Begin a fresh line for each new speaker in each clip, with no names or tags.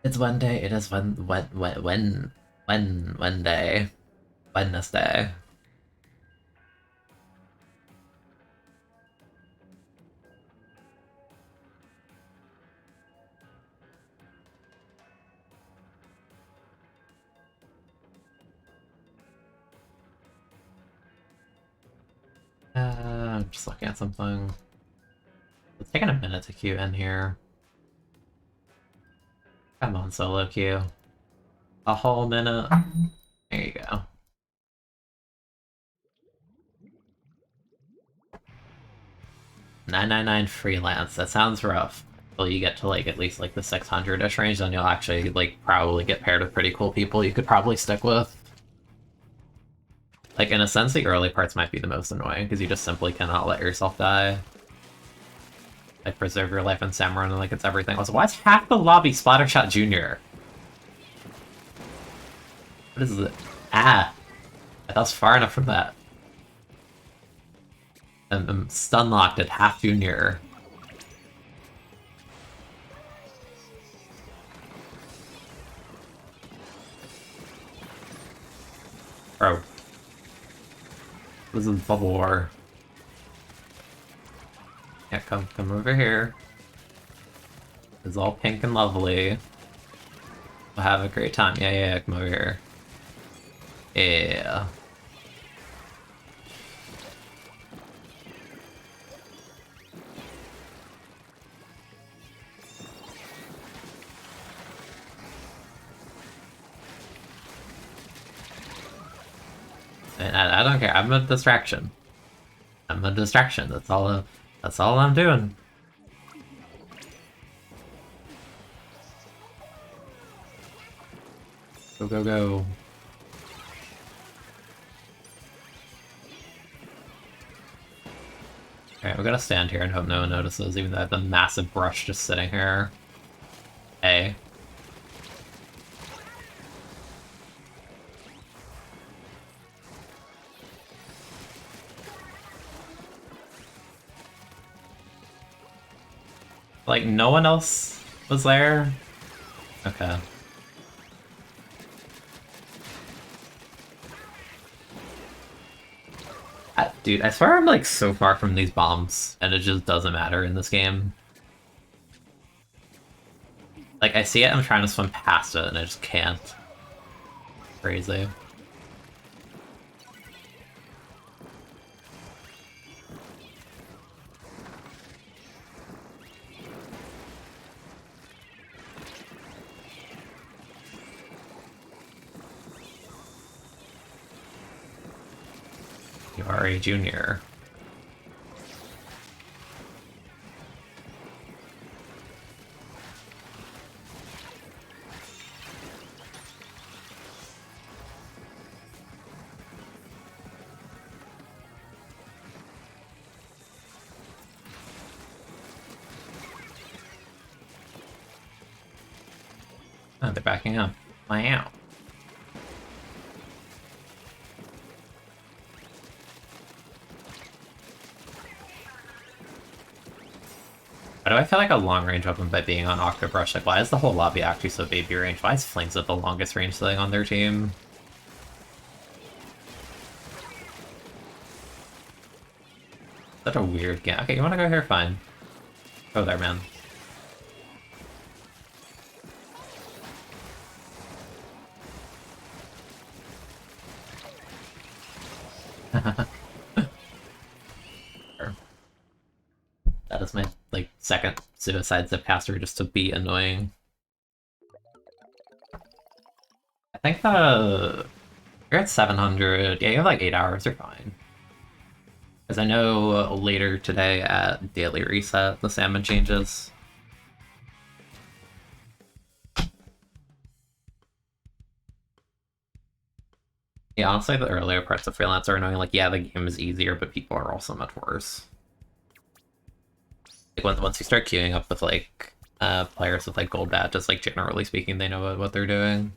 It's Wednesday. It is Wednesday. Wednesday. I'm just looking at something. It's taking a minute to queue in here. Come on, solo queue. A whole minute. There you go. 999 freelance. That sounds rough. Until you get to like at least like the 600-ish range, then you'll actually like probably get paired with pretty cool people you could probably stick with. Like in a sense, the early parts might be the most annoying because you just simply cannot let yourself die. Like preserve your life in Samurai and like it's everything else. Why's half the lobby Splattershot Jr.? What is it? Ah! I thought I was far enough from that. I'm stun locked at half junior. Bro. This is Bubble War. Yeah, come over here. It's all pink and lovely. We'll have a great time. Yeah, come over here. Yeah. And I don't care. I'm a distraction. I'm a distraction. That's all. That's all I'm doing. Go, go, go. Alright, we're gonna stand here and hope no one notices, even though I have the massive brush just sitting here. Hey. Like, no one else was there? Okay. Dude, I swear I'm like so far from these bombs, and it just doesn't matter in this game. Like, I see it, I'm trying to swim past it, and I just can't. Crazy. You are a junior. Oh, they're backing up. Wow. Why do I feel like a long-range weapon by being on Octobrush? Like, why is the whole lobby actually so baby range? Why is Flames at the longest range thing on their team? Such a weird game. Okay, you wanna go here? Fine. Go there, man. Sure. That is my, like, second suicide zipcaster just to be annoying. I think you're at 700. Yeah, you have like 8 hours, you're fine. Because I know later today at Daily Reset, the salmon changes. Yeah, honestly, the earlier parts of Freelance are annoying. Like, yeah, the game is easier, but people are also much worse. Like, once you start queuing up with, like, players with, like, gold badges, like, generally speaking, they know what they're doing.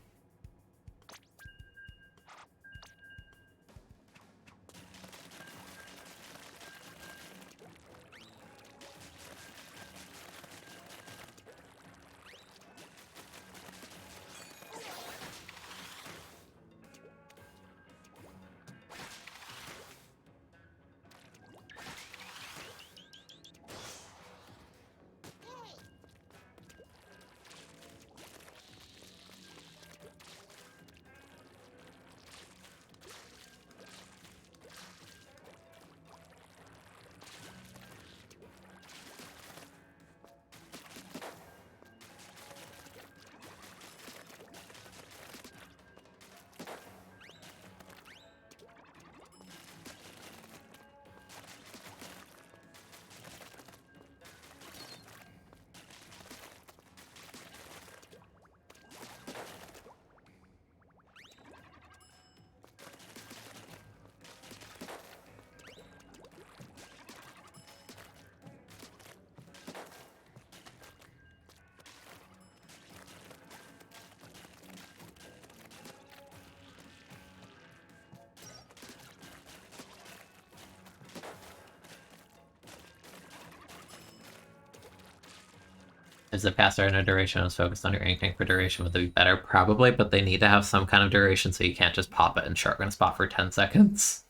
If Zipcaster in a duration is focused on your ink tank for duration, would they be better? Probably, but they need to have some kind of duration so you can't just pop it and shotgun spot for 10 seconds.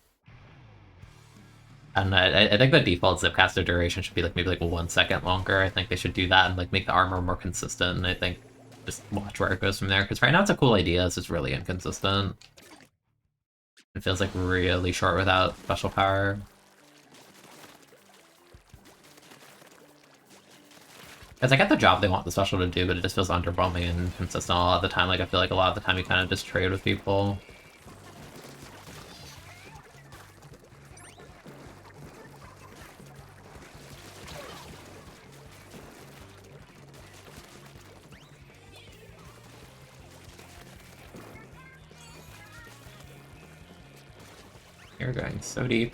And I think the default Zipcaster duration should be like maybe like 1 second longer. I think they should do that and like make the armor more consistent. And I think just watch where it goes from there. Because right now it's a cool idea, it's just really inconsistent. It feels like really short without special power. Because I get the job they want the special to do, but it just feels underwhelming and inconsistent a lot of the time. Like, I feel like a lot of the time you kind of just trade with people. You're going so deep.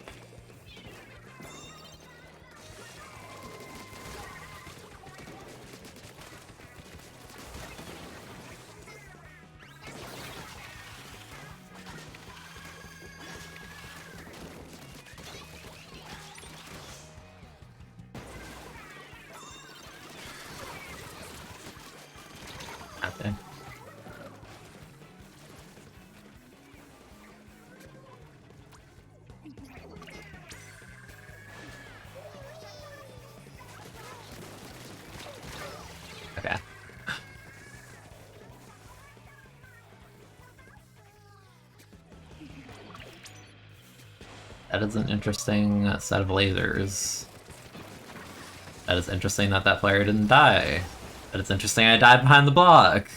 Okay. Okay. That is an interesting set of lasers. That is interesting that that player didn't die. That is interesting I died behind the block.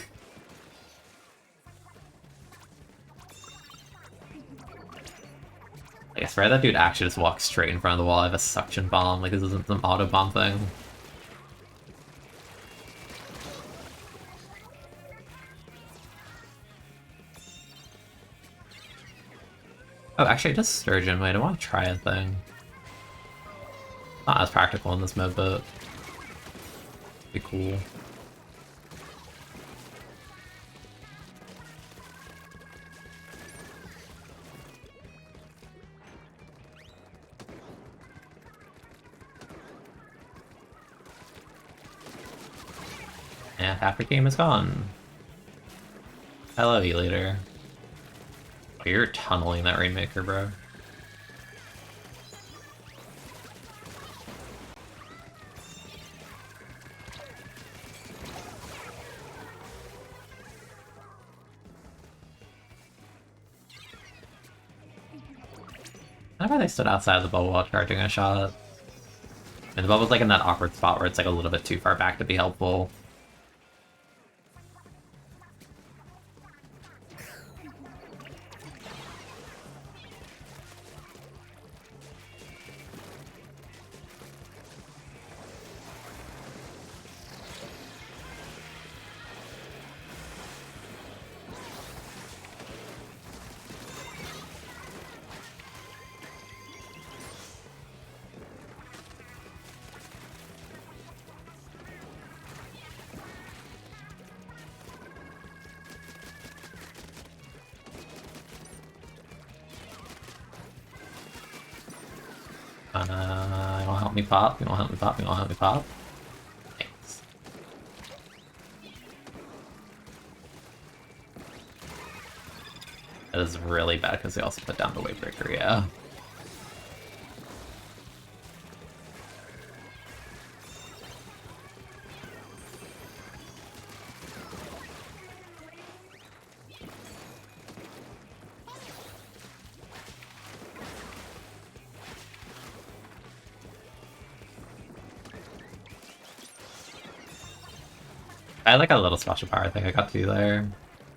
I swear that dude actually just walked straight in front of the wall. I have a suction bomb. Like, this isn't some auto bomb thing. Oh, actually, it does Sturgeon. Wait, I want to try a thing. Not as practical in this mode, but be cool. And half your game is gone. I love you, leader. Oh, you're tunneling that Rainmaker, bro. I wonder why they stood outside of the bubble while charging a shot. And the bubble's like in that awkward spot where it's like a little bit too far back to be helpful. You wanna help me pop? You wanna help me pop? You wanna help me pop? Thanks. That is really bad because they also put down the wave breaker, yeah. I had like a little special power I think I got to there.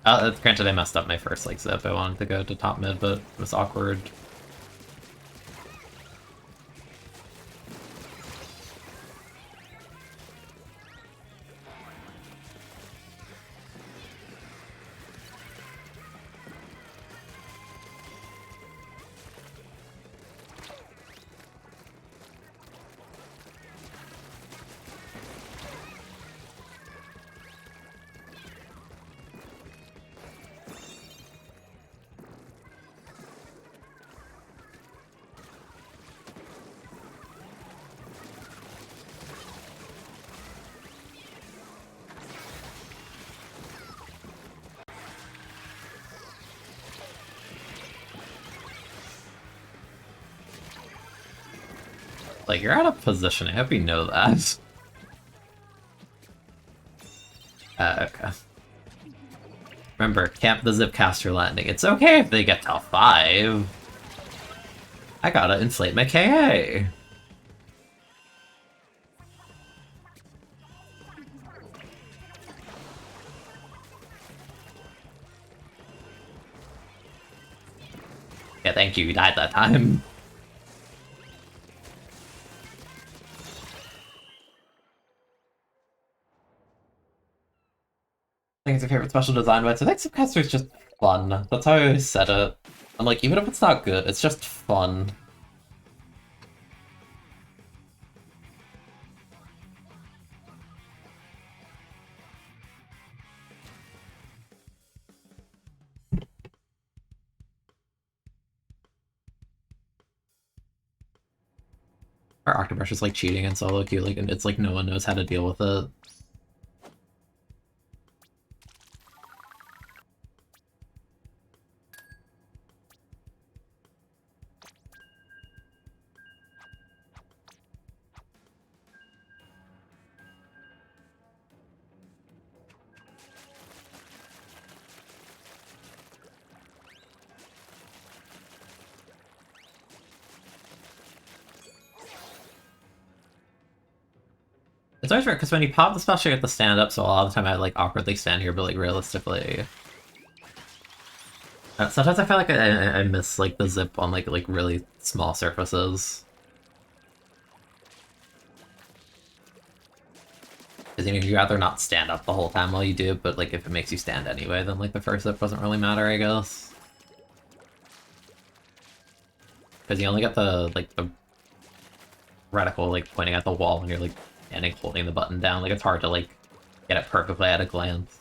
Granted, I messed up my first like zip. I wanted to go to top mid, but it was awkward. Like, you're out of position. I hope you know that. Okay. Remember, camp the Zipcaster landing. It's okay if they get to 5. I gotta inflate my KA. Yeah, thank you. You died that time. I think it's your favorite special design, but I think Zipcaster is just fun. That's how I always said it. I'm like, even if it's not good, it's just fun. Or Octobrush is like cheating in solo queue, like, and it's like no one knows how to deal with it. It's always weird, because when you pop the spell, you have to stand up, so a lot of the time I like awkwardly stand here, but like realistically... sometimes I feel like I miss like the zip on like really small surfaces. Because you know, you'd rather not stand up the whole time while you do, but like if it makes you stand anyway, then like the first zip doesn't really matter, I guess. Because you only get the like the reticle like pointing at the wall when you're like standing holding the button down. Like it's hard to like get it perfectly at a glance.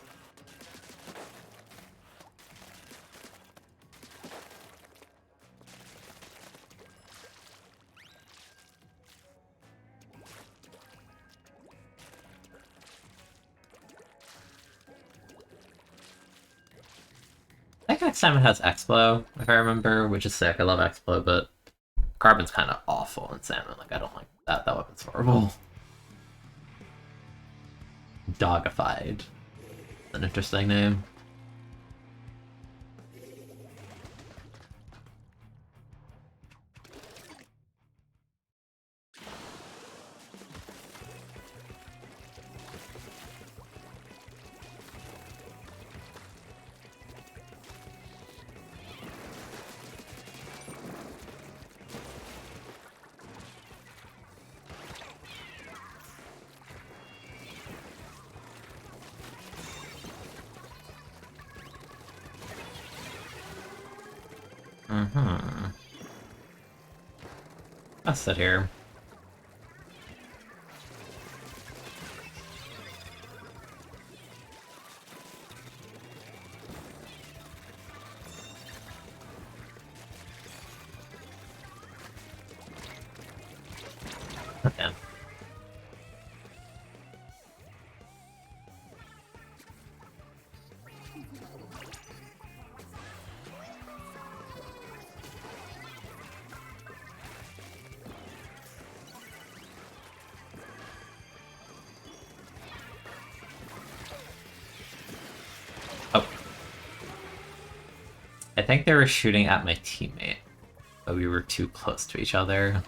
I think next time it has Explo, if I remember, which is sick. I love Explo, but Carbon's kind of awful in Salmon. Like, I don't like that. That weapon's horrible. Dogified. An interesting name. I'll sit here. Okay. Oh. I think they were shooting at my teammate, but we were too close to each other.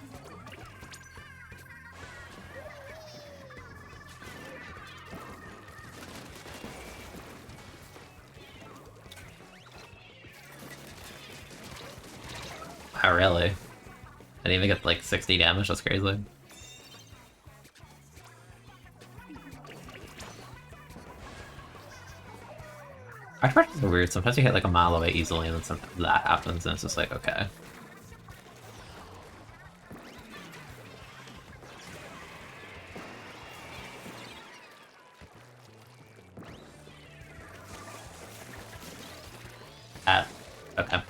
Wow, really? I didn't even get like 60 damage, that's crazy. Archbrush is weird, sometimes you hit like a mile away easily and then sometimes that happens and it's just like, okay. Okay.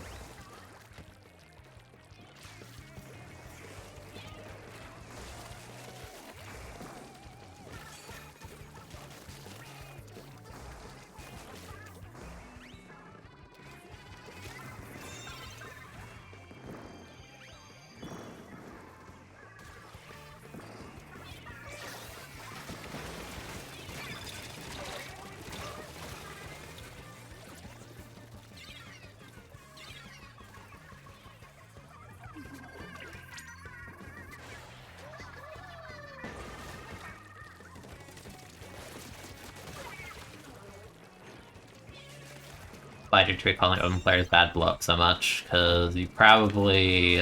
why did you calling open players bad blow up so much? Because you probably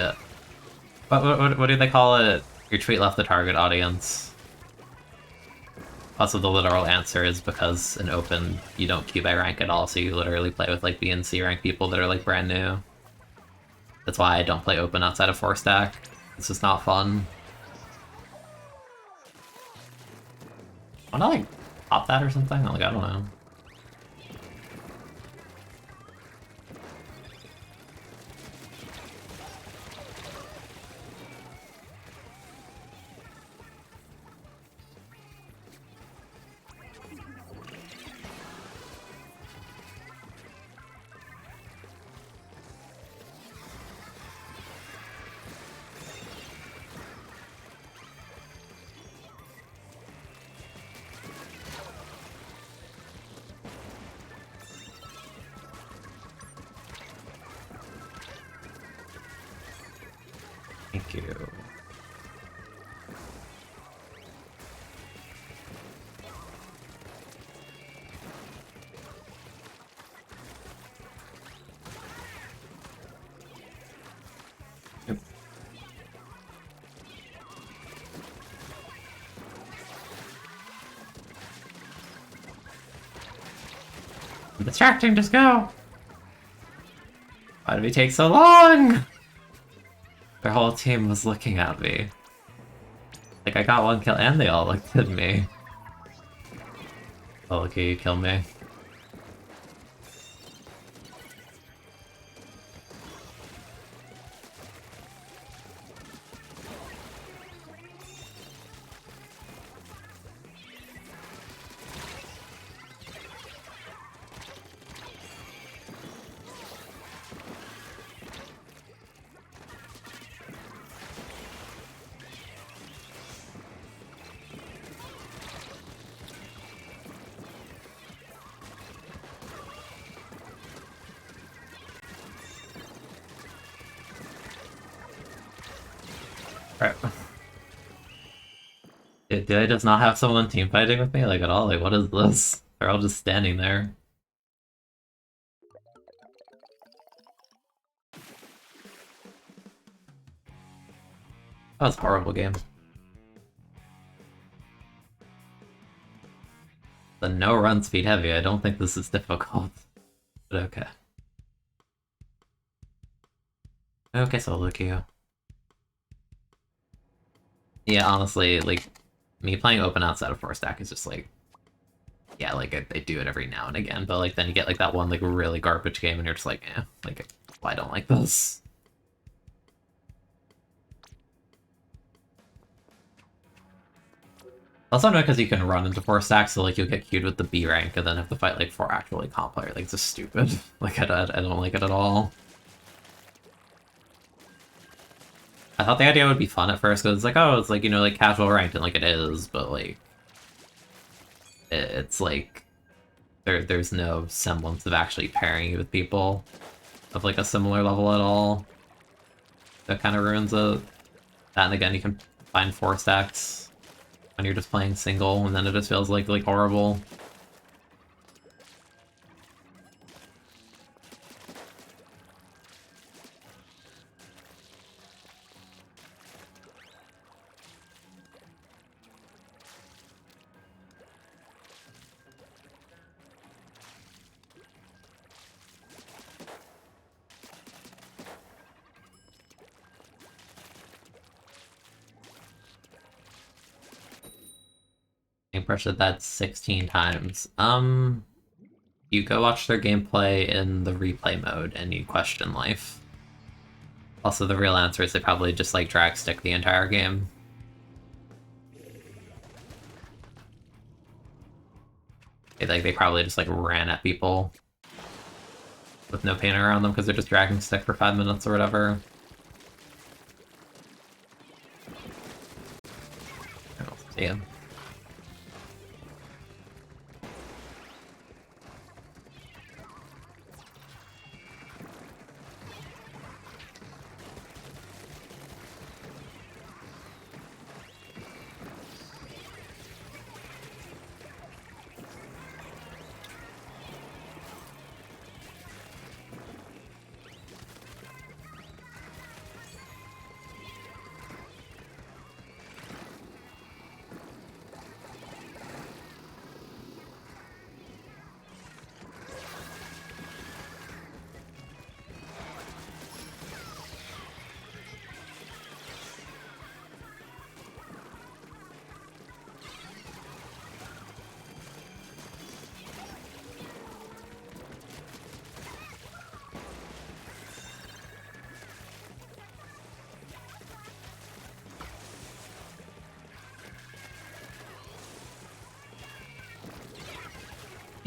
what do they call it? Your tweet left the target audience. Also, the literal answer is because in open you don't queue by rank at all, so you literally play with like B and C rank people that are like brand new. That's why I don't play open outside of 4-stack. It's just not fun. Wanna like pop that or something? Like I don't know. Thank you. Yep. I'm distracting, just go! Why did we take so long? Their whole team was looking at me. Like, I got one kill and they all looked at me. Oh, okay, you killed me. Right. Did I just not have someone team fighting with me, like, at all? Like, what is this? They're all just standing there. That was a horrible game. The no run speed heavy, I don't think this is difficult. But okay. Okay, so look you. Yeah, honestly, like, me playing open outside of 4-stack is just like, yeah, like, I do it every now and again, but like, then you get like that one like really garbage game and you're just like, eh, like, well, I don't like this. Also annoying because you can run into 4-stack, so like, you'll get queued with the B rank and then have to fight like 4 actually comp players. Like, it's just stupid. Like, I don't like it at all. I thought the idea would be fun at first, because it's like, oh, it's like, you know, like casual ranked, and like it is, but like, it's like, there's no semblance of actually pairing you with people of like a similar level at all. That kind of ruins it. That, and again, you can find 4-stacks when you're just playing single, and then it just feels like horrible. I pressured that 16 times. You go watch their gameplay in the replay mode and you question life. Also, the real answer is they probably just like drag stick the entire game. They probably just like ran at people with no pain around them because they're just dragging stick for 5 minutes or whatever. See him.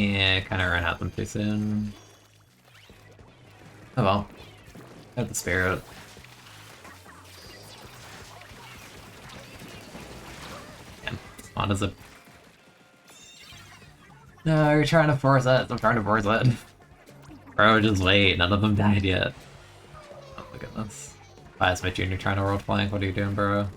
Yeah, kind of ran at them too soon. Oh well. I have the spirit. Man, spawn is a... No, you're trying to force it. I'm trying to force it. Bro, just wait. None of them died yet. Oh my goodness. Why is my junior trying to roll flank? What are you doing, bro?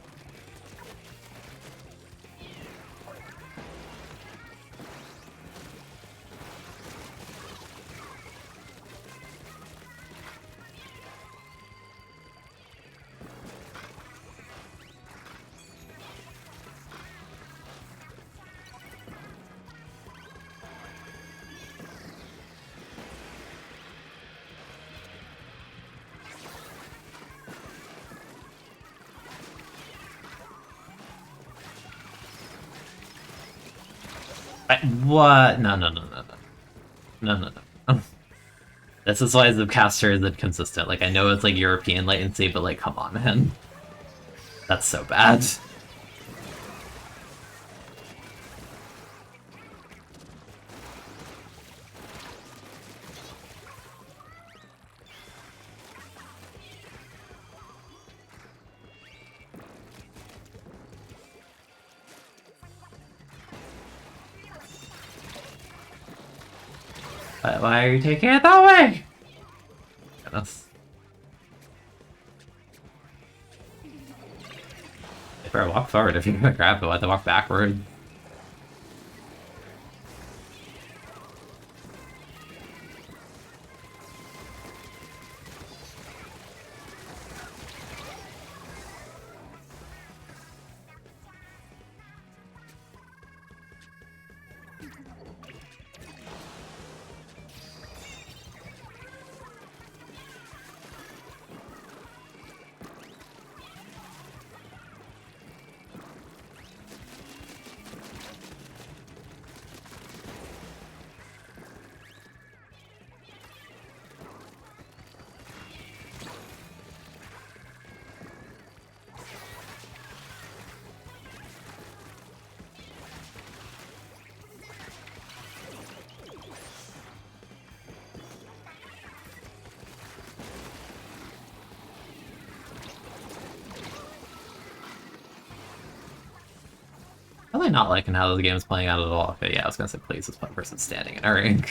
What? No, no, no, no, no. No, no, no. This is why the caster is inconsistent. Like, I know it's like European latency, but like, come on, man. That's so bad. Why are you taking it that way? Goodness. If I walk forward, if you're gonna grab it, why have to walk backward? Probably not liking how this game's playing out at all. But yeah, I was gonna say, please, this one person standing in a ring.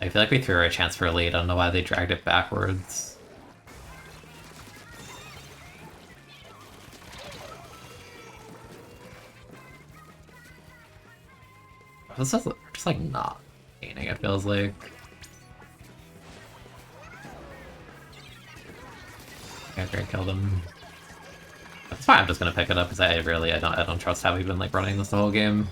I feel like we threw our chance for a lead. I don't know why they dragged it backwards. This is just like not gaining, it feels like. Can't try and kill them. That's fine, I'm just gonna pick it up because I don't trust how we've been like running this the whole game.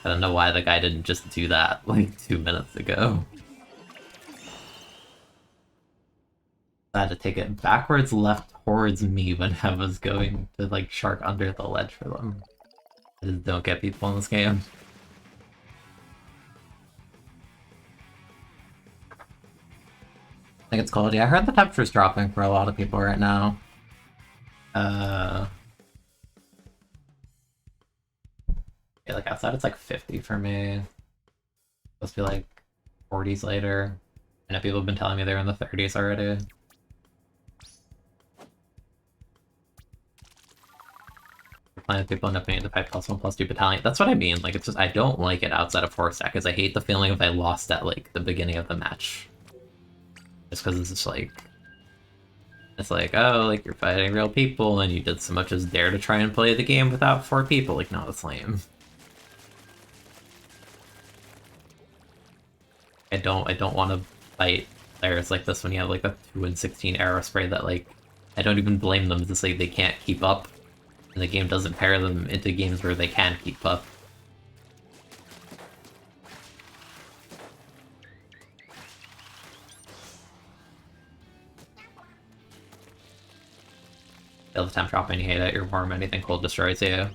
I don't know why the guy didn't just do that like 2 minutes ago. I had to take it backwards left towards me when I was going to like shark under the ledge for them. I just don't get people in this game. I think it's cold. Yeah, I heard the temperature's dropping for a lot of people right now. Yeah, like outside it's like 50 for me. Supposed to be like 40s later. I know people have been telling me they're in the 30s already. Playing with people end up needing to fight +1 +2 battalion. That's what I mean. Like, it's just, I don't like it outside of 4 stack, because I hate the feeling of I lost at like the beginning of the match. Just because it's just like, it's like, oh, like you're fighting real people and you did so much as dare to try and play the game without 4 people. Like, no, that's lame. I don't want to fight players like this when you have like a 2 and 16 arrow spray that like, I don't even blame them, it's just like they can't keep up. And the game doesn't pair them into games where they can keep up. Feel the temp drop when you hate it, you're warm, anything cold destroys you.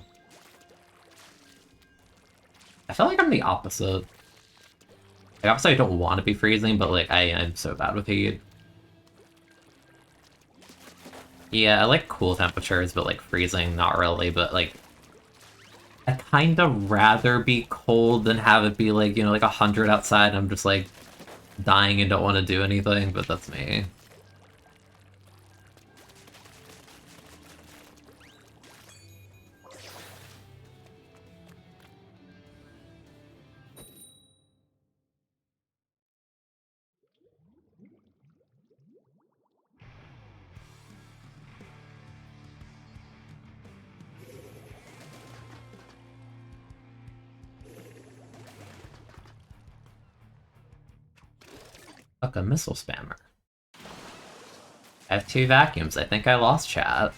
I feel like I'm the opposite. Like, obviously I don't want to be freezing, but like, I am so bad with heat. Yeah, I like cool temperatures, but like freezing, not really, but like... I kinda rather be cold than have it be like, you know, like 100 outside and I'm just like dying and don't want to do anything, but that's me. Fuck, a missile spammer. I have 2 vacuums. I think I lost chat.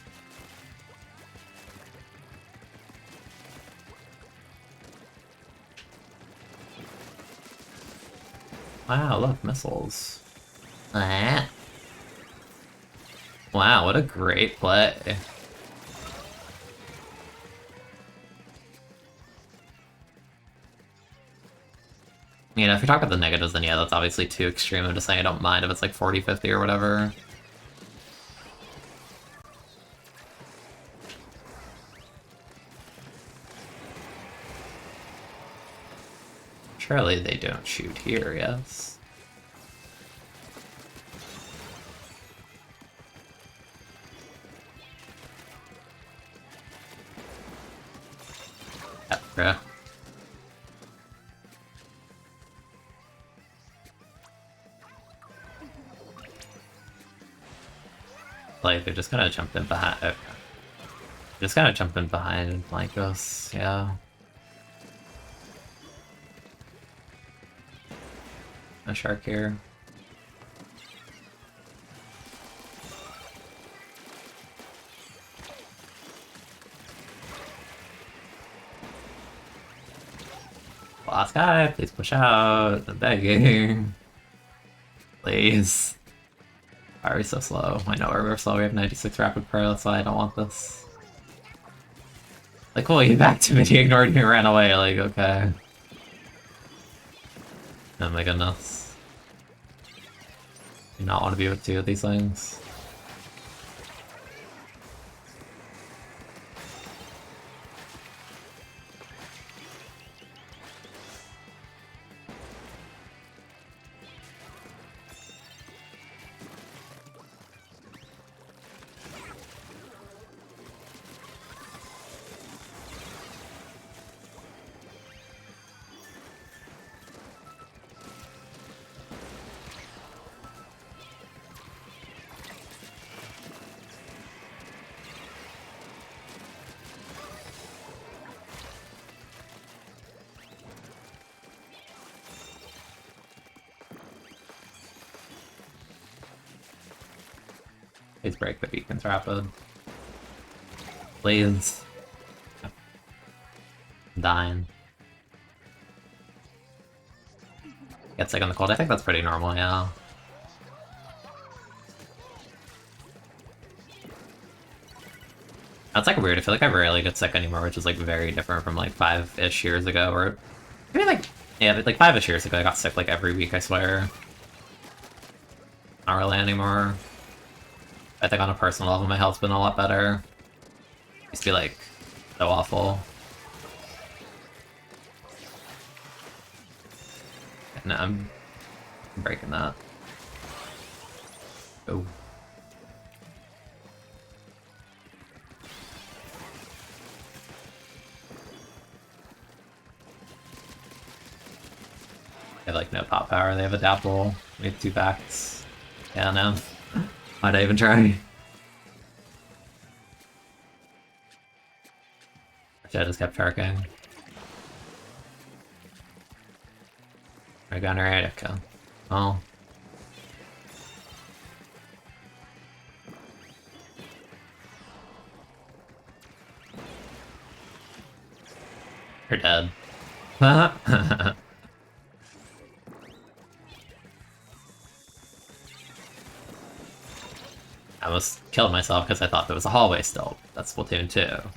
Wow, look, missiles. Ah. Wow, what a great play. You know, if you talk about the negatives, then yeah, that's obviously too extreme. I'm just saying I don't mind if it's like 40, 50 or whatever. Surely they don't shoot here, yes. Yeah. Like, they're just gonna jump in behind. Okay. Just gotta jump in behind and flank us, yeah. A shark here. Last guy, please push out. I'm begging. Please. Why are we so slow? I know we're slow, we have 96 rapid pro, that's why I don't want this. Like, cool, he backed him and he ignored me and ran away, like, okay. Oh my goodness. Do not want to be with 2 of these things. Please break the beacon's rapid. Please. I'm dying. Get sick on the cold. I think that's pretty normal, yeah. That's like weird. I feel like I rarely get sick anymore, which is like very different from like 5-ish years ago, or maybe like, yeah, like 5-ish years ago I got sick like every week, I swear. Not really anymore. I think on a personal level my health's been a lot better. Used to be like so awful. No, I'm breaking that. Oh. They have like no pop power, they have a dapple, we have 2 backs. Yeah, no. Why'd I even try? I just kept charging. I got her Attica. Oh. You're dead. I almost killed myself because I thought there was a hallway still. That's Splatoon 2.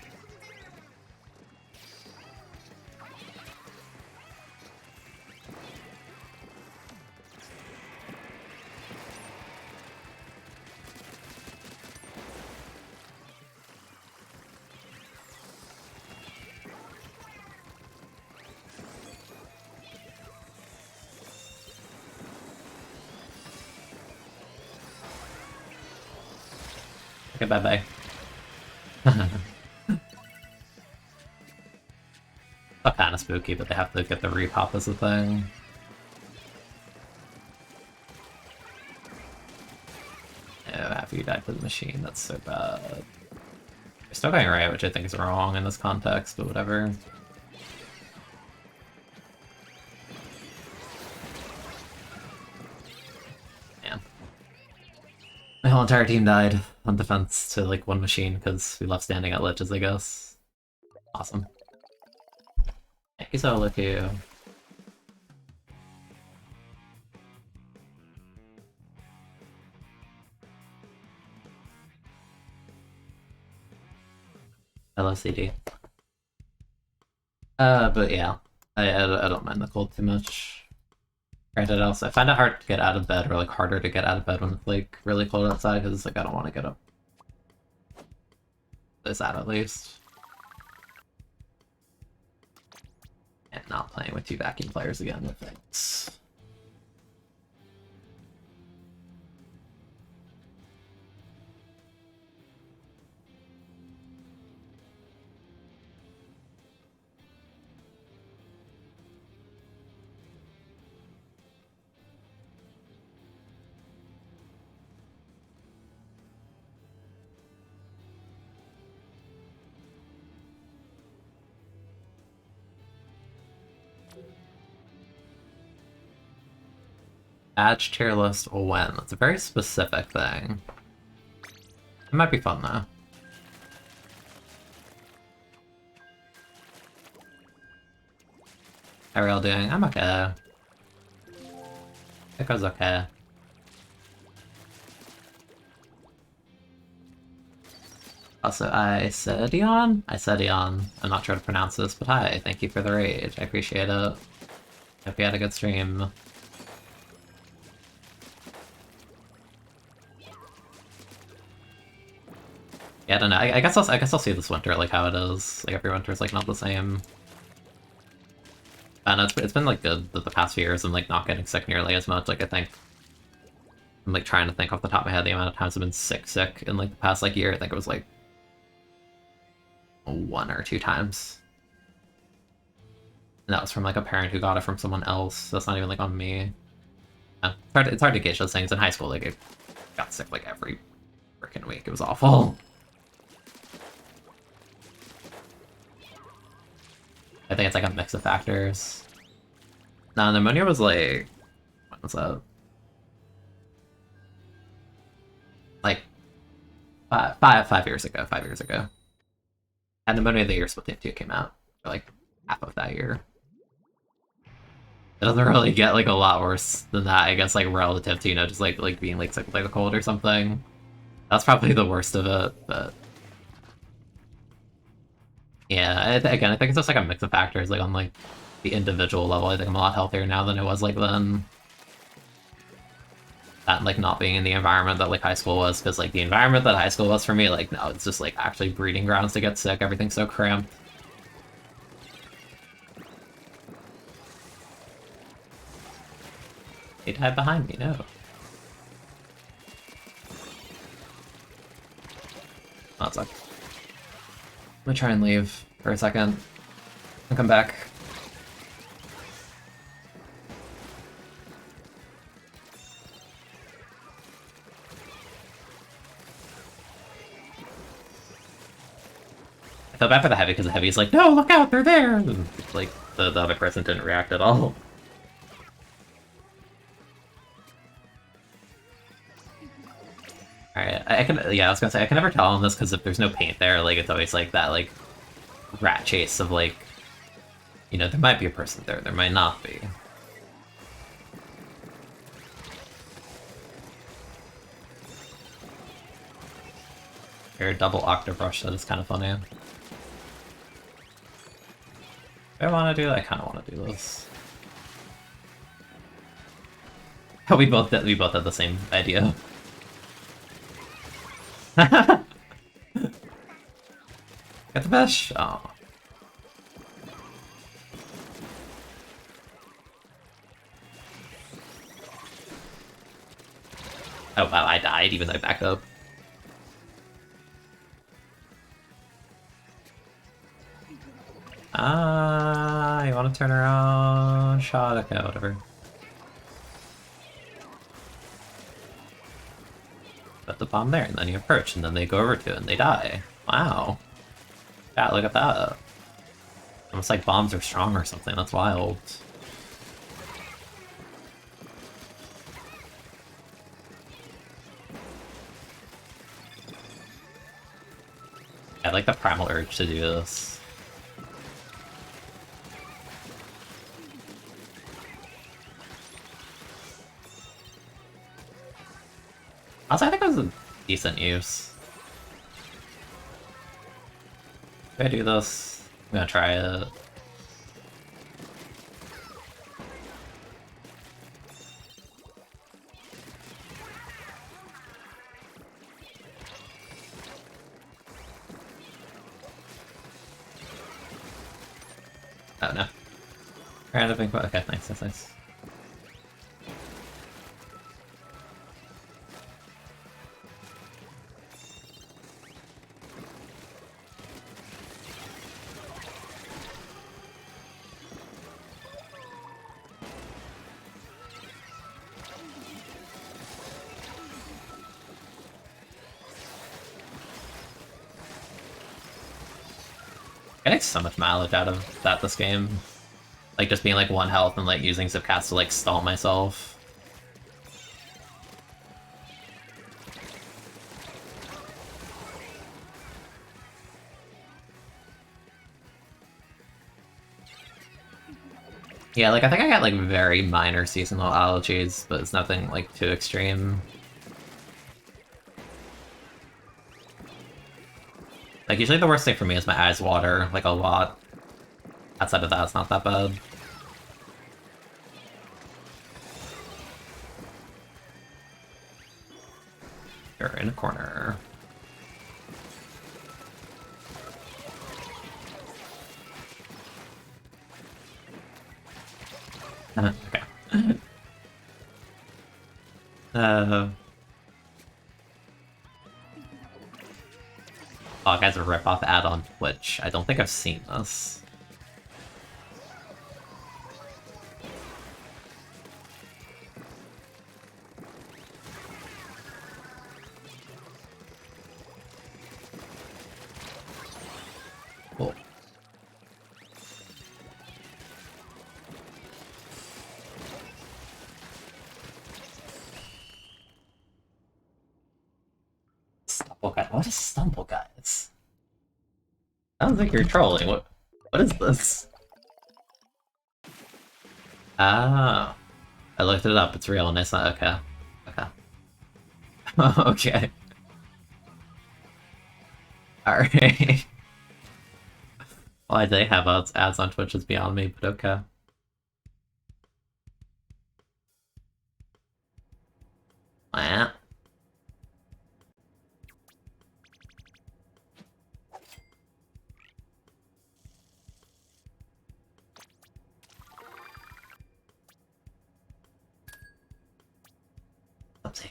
Okay, bye-bye. It's kind of spooky, but they have to get the repop as a thing. Oh, after you died for the machine, that's so bad. You're still going right, which I think is wrong in this context, but whatever. Man. My whole entire team died on defense to, like, one machine because we left standing at ledges, I guess. Awesome. Thank you so much, you. LSCD. But yeah, I don't mind the cold too much. Granted, also, I find it hard to get out of bed, or like harder to get out of bed when it's like really cold outside, because like I don't want to get up. This out at least. And not playing with 2 vacuum players again, no thanks. Badge tier list when? That's a very specific thing. It might be fun though. How are y'all doing? I'm okay. It goes okay. Also, I said Ion? I said Ion. I'm not sure how to pronounce this, but hi, thank you for the raid. I appreciate it. Hope you had a good stream. Yeah, I don't know. I guess I'll see this winter like how it is. Like every winter is like not the same. And it's been like good the past few years. I'm like not getting sick nearly as much. Like I think I'm like trying to think off the top of my head the amount of times I've been sick in like the past like year. I think it was like 1 or 2 times. And that was from like a parent who got it from someone else. So it's not even like on me. Yeah, it's hard to gauge those things. In high school, like I got sick like every freaking week. It was awful. I think it's like a mix of factors. No, pneumonia was like, when was that? Like 5 years ago. 5 years ago. And pneumonia the year Splatoon 2 came out. For like half of that year. It doesn't really get like a lot worse than that, I guess, like relative to, you know, just like being like sick with like a cold or something. That's probably the worst of it, but yeah, again, I think it's just like a mix of factors, like on like the individual level. I think I'm a lot healthier now than I was like then. That like not being in the environment that like high school was, because like the environment that high school was for me, like no, it's just like actually breeding grounds to get sick. Everything's so cramped. He died behind me, no. Oh, that sucked. Let me try and leave for a second and come back. I feel bad for the heavy because the heavy's like, no, look out, they're there! And, like, the other person didn't react at all. Alright, I can, yeah, I was gonna say, I can never tell on this because if there's no paint there, like, it's always like that, like, rat chase of, like, You know, there might be a person there, there might not be. Or double Octobrush, that is kind of funny. Do I want to do that? I kind of want to do this. We both had the same idea. Get the fish! Oh. Oh wow, I died even though I backed up. You want to turn around? Shot? Okay, whatever. Put the bomb there, and then you approach, and then they go over to it, and they die. Wow. Yeah, look at that. Almost like bombs are strong or something, that's wild. I like the primal urge to do this. Also, I think it was a decent use. If I do this, I'm gonna try it. Oh no. Random thing, okay, nice, nice, nice. Getting so much mileage out of that this game. Like, just being like 1 health and like using Zipcast to like stall myself. Yeah, like I think I got like very minor seasonal allergies, but it's nothing like too extreme. Like, usually the worst thing for me is my eyes water, like, a lot. Outside of that, it's not that bad. You're in a corner. Okay. Oh, guys, a rip-off ad on Twitch. I don't think I've seen this. Cool. Stumble guys. What is stumble guys? Sounds like you're trolling. What is this? Ah, I looked it up. It's real and it's not okay. Okay. Okay. Alright. Why they have ads on Twitch is beyond me, but okay. Wow. Let's see.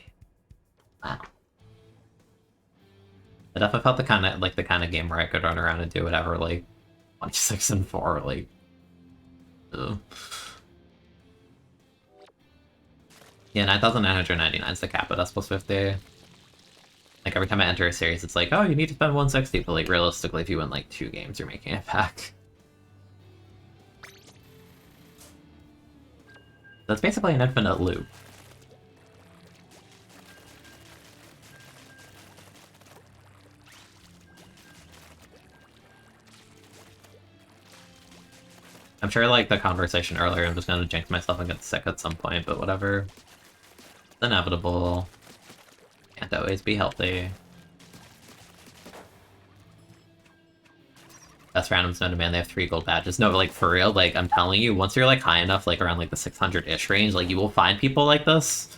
Wow. I definitely felt the kind of game where I could run around and do whatever, like 26 and 4, like. Ugh. Yeah, 9,999 is the cap at S plus 50. Like, every time I enter a series, it's like, oh, you need to spend 160, but like, realistically, if you win like 2 games, you're making it back. That's basically an infinite loop. I'm sure, like, the conversation earlier, I'm just gonna jinx myself and get sick at some point, but whatever. It's inevitable. Can't always be healthy. Best randoms known to man, they have 3 gold badges. No, but, like, for real, like, I'm telling you, once you're, like, high enough, like, around, like, the 600-ish range, like, you will find people like this,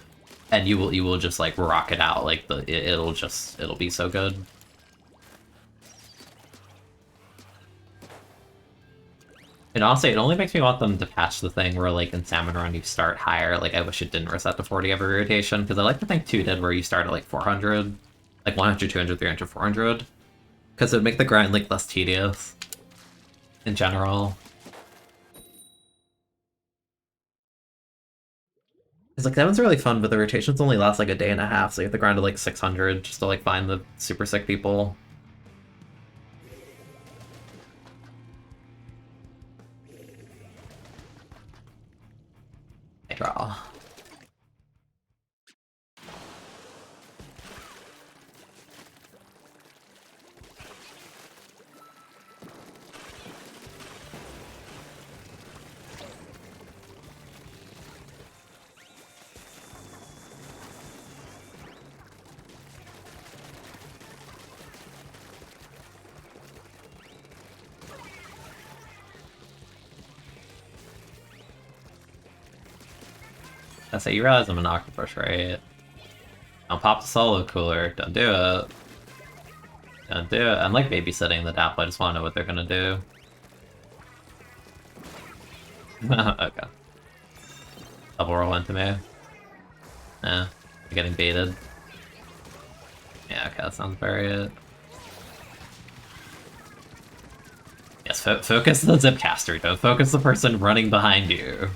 and you will just, like, rock it out. Like, it'll be so good. And honestly, it only makes me want them to patch the thing where, like, in Salmon Run you start higher. Like, I wish it didn't reset to 40 every rotation, because I like the thing 2 did where you start at, like, 400. Like, 100, 200, 300, 400. Because it would make the grind, like, less tedious. In general. It's like, that one's really fun, but the rotations only last, like, a day and a half, so you have to grind to, like, 600 just to, like, find the super sick people. I draw. I say, you realize I'm an Octobrush, right? Don't pop the solo cooler. Don't do it. Don't do it. I'm like babysitting the DAP. I just want to know what they're gonna do. Okay. Double roll into me. Yeah. You're getting baited. Yeah, okay, that sounds very it. Yes, focus the Zipcaster. Don't focus the person running behind you.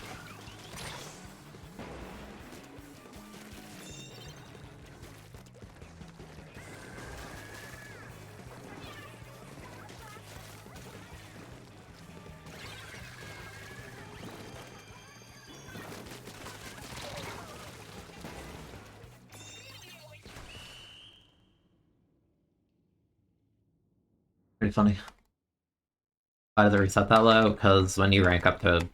Pretty funny. Why did they reset that low? Because when you rank up to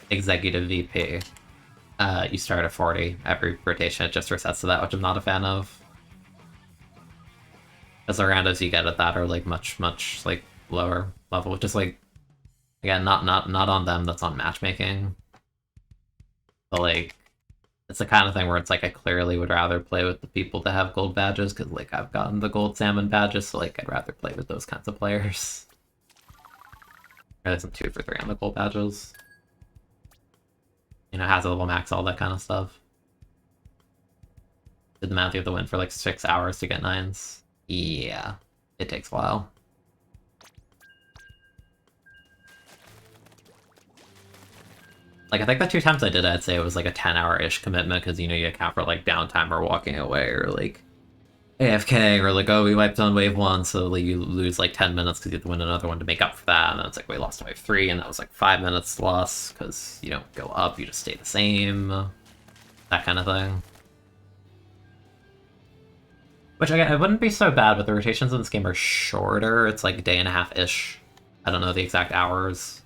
Executive VP, you start at 40 every rotation. It just resets to that, which I'm not a fan of. Because the randos you get at that are like much, like lower level, which is like, again, not on them, that's on matchmaking. But like, it's the kind of thing where it's like I clearly would rather play with the people that have gold badges, because like I've gotten the gold salmon badges, so like I'd rather play with those kinds of players. There's some 2 for 3 on the gold badges. You know, has a level max, all that kind of stuff. Did the math you have to win for like 6 hours to get 9s? Yeah, it takes a while. Like, I think the 2 times I did it, I'd say it was like a 10-hour-ish commitment, because, you know, you account for like downtime or walking away or like AFK, or like, oh, we wiped on wave 1, so like, you lose like 10 minutes because you have to win another one to make up for that, and then it's like, we lost wave 3, and that was like 5 minutes lost because you don't go up, you just stay the same. That kind of thing. Which, again, it wouldn't be so bad, but the rotations in this game are shorter. It's like a day and a half-ish. I don't know the exact hours.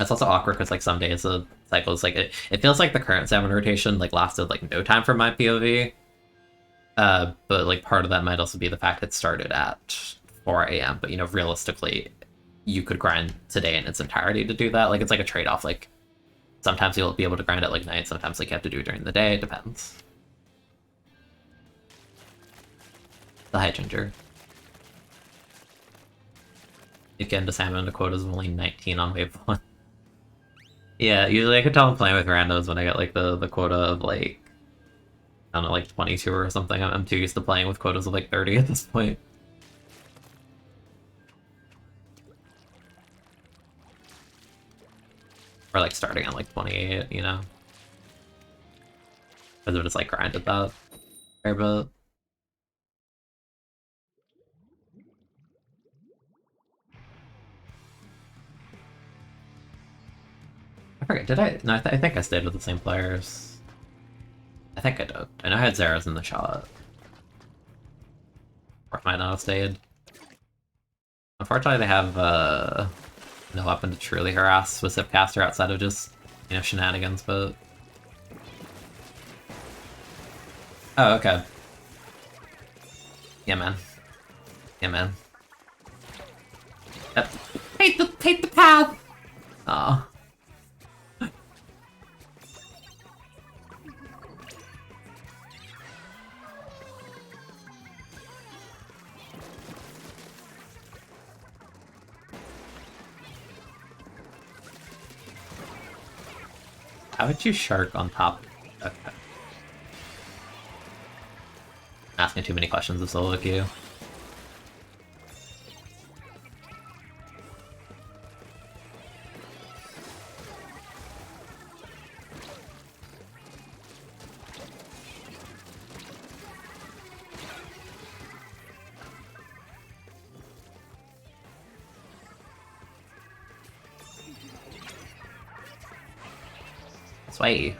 It's also awkward because, like, some days the cycle is like, it feels like the current salmon rotation, like, lasted, like, no time for my POV. But, like, part of that might also be the fact it started at 4 a.m., but, you know, realistically, you could grind today in its entirety to do that. Like, it's like a trade-off. Like, sometimes you'll be able to grind at, like, night, sometimes, like, you have to do it during the day. It depends. The high ginger. You get into salmon, the quotas of only 19 on wave 1. Yeah, usually I can tell I'm playing with randos when I get, like, the quota of, like, I don't know, like 22 or something. I'm too used to playing with quotas of, like, 30 at this point. Or, like, starting at, like, 28, you know? Because I've just, like, grinded that fair bit. I forget, did I? No, I think I stayed with the same players. I think I did. I know I had Zera's in the shot. Or I might not have stayed. Unfortunately, they have no weapon to truly harass with Zipcaster outside of just, you know, shenanigans, but... Oh, okay. Yeah, man. Yeah, man. Yep. Hate the path! Aw. How would you shark on top? Okay. Asking too many questions of solo queue. Sway.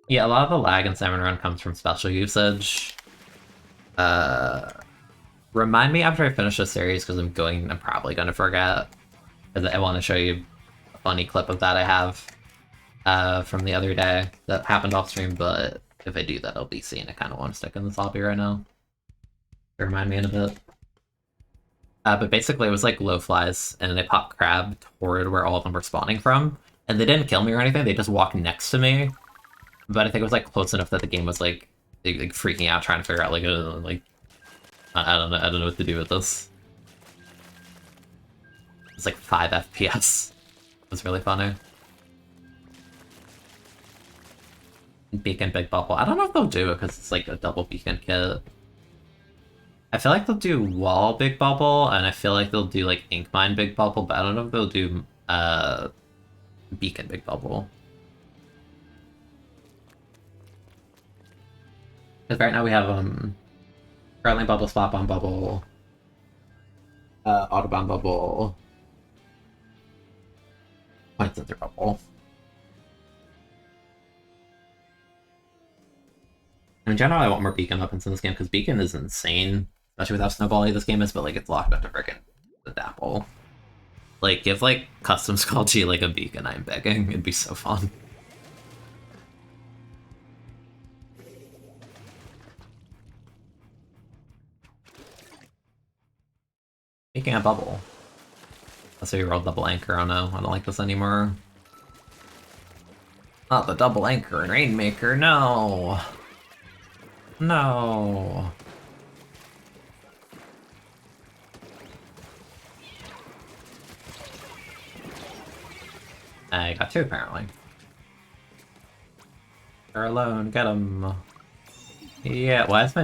Yeah, a lot of the lag in Salmon Run comes from special usage. Remind me after I finish this series, because I'm probably gonna forget. Because I want to show you a funny clip of that I have from the other day that happened off stream, but if I do that, I'll be seeing. I kind of want to stick in this hobby right now. Remind me in a bit. But basically, it was like low flies, and they popped crab toward where all of them were spawning from, and they didn't kill me or anything. They just walked next to me, but I think it was like close enough that the game was like freaking out, trying to figure out like I don't know what to do with this. It's like 5 FPS. It was really funny. Beacon Big Bubble. I don't know if they'll do it because it's like a double beacon kit. I feel like they'll do Wall Big Bubble, and I feel like they'll do like Ink Mine Big Bubble, but I don't know if they'll do Beacon Big Bubble. Because right now we have Curling Bubble, Spot Bomb Bubble, Autobomb Bubble, Point Sensor Bubble. In general, I want more Beacon weapons in this game, because Beacon is insane, especially with how snowbally this game is, but like it's locked up to frickin' the Dapple. Like, give like Custom Skull G like a Beacon, I'm begging. It'd be so fun. Making a bubble. Let's say we rolled double anchor. Oh no, I don't like this anymore. Not the double anchor and Rainmaker, no! No! I got 2 apparently. They're alone, get him. Yeah, why is my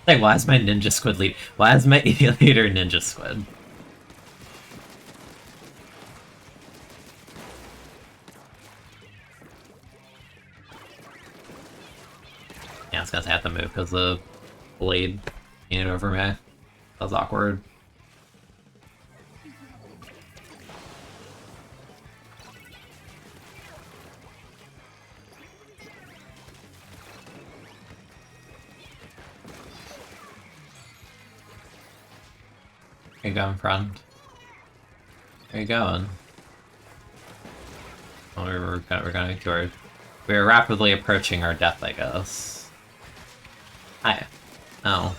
why is my ninja squid lead? Why is my leader ninja squid? Yeah, I was gonna have to move because the blade painted over me. That was awkward. Where you going, friend? Where you going? Oh, we're rapidly approaching our death, I guess. Hi. Oh.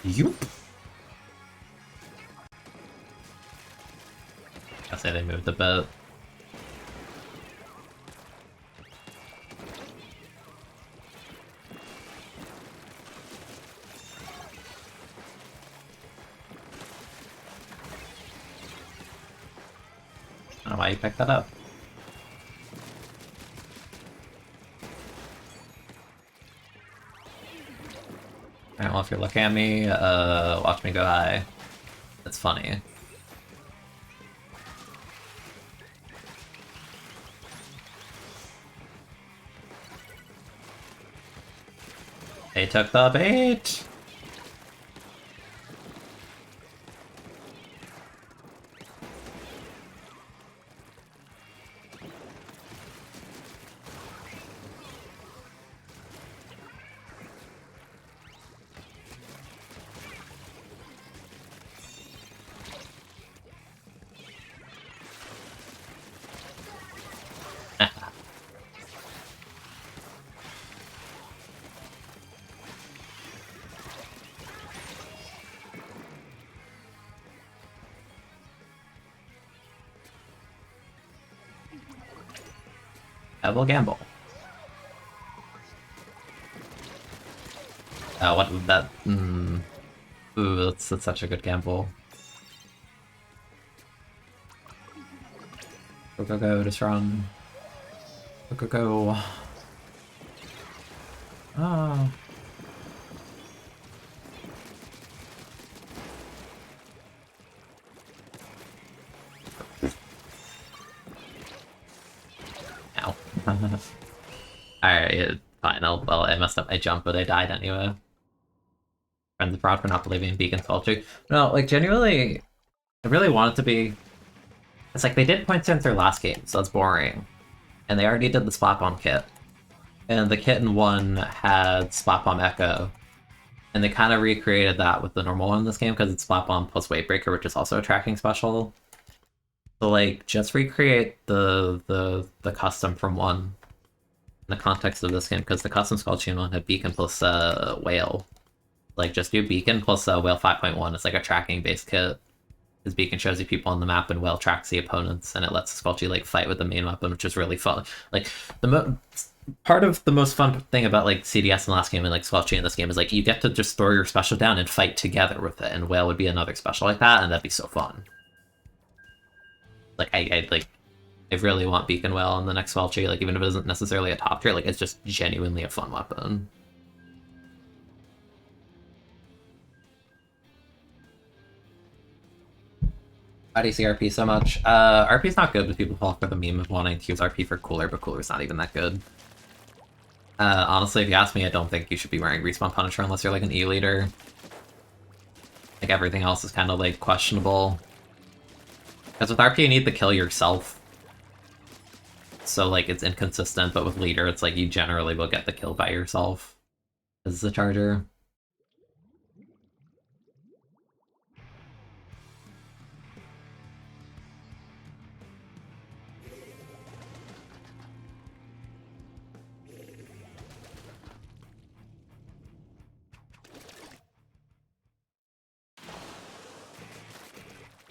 Yoop. I say they moved a bit. I don't know why you picked that up. Alright, well if you're looking at me, watch me go high. It's funny. They took the bait! I will gamble. What would that... Ooh, that's such a good gamble. Go, just run. Go. Oh. Ow. Alright, fine. Well, I messed up my jump, but I died anyway. Friends abroad for not believing in Beacon culture. No, like, genuinely, I really want it to be... It's like, they did points in their last game, so it's boring. And they already did the Splat Bomb kit. And the kit in 1 had Splat Bomb Echo. And they kind of recreated that with the normal one in this game, because it's Splat Bomb plus Wave Breaker, which is also a tracking special. So, like, just recreate the custom from 1 in the context of this game, because the custom Skull Chain one had Beacon plus Whale. Like, just do Beacon plus Whale 5.1. It's like a tracking-based kit. Because Beacon shows you people on the map and Whale tracks the opponents, and it lets Skulltula like fight with the main weapon, which is really fun. Like, part of the most fun thing about like CDS in the last game and like Skulltula in this game is like you get to just throw your special down and fight together with it, and Whale would be another special like that, and that'd be so fun. Like, I really want Beacon Whale in the next Skulltula, like even if it isn't necessarily a top tier, like it's just genuinely a fun weapon. Why do you see RP so much? RP's not good, but people fall for the meme of wanting to use RP for Cooler, but Cooler's not even that good. Honestly, if you ask me, I don't think you should be wearing Respawn Punisher unless you're like an E-leader. Like, everything else is kind of like questionable. Because with RP, you need to kill yourself. So, like, it's inconsistent, but with Leader, it's like you generally will get the kill by yourself as the charger.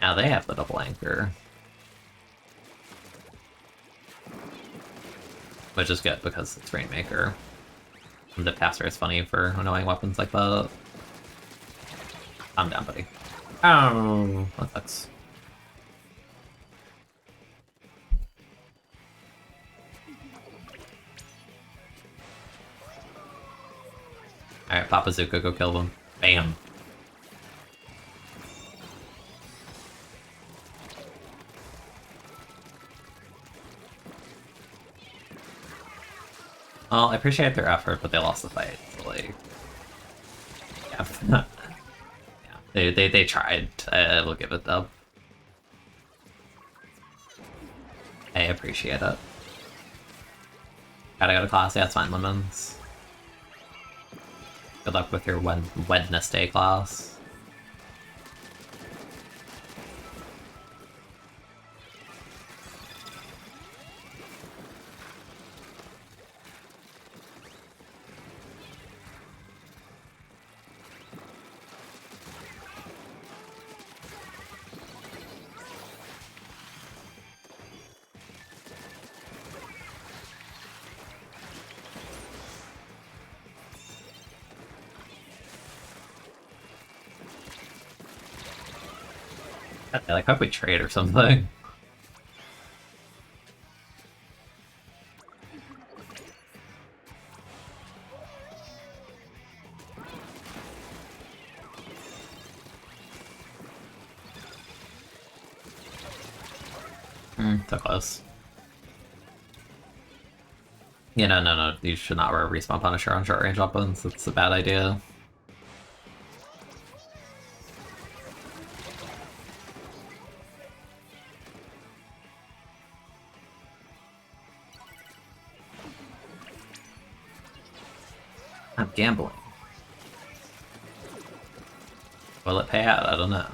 Now they have the double anchor. Which is good, because it's Rainmaker. And the Passer is funny for annoying weapons like that. Calm down, buddy. Oh, that sucks. Alright, Papa Zuko, go kill them. Bam. Well, I appreciate their effort, but they lost the fight, so like... Yeah. Yeah, they tried. I will give it up. I appreciate it. Gotta go to class, yeah, it's fine, Lemons. Good luck with your Wednesday class. I like hope we trade or something. So close. Yeah, no, you should not wear a Respawn Punisher on short range weapons. It's a bad idea. I'm gambling. Will it pay out? I don't know.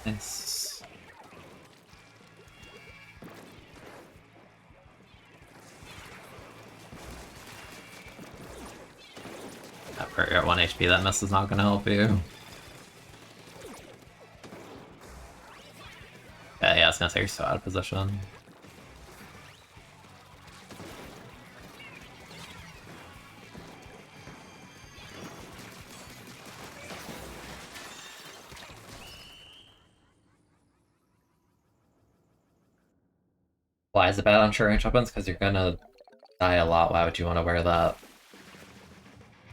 Nice. Or you're at 1 HP, that miss is not gonna help you. Yeah, I was gonna say you're so out of position. Why is it bad on short range weapons? Because you're gonna die a lot. Why would you want to wear that?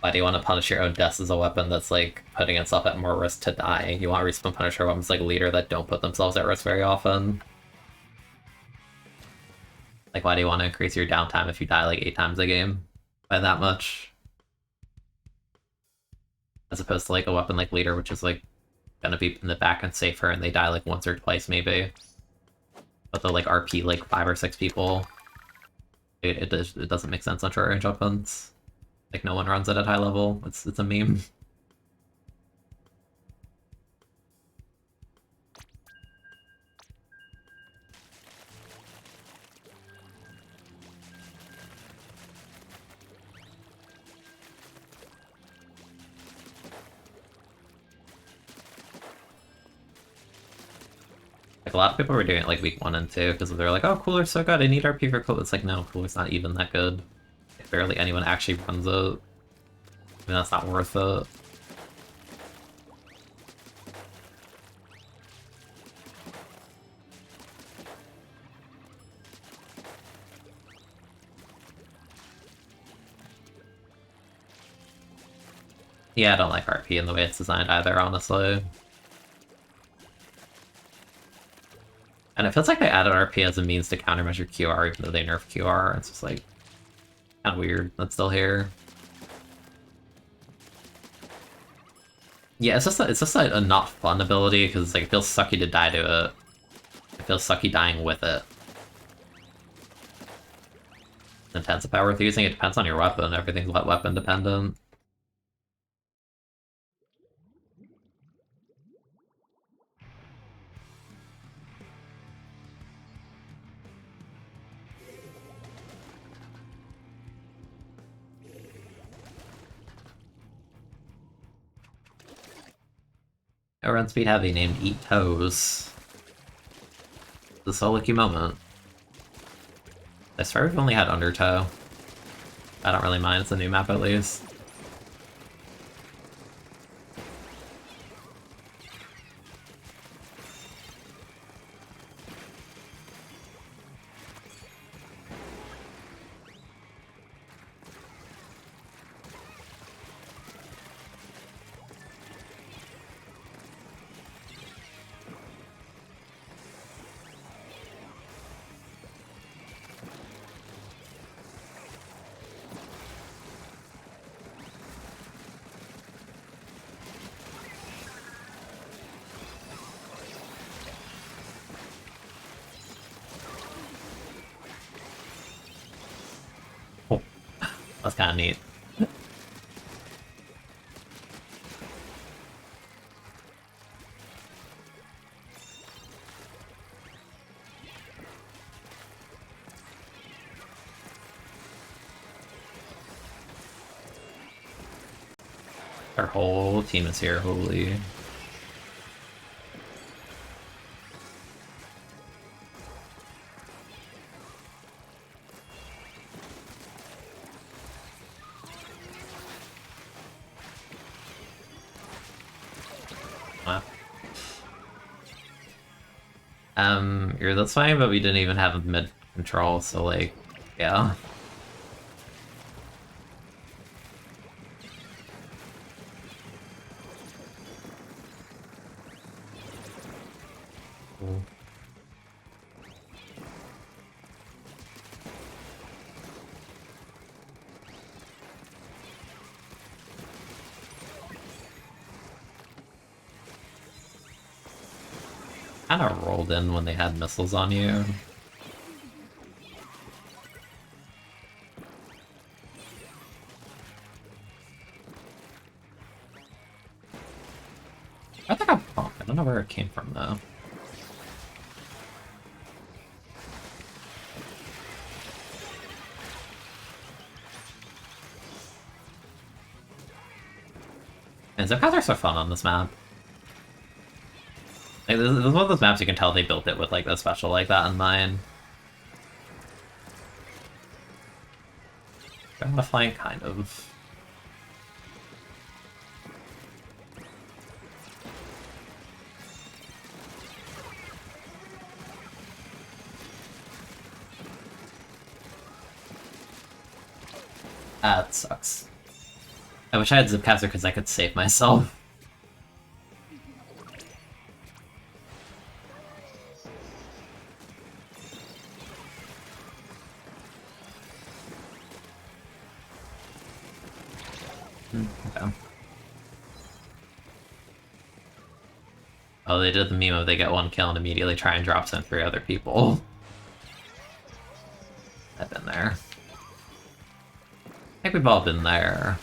Why do you want to punish your own deaths as a weapon that's like putting itself at more risk to die? You want respawn punisher weapons like leader that don't put themselves at risk very often. Like, why do you want to increase your downtime if you die like 8 times a game by that much? As opposed to like a weapon like leader, which is like gonna be in the back and safer, and they die like once or twice maybe. But they'll like RP like 5 or 6 people. It doesn't make sense on short range weapons. Like no one runs it at high level. It's a meme. Like a lot of people were doing it like week 1 and 2 because they're like, oh, Cooler's so good, I need RP for Cooler. It's like, no, Cooler's not even that good. Barely anyone actually runs it. I mean, that's not worth it. Yeah, I don't like RP in the way it's designed either, honestly. And it feels like they added RP as a means to countermeasure QR, even though they nerfed QR. It's just like kind of weird that's still here. Yeah, it's just a not fun ability because like it feels sucky to die to it. It feels sucky dying with it. Intensify worth using. It depends on your weapon. Everything's weapon dependent. A run speed heavy named Eat Toes. The so lucky moment. I swear we've only had Undertow. I don't really mind, it's a new map at least. Oh, that's kind of neat. Our whole team is here, holy. Wow. That's fine, but we didn't even have mid control, so like, yeah. Cool. Kind of rolled in when they had missiles on you. I think I'm wrong. I don't know where it came from though. And Zipcats are so fun on this map. Like, this is one of those maps you can tell they built it with like a special like that in mind. I'm flying kind of. That sucks. I wish I had Zipcaster because I could save myself. Okay. Oh, they did the meme of they get one kill and immediately try and drop some 3 other people. I've been there. I think we've all been there.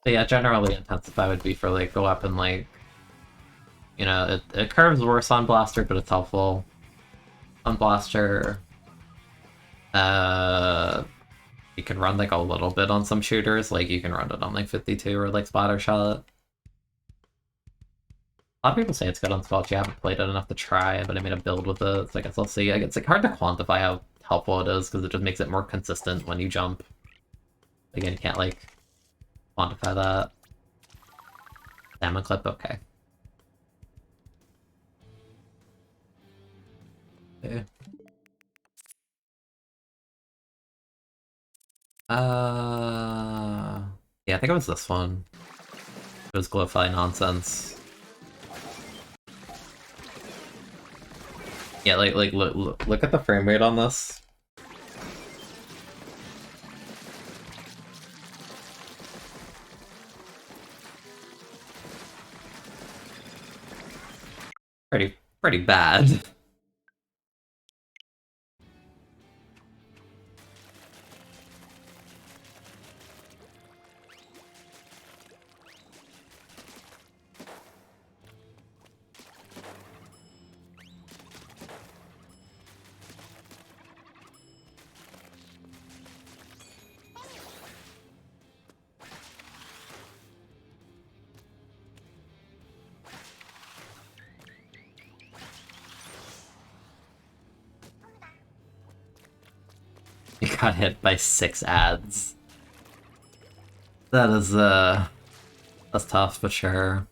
But yeah, generally Intensify would be for like a weapon like, you know, it curves worse on Blaster, but it's helpful. On Blaster, you can run like a little bit on some shooters, like you can run it on like 52 or like Splatter Shot. A lot of people say it's good on Squelch. You haven't played it enough to try, but I made a build with it, so I guess we'll see. It's like hard to quantify how helpful it is, because it just makes it more consistent when you jump. Again, you can't like quantify that. Salmon clip, okay. Okay. Yeah, I think it was this one. It was Glowfly nonsense. Yeah, like look at the frame rate on this. Pretty bad. You got hit by 6 ads. That is, that's tough, but sure.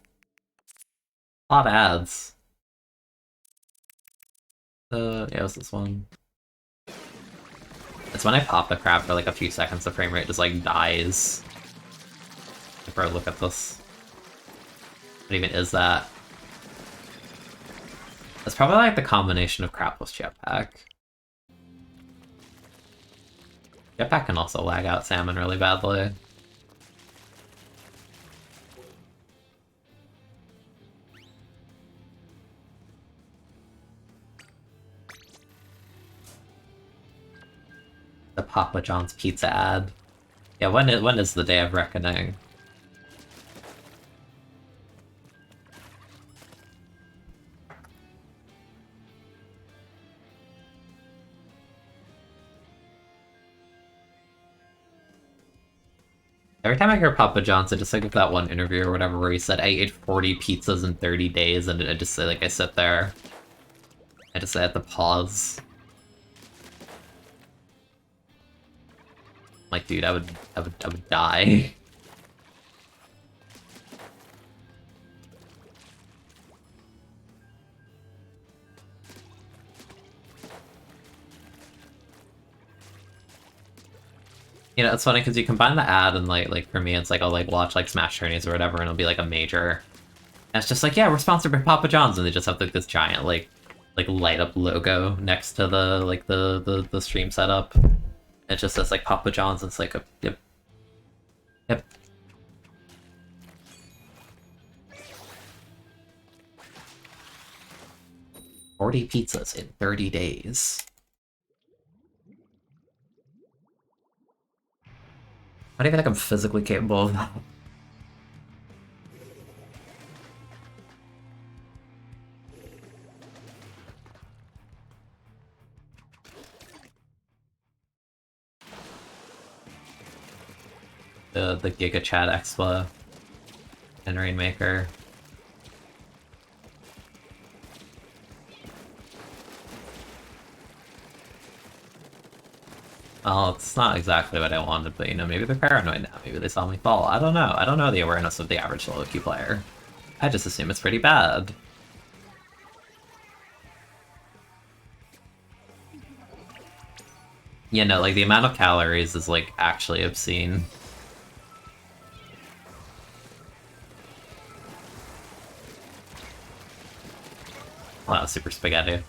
A lot of ads. Yeah, it was this one. It's when I pop the crab for like a few seconds, the frame rate just like dies. If I look at this. What even is that? It's probably like the combination of crap plus jetpack. Jetpack can also lag out salmon really badly. The Papa John's pizza ad. Yeah, when is the day of reckoning? Every time I hear Papa John's, I just think of that one interview or whatever where he said, I ate 40 pizzas in 30 days, and I just say, like, I sit there. I just have to pause. Like, dude, I would die. You know, it's funny because you combine the ad and like for me, it's like I'll like watch like Smash Tourneys or whatever, and it'll be like a major. And it's just like, yeah, we're sponsored by Papa John's, and they just have like this giant like light up logo next to the like the stream setup. It just says like Papa John's, and it's like a yep. 40 pizzas in 30 days. I don't even think I'm physically capable of that. The Giga Chat Expo and Rainmaker. Well, it's not exactly what I wanted, but you know, maybe they're paranoid now. Maybe they saw me fall. I don't know. I don't know the awareness of the average solo queue player. I just assume it's pretty bad. Yeah, no, like the amount of calories is like actually obscene. Wow, super spaghetti.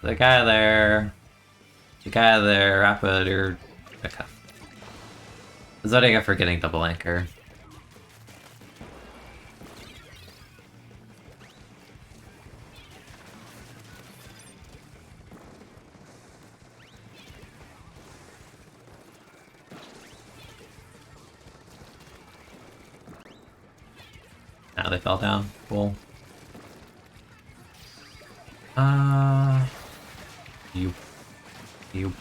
The guy there. The guy there, Rapid, or... Okay. Zodiac for getting double anchor. Now they fell down. Cool. You. You.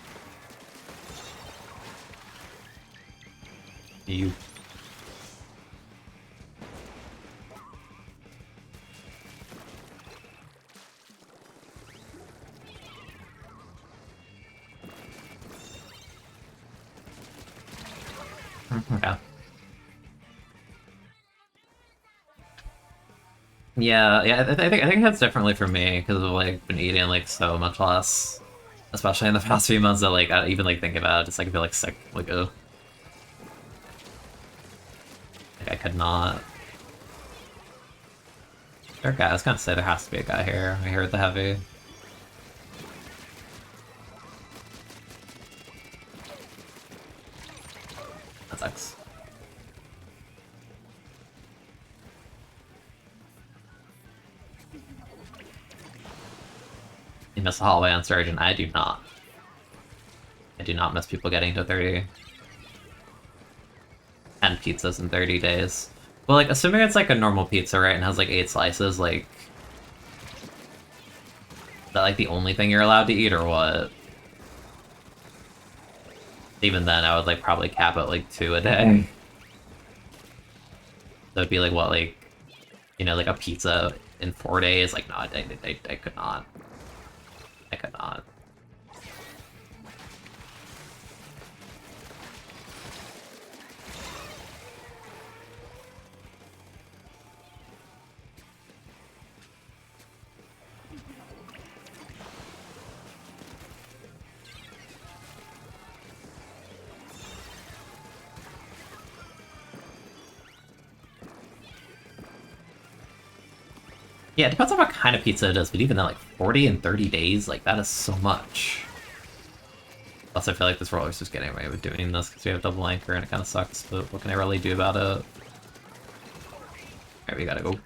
You. Okay. Yeah. I think that's differently for me because I've like been eating like so much less, especially in the past few months. That like I even like think about it, just like I feel like sick. Like oh, like I could not. Okay, I was gonna say there has to be a guy here. I heard the heavy. That sucks. You miss the hallway on Surgeon. I do not. I do not miss people getting to 30. And pizzas in 30 days. Well, like, assuming it's like a normal pizza, right, and has like 8 slices, like... Is that like the only thing you're allowed to eat, or what? Even then, I would like probably cap at like 2 a day. So it'd be like, what, like... You know, like a pizza in 4 days? Like, no, I could not. I could not. Yeah, it depends on what kind of pizza it is, but even then, like, 40 in 30 days, like, that is so much. Plus, I feel like this roller's just getting away with doing this because we have double anchor and it kind of sucks, but what can I really do about it? Alright, we gotta go.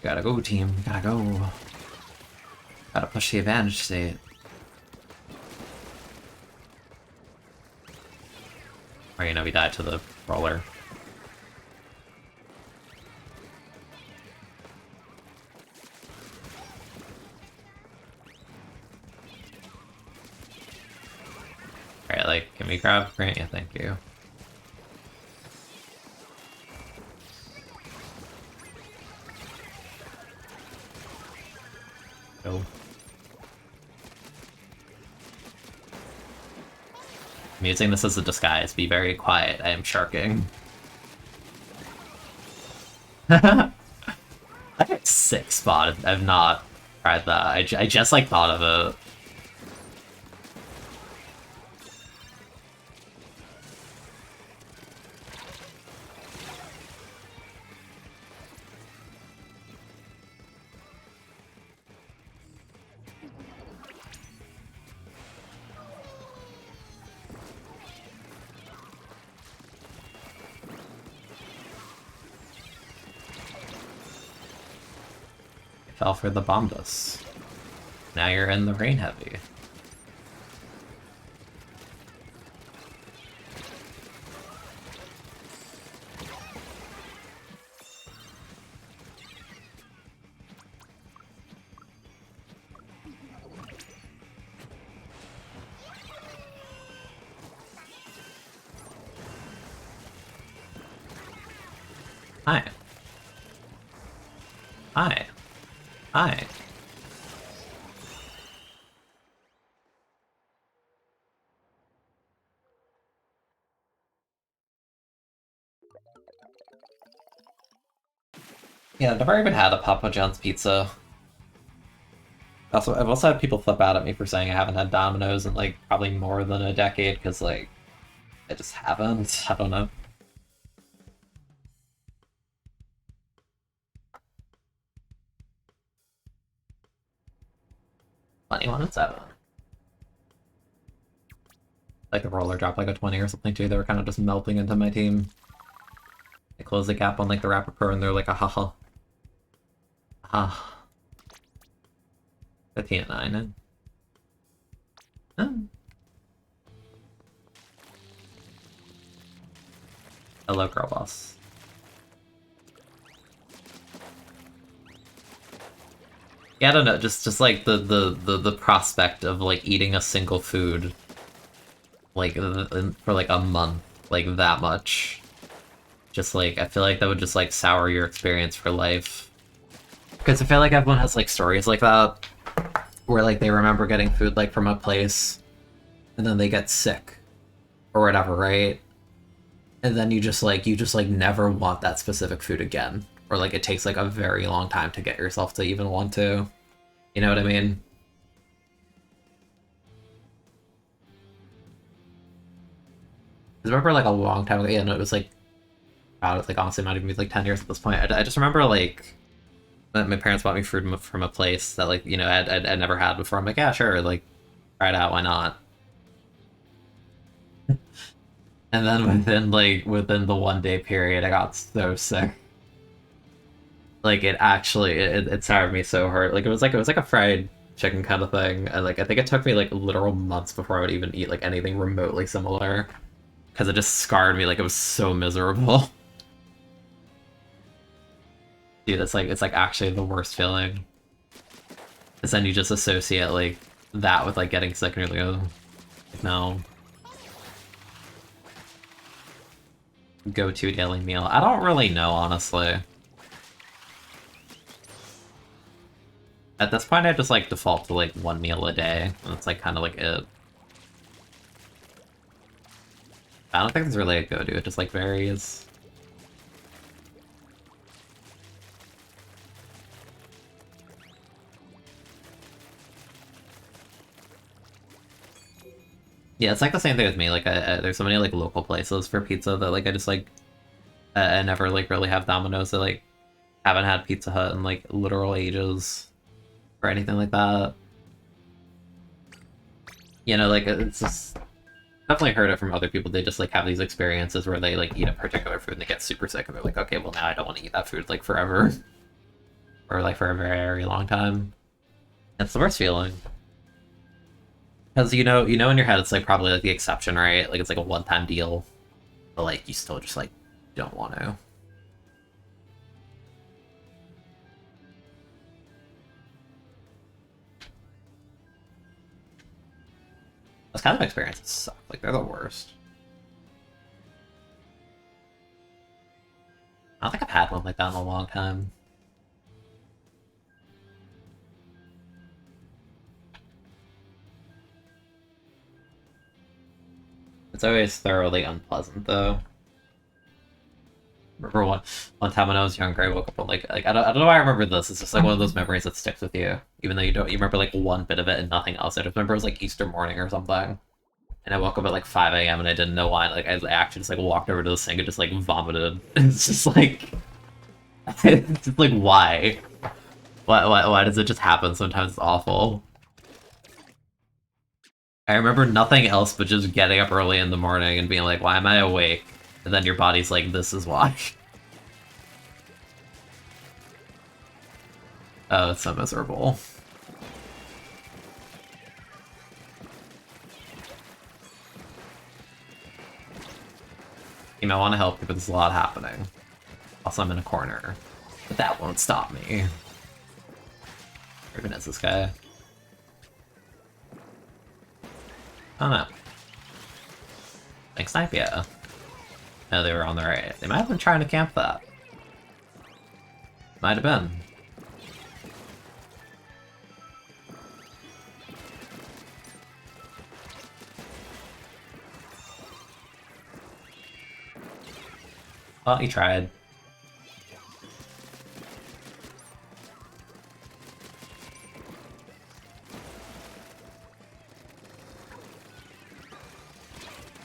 Gotta go, team. Gotta go. Gotta push the advantage state. Or, you know, we died to the roller. Alright, like, can we grab Grant? Yeah, thank you. Go. I'm using this as a disguise. Be very quiet. I am sharking. I got 6 spotted. I've not tried that. I just, like, thought of it. fell for the bombus. Now you're in the rain heavy. Hi. Hi. Hi. Yeah, I've never even had a Papa John's pizza. I've also had people flip out at me for saying I haven't had Domino's in, like, probably more than a decade, because, like, I just haven't. I don't know. 21 and 7. Like, the roller dropped like a 20 or something, too. They were kind of just melting into my team. They closed the gap on, like, the Rapid Pro, and they're like, haha. Ah. 15 and 9. Oh. Hello, girl boss. Yeah, I don't know, just like the prospect of like eating a single food like for like a month, like that much. Just like I feel like that would just like sour your experience for life. Because I feel like everyone has like stories like that where like they remember getting food like from a place and then they get sick or whatever, right? And then you just like never want that specific food again. Or like it takes like a very long time to get yourself to even want to. You know what I mean? I remember like a long time ago, yeah, no, it was like, wow, it's like honestly might even be like 10 years at this point. I just remember like that my parents bought me food from a place that like, you know, I'd never had before. I'm like, yeah, sure, like, try it out, why not? And then within the 1 day period, I got so sick. Like it soured me so hard. Like it was like a fried chicken kind of thing. And like I think it took me like literal months before I would even eat like anything remotely similar. Because it just scarred me, like it was so miserable. Dude, it's like actually the worst feeling. Because then you just associate like that with like getting sick and you're like, oh, no. Go-to daily meal. I don't really know, honestly. At this point, I just like default to like one meal a day, and it's like kind of like it. I don't think there's really a go-to, it just like varies. Yeah, it's like the same thing with me. Like, there's so many like local places for pizza that like I just like I never like really have Domino's. I like haven't had Pizza Hut in like literal ages or anything like that. You know, like it's just definitely heard it from other people. They just like have these experiences where they like eat a particular food and they get super sick and they're like, okay, well now I don't want to eat that food like forever or like for a very, very long time. It's the worst feeling. Because you know in your head it's like probably like the exception, right? Like it's like a one-time deal, but like you still just like don't want to. Those kind of experiences suck. Like they're the worst. I don't think I've had one like that in a long time. It's always thoroughly unpleasant though. Remember one time when I was younger, I woke up and like I don't know why I remember this. It's just like one of those memories that sticks with you, even though you remember like one bit of it and nothing else. I just remember it was like Easter morning or something, and I woke up at like 5 a.m. and I didn't know why. Like I actually just like walked over to the sink and just like vomited. It's just like, it's just like why? Why does it just happen? Sometimes it's awful. I remember nothing else but just getting up early in the morning and being like, why am I awake? And then your body's like, this is why. Oh, it's so miserable. I want to help you, but there's a lot happening. Also, I'm in a corner. But that won't stop me. Where even is this guy? Oh no. Thanks, Snipe, yeah. No, they were on the right. They might have been trying to camp that. Might have been. Well, he tried.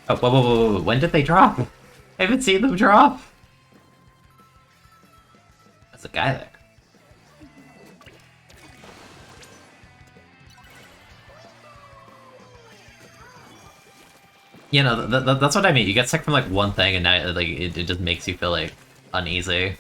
Oh, whoa, whoa, whoa, whoa, when did they drop? I haven't seen them drop! There's a guy there. You know, that's what I mean. You get sick from, like, one thing, and now, like, it just makes you feel, like, uneasy.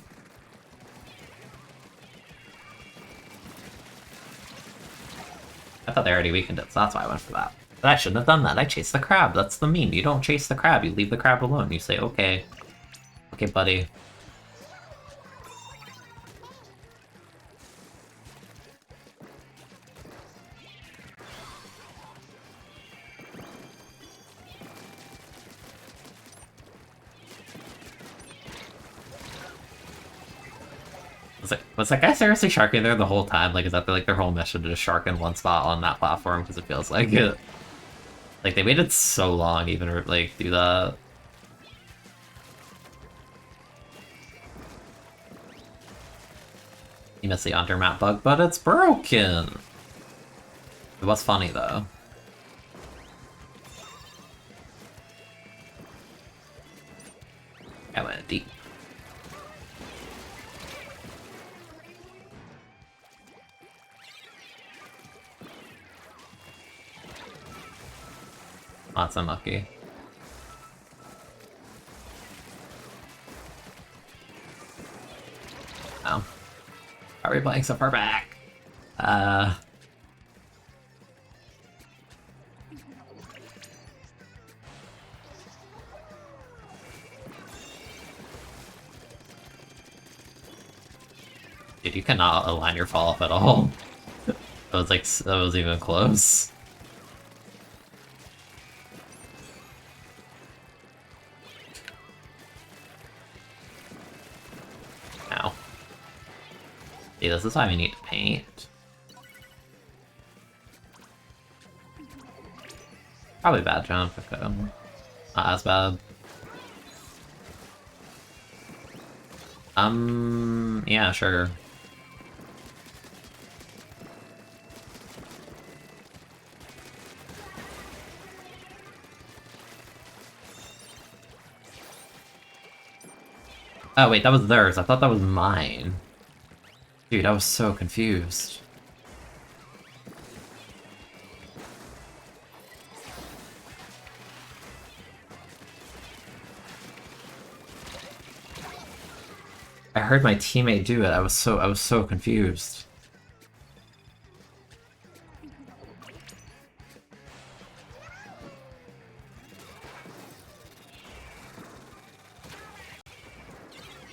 I thought they already weakened it, so that's why I went for that. But I shouldn't have done that. I chased the crab. That's the meme. You don't chase the crab. You leave the crab alone. You say, okay. Okay, buddy. Was that guy seriously sharking there the whole time? Like, is that like their whole mission to just shark in one spot on that platform? Because it feels like it. Like, they waited so long even to, like, do that. You missed the undermap bug, but it's broken! It was funny, though. I went deep. Oh, that's unlucky. Oh. Are we playing so far back? Dude, you cannot align your fall up at all. That was like, that was even close. Ow. See, this is why we need to paint. Probably bad jump, okay. Not as bad. Yeah, sure. Oh wait, that was theirs. I thought that was mine. Dude, I was so confused. I heard my teammate do it. I was so confused.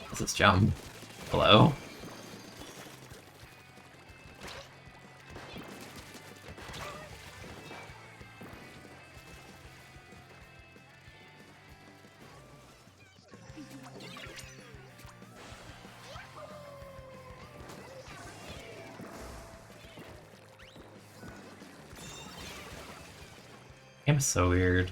What's this jump? Hello? Game's so weird.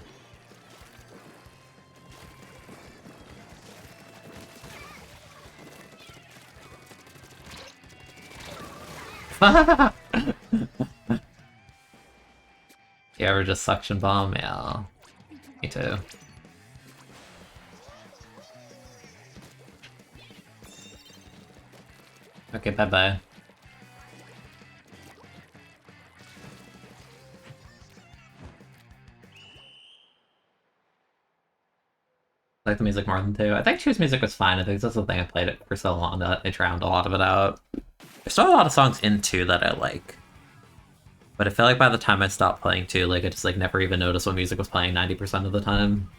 You ever just suction bomb? Yeah. Me too. Okay, bye-bye. I like the music more than 2. I think 2's music was fine. I think that's the thing I played it for so long that they drowned a lot of it out. There's still a lot of songs in 2 that I like. But I feel like by the time I stopped playing 2, like, I just, like, never even noticed what music was playing 90% of the time.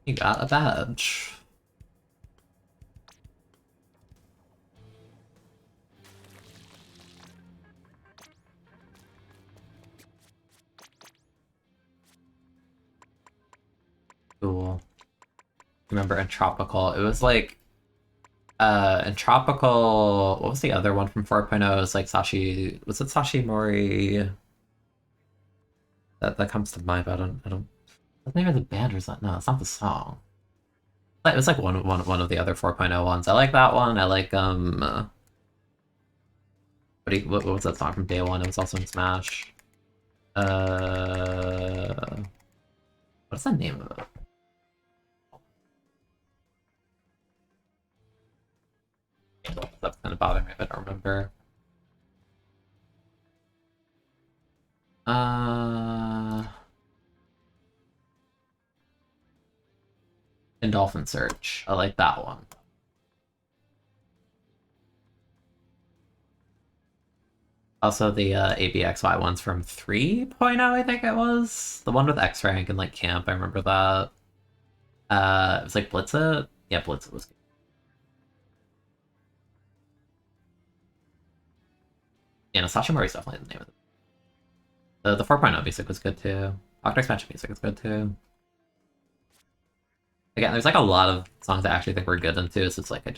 You got a badge. Cool. Remember in Tropical, it was like in Tropical, what was the other one from 4.0? It was like Sashi, was it Sashi Mori? That comes to mind, but I don't. What's the name of the band or is that? No, it's not the song. It was like one of the other 4.0 ones. I like that one. I like what was that song from Day One? It was also in Smash. What's the name of it? That's gonna bother me if I don't remember. In Dolphin Search. I like that one. Also, the ABXY ones from 3.0, I think it was. The one with X-Rank and, like, Camp, I remember that. It was, like, Blitzit? Yeah, Blitzit was good. Yeah, no, Sasha Mori's definitely the name of it. The 4.0 music was good, too. Octo Expansion music is good, too. Again, there's, like, a lot of songs I actually think were good in 2, so it's, like, I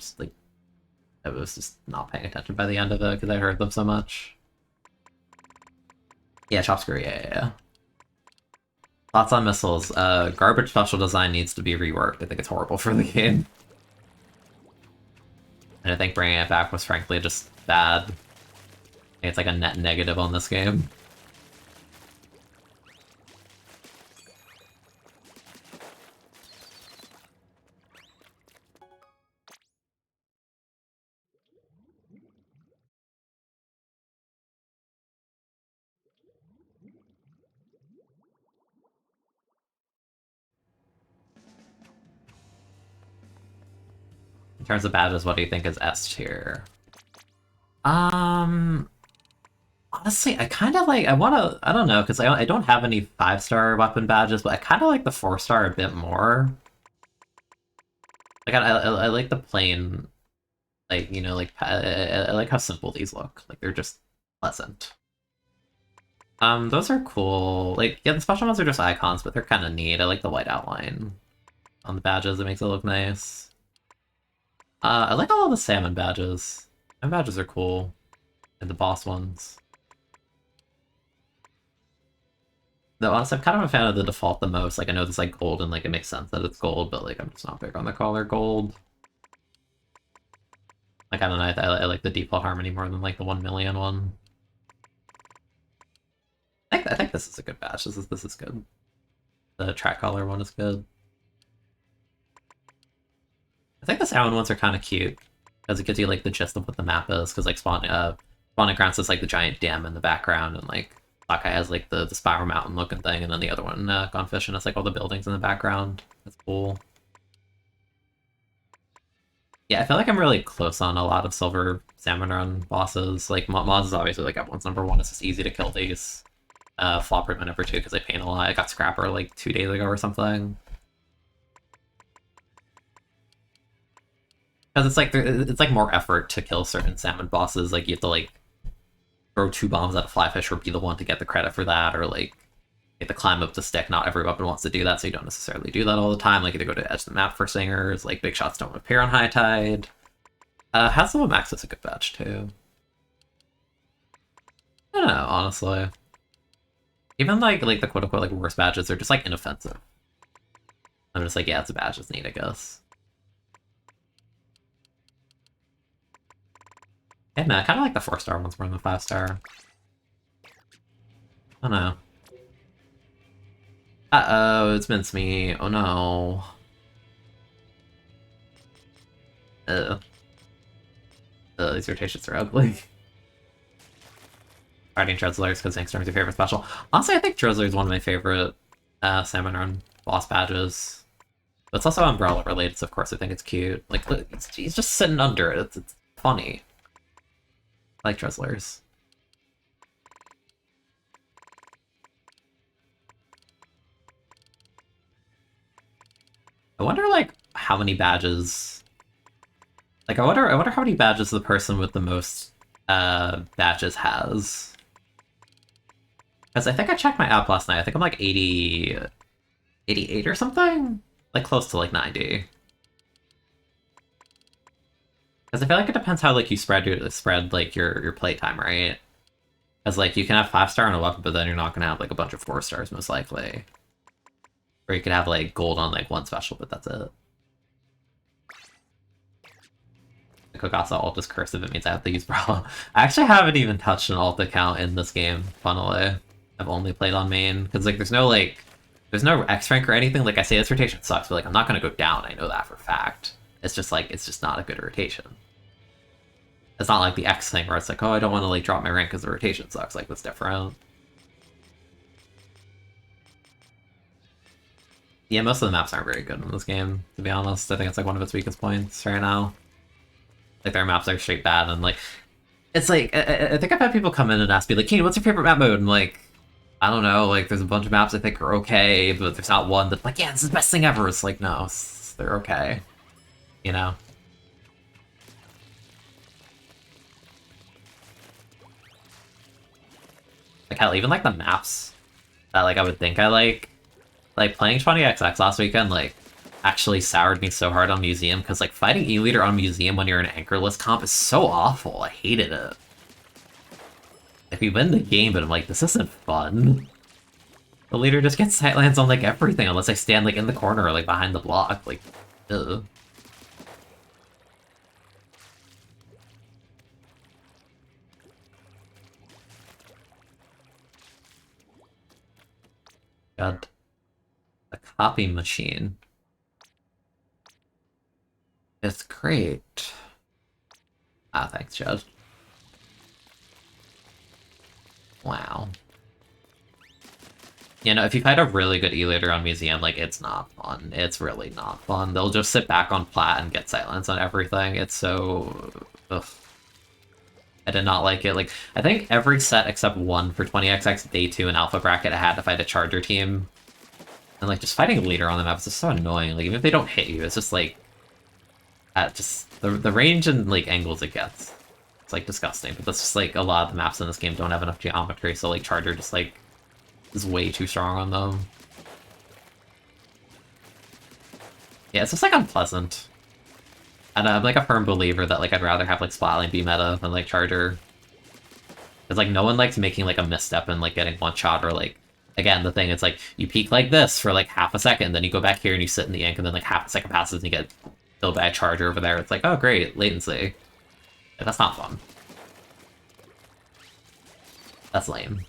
was just not paying attention by the end of it, because I heard them so much. Yeah, Chop Screw, yeah. Thoughts on missiles. Garbage special design needs to be reworked. I think it's horrible for the game. And I think bringing it back was frankly just bad. It's like a net negative on this game. In terms of badges, what do you think is S tier? Honestly, I kind of like, I don't know, because I don't have any 5-star weapon badges, but I kind of like the 4-star a bit more. Like, I like the plain, like, you know, like, I like how simple these look. Like, they're just pleasant. Those are cool. Like, yeah, the special ones are just icons, but they're kind of neat. I like the white outline on the badges. It makes it look nice. I like all of the salmon badges. Salmon badges are cool. And the boss ones. Though, honestly, I'm kind of a fan of the default the most. Like, I know it's, like, gold, and, like, it makes sense that it's gold, but, like, I'm just not big on the color gold. Like, I don't know, I like the default harmony more than, like, the 1,000,000 one. I think this is a good badge. This is good. The track color one is good. I think the salmon ones are kind of cute because it gives you like the gist of what the map is. Because like spawning grounds is like the giant dam in the background, and like Hawkeye has like the spiral mountain looking thing, and then the other one, Gone Fishing, has like all the buildings in the background. That's cool. Yeah, I feel like I'm really close on a lot of Silver Salmon Run bosses. Like Moz is obviously like everyone's #1. It's just easy to kill these. Flopper my #2 because I paint a lot. I got Scrapper like 2 days ago or something. Because it's like more effort to kill certain salmon bosses. Like you have to like throw 2 bombs at a flyfish or be the one to get the credit for that, or like you have to climb up the stick. Not every weapon wants to do that, so you don't necessarily do that all the time. Like you have to go to edge of the map for singers. Like big shots don't appear on high tide. Hazel Max is a good badge too. I don't know, honestly. Even like the quote unquote like worst badges are just like inoffensive. I'm just like, yeah, it's a badge, it's neat, I guess. Yeah, man, I kind of like the 4-star ones more than the 5-star. I don't know. Uh-oh, it's mincemeat. Oh no. Uh, these rotations are ugly. Fighting Drizzlers because Sandstorm's your favorite special. Honestly, I think Drizzler is one of my favorite Salmon Run boss badges. But it's also Umbrella related, so of course I think it's cute. Like, he's just sitting under it. It's funny. I like Drizzlers. I wonder, like, how many badges... Like, I wonder how many badges the person with the most badges has. Because I think I checked my app last night. I think I'm like 80... 88 or something? Like, close to, like, 90. Because I feel like it depends how, like, you spread like, your playtime, right? Because, like, you can have 5-star on a weapon, but then you're not going to have, like, a bunch of 4-stars, most likely. Or you could have, like, gold on, like, one special, but that's it. The Kokasa ult is cursive, it means I have to use Brawl. I actually haven't even touched an ult account in this game, funnily. I've only played on main, because, like, there's no X rank or anything. Like, I say this rotation sucks, but, like, I'm not going to go down, I know that for a fact. It's just, like, it's just not a good rotation. It's not like the X thing where it's like, oh, I don't want to, like, drop my rank because the rotation sucks. Like, that's different. Yeah, most of the maps aren't very good in this game, to be honest. I think it's, like, one of its weakest points right now. Like, their maps are straight bad, and, like, it's like, I think I've had people come in and ask me, like, Kane, what's your favorite map mode? And, like, I don't know, like, there's a bunch of maps I think are okay, but there's not one that's like, yeah, this is the best thing ever. It's like, no, they're okay. You know? Like, hell, even, like, the maps that, like, I would think I like, playing 20XX last weekend, like, actually soured me so hard on Museum, because, like, fighting E-Leader on Museum when you're an anchorless comp is so awful. I hated it. Like, we win the game, but I'm like, this isn't fun. The leader just gets sightlands on, like, everything, unless I stand, like, in the corner or, like, behind the block. Like, ugh. God. The copy machine. It's great. Ah, thanks, Judge. Wow. You know, if you fight a really good E-Leader on Museum, like, it's not fun. It's really not fun. They'll just sit back on plat and get silence on everything. It's so... Ugh. I did not like it. Like, I think every set except one for 20XX Day 2 and Alpha Bracket I had to fight a Charger team. And, like, just fighting a leader on the map is just so annoying. Like, even if they don't hit you, it's just, like... just... The range and, like, angles it gets. It's, like, disgusting. But that's just, like, a lot of the maps in this game don't have enough geometry, so, like, Charger just, like... is way too strong on them. Yeah, it's just, like, unpleasant. And I'm, like, a firm believer that, like, I'd rather have, like, Splatling be meta than, like, Charger. Because, like, no one likes making, like, a misstep and, like, getting one shot, or, like, again, the thing is, like, you peek like this for, like, half a second, then you go back here and you sit in the ink, and then, like, half a second passes and you get killed by a Charger over there. It's like, oh, great, latency. Like, that's not fun. That's lame.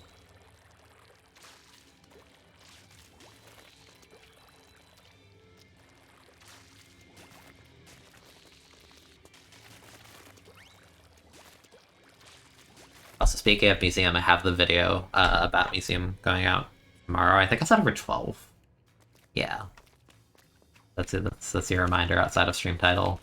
Also, speaking of Museum, I have the video about Museum going out tomorrow. I think it's at number 12. Yeah. That's it. That's your reminder outside of stream title.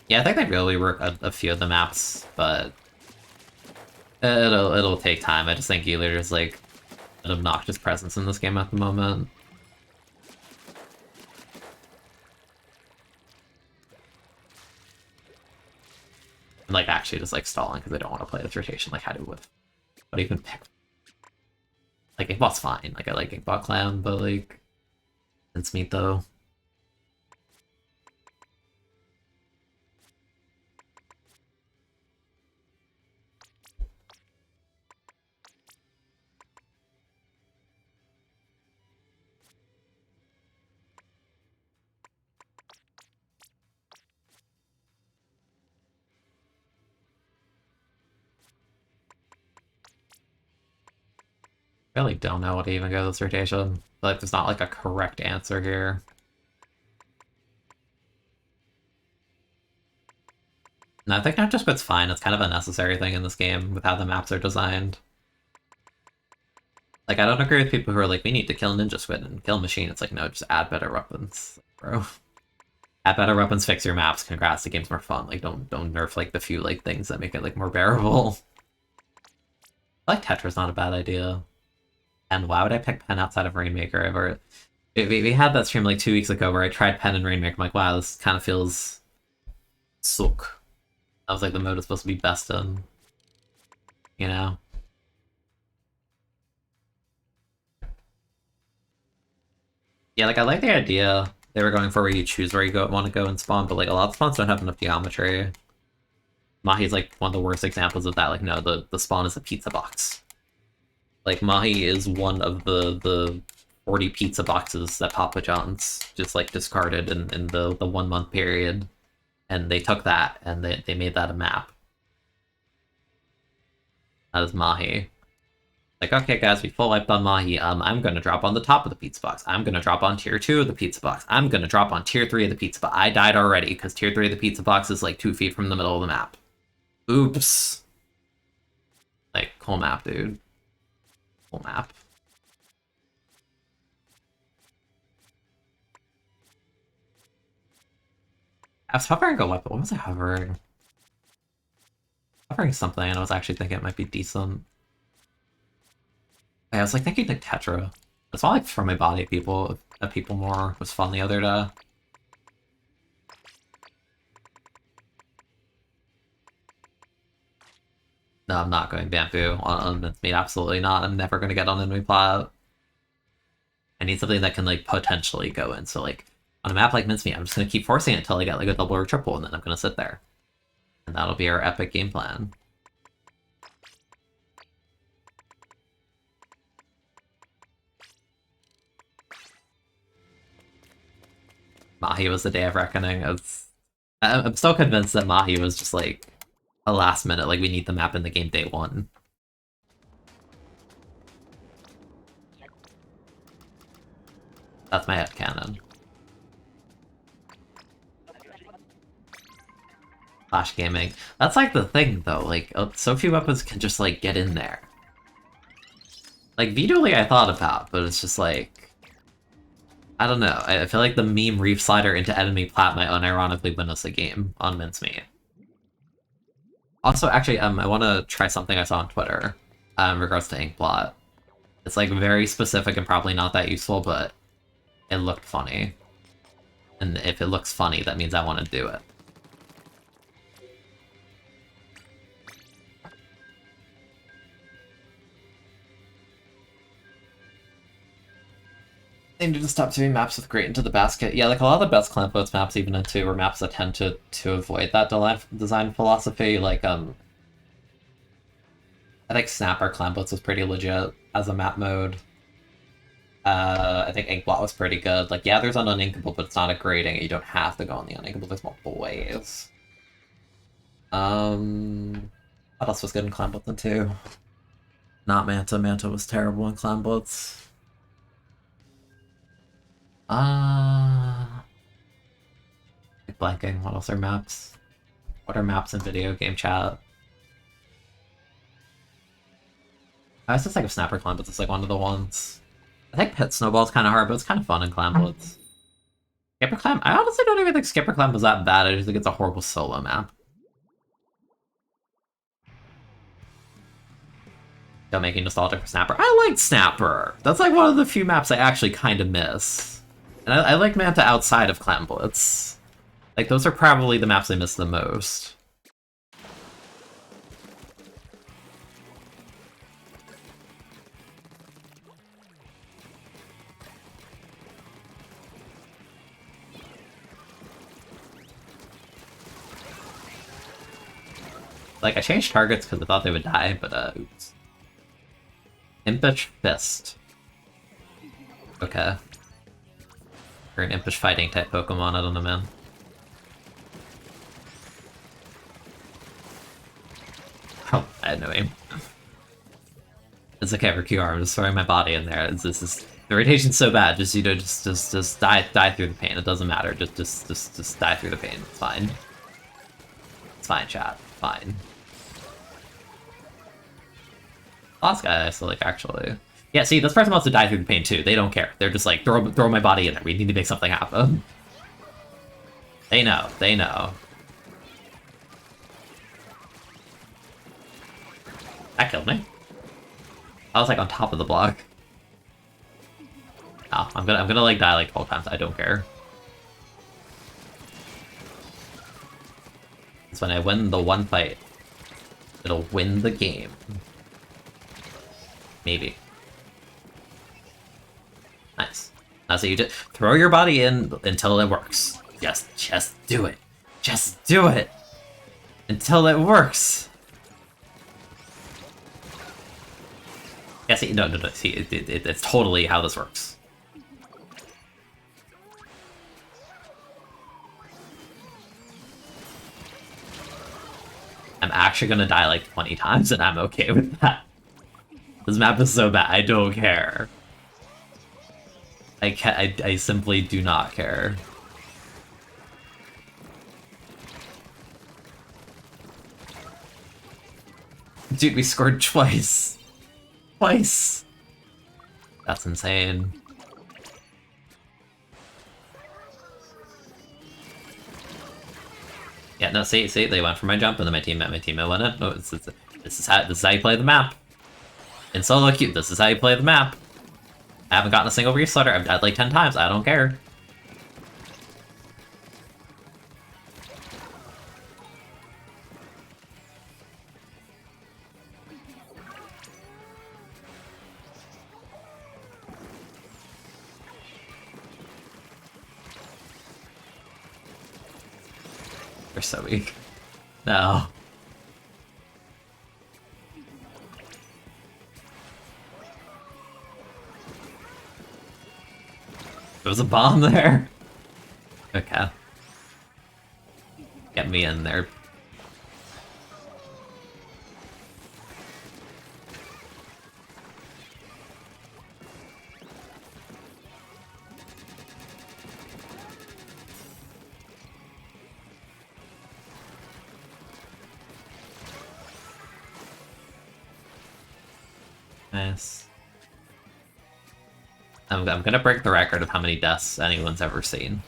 Yeah, I think they really work a few of the maps, but it'll take time. I just think E-Leader is, like, an obnoxious presence in this game at the moment. And, like, actually just, like, stalling because I don't want to play this rotation. Like, how do what even pick? Like, Inkbot's fine. Like, I like Inkbot Clan, but, like, Mincemeat, though. Really don't know what to even go this rotation. Like, there's not like a correct answer here. No, I think not just what's fine. It's kind of a necessary thing in this game with how the maps are designed. Like, I don't agree with people who are like, we need to kill Ninja Squid and kill Machine. It's like, no, just add better weapons, bro. Add better weapons, fix your maps. Congrats, the game's more fun. Like, don't nerf like the few like things that make it like more bearable. I like Tetra's not a bad idea. And why would I pick Pen outside of Rainmaker? We had that stream like 2 weeks ago where I tried Pen and Rainmaker. I'm like, wow, this kind of feels suck. That was like the mode is supposed to be best in, you know? Yeah, like I like the idea they were going for where you choose where you want to go and spawn, but like a lot of spawns don't have enough geometry. Mahi's like one of the worst examples of that. Like, no, the spawn is a pizza box. Like, Mahi is one of the 40 pizza boxes that Papa John's just like discarded in the 1 month period. And they took that and they made that a map. That is Mahi. Like, okay guys, we full wiped on Mahi. I'm gonna drop on the top of the pizza box. I'm gonna drop on tier 2 of the pizza box. I'm gonna drop on tier 3 of the pizza box. I died already, because tier 3 of the pizza box is like 2 feet from the middle of the map. Oops. Like, whole map, dude. Whole map. I was hovering a weapon. What was I hovering? Hovering something, and I was actually thinking it might be decent. I was like thinking like Tetra. It's all like for my body people more was fun the other day. No, I'm not going Bamboo on Mincemeat, absolutely not. I'm never gonna get on Enemy Plot. I need something that can like potentially go in. So like on a map like Mincemeat, I'm just gonna keep forcing it until I get like a double or triple, and then I'm gonna sit there. And that'll be our epic game plan. Mahi was the day of reckoning. I'm so convinced that Mahi was just like a last minute, like we need the map in the game day one. That's my headcanon. Flash gaming. That's like the thing though, like so few weapons can just like get in there. Like Vitoly I thought about, but it's just like I don't know. I feel like the meme Reef Slider into enemy plat might unironically win us a game on Mincemeat. Also, actually, I want to try something I saw on Twitter in regards to Inkblot. It's like very specific and probably not that useful, but it looked funny. And if it looks funny, that means I want to do it. They need to stop doing maps with Great Into the Basket. Yeah, like a lot of the best Clan Boats maps, even into, are maps that tend to avoid that design philosophy. Like, I think Snapper Clan Boats was pretty legit as a map mode. I think Inkblot was pretty good. Like, yeah, there's an uninkable, but it's not a grading. You don't have to go on the uninkable. There's multiple ways. What else was good in Clan Boats then too? Not Manta. Manta was terrible in Clan Boats. Blanking. What else are maps? What are maps in video game chat? I was just like of Snapper Clan Boats. It's like one of the ones. I think Pit Snowball's kind of hard, but it's kind of fun in Clan Boats. Skipper Clan? I honestly don't even think Skipper Clan was that bad. I just think it's a horrible solo map. Still making nostalgic for Snapper. I liked Snapper. That's like one of the few maps I actually kind of miss. And I like Manta outside of Clan Blitz. Like, those are probably the maps I miss the most. Like, I changed targets because I thought they would die, but, oops. Impish Fist. Okay. Or an Impish Fighting type Pokemon, I don't know, man. Oh, I had no aim. It's okay for QR. I'm just throwing my body in there. This is the radiation's so bad. Just you know, just die through the pain. It doesn't matter. Just die through the pain. It's fine. It's fine, chat. Fine. Last guy I still like actually. Yeah, see, this person wants to die through the pain too. They don't care. They're just like throw my body in there. We need to make something happen. They know. They know. That killed me. I was like on top of the block. Oh, I'm gonna like die like 12 times. I don't care. It's when I win the one fight, it'll win the game. Maybe. Nice. Now so you just throw your body in until it works. Just do it. Just do it until it works. Yeah, see, no. See, it's totally how this works. I'm actually gonna die like 20 times, and I'm okay with that. This map is so bad, I don't care. I simply do not care. Dude, we scored twice. Twice! That's insane. Yeah, no, see, they went for my jump, and then my teammate went in. No, this is how you play the map. In solo queue, this is how you play the map. I haven't gotten a single restarter. I've died like 10 times. I don't care. They're so weak. No. There was a bomb there. Okay. Get me in there. Nice. I'm gonna break the record of how many deaths anyone's ever seen.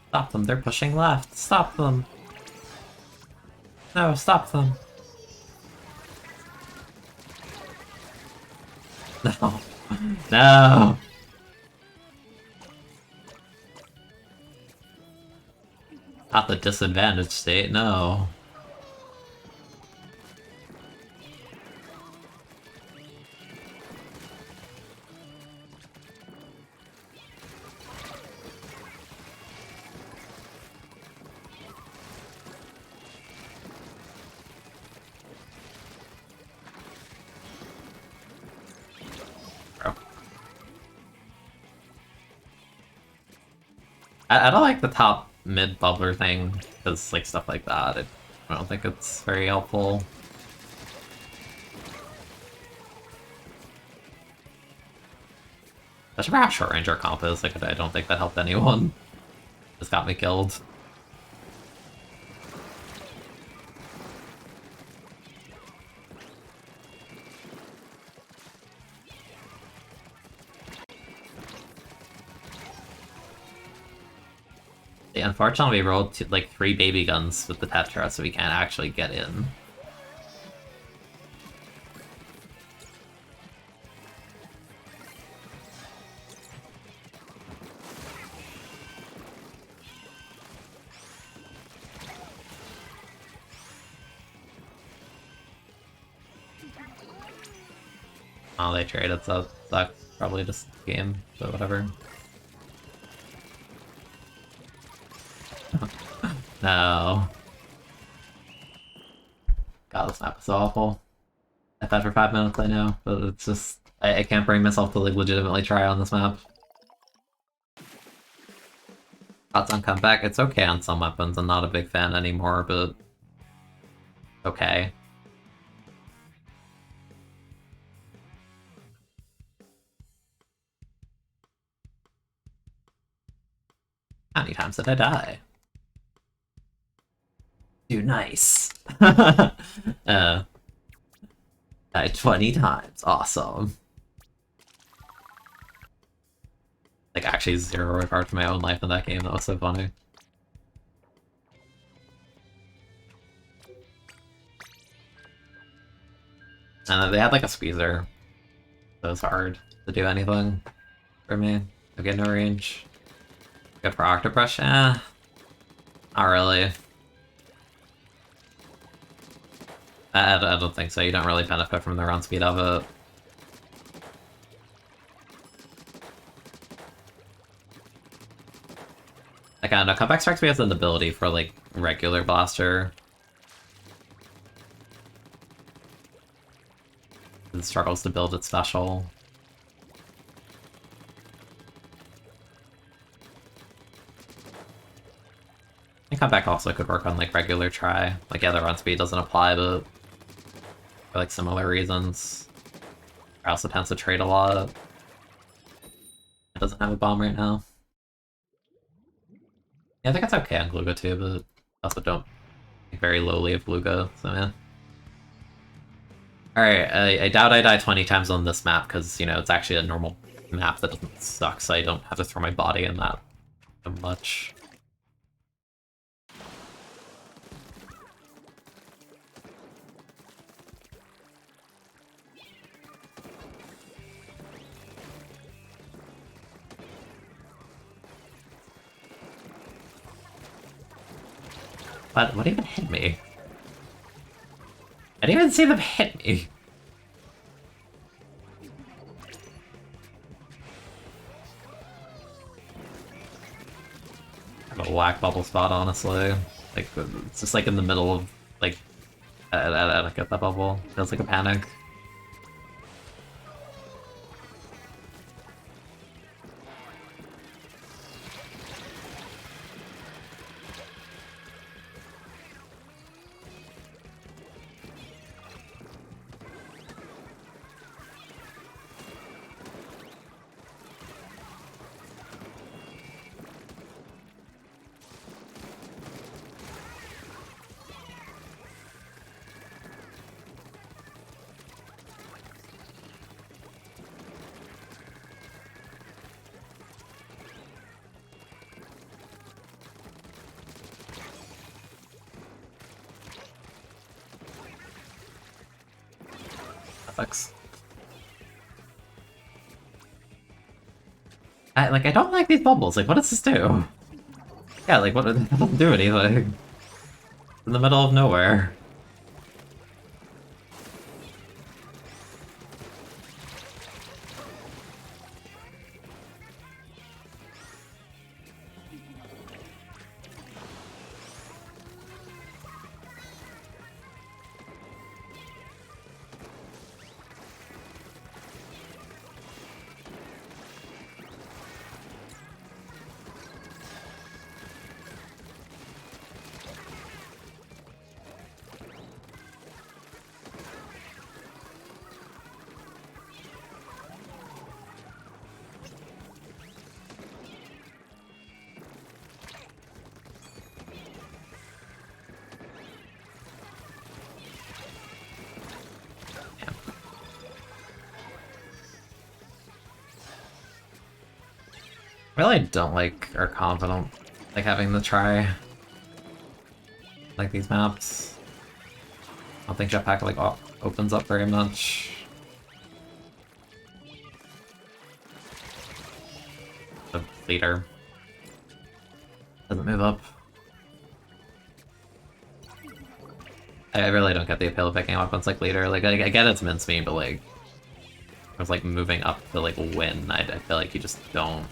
Stop them, they're pushing left. Stop them. No, stop them. No. No. Not the disadvantaged state, no. I don't like the top mid bubbler thing, because like stuff like that, I don't think it's very helpful. Especially for how short range our comp is, like I don't think that helped anyone. Just got me killed. Unfortunately, we rolled like 3 baby guns with the Tetra, so we can't actually get in. Oh, they traded, so that's probably just game, but whatever. No. God, this map is so awful. I thought for 5 minutes I know, but it's just... I can't bring myself to like legitimately try on this map. Thoughts on comeback? It's okay on some weapons. I'm not a big fan anymore, but okay. How many times did I die? Dude, nice. Died 20 times. Awesome. Like, actually 0 regard for my own life in that game. That was so funny. And they had, like, a squeezer. So it was hard to do anything for me. I get no range. Good for Octobrush? Eh. Not really. I don't think so. You don't really benefit from the run speed of it. Like, I don't know, comeback strikes me as an ability for, like, regular blaster. It struggles to build its special. I think comeback also could work on, like, regular try. Like, yeah, the run speed doesn't apply, but for, like, similar reasons. It also tends to trade a lot. It doesn't have a bomb right now. Yeah, I think it's okay on Gluga too, but also don't think very lowly of Gluga, so yeah. Alright, I doubt I die 20 times on this map, because, you know, it's actually a normal map that doesn't suck, so I don't have to throw my body in that so much. But what even hit me? I didn't even see them hit me. I have a whack bubble spot, honestly. Like, it's just like in the middle of, like, I don't get that bubble. It feels like a panic. Sucks. I don't like these bubbles. Like, what does this do? Yeah, like, what? It doesn't do anything. In the middle of nowhere. I really don't like or confident like having to try like these maps. I don't think Jetpack like opens up very much. The leader doesn't move up. I really don't get the appeal of picking weapons like leader. Like I get it's mincemeat, but like I was like moving up to like win. I feel like you just don't.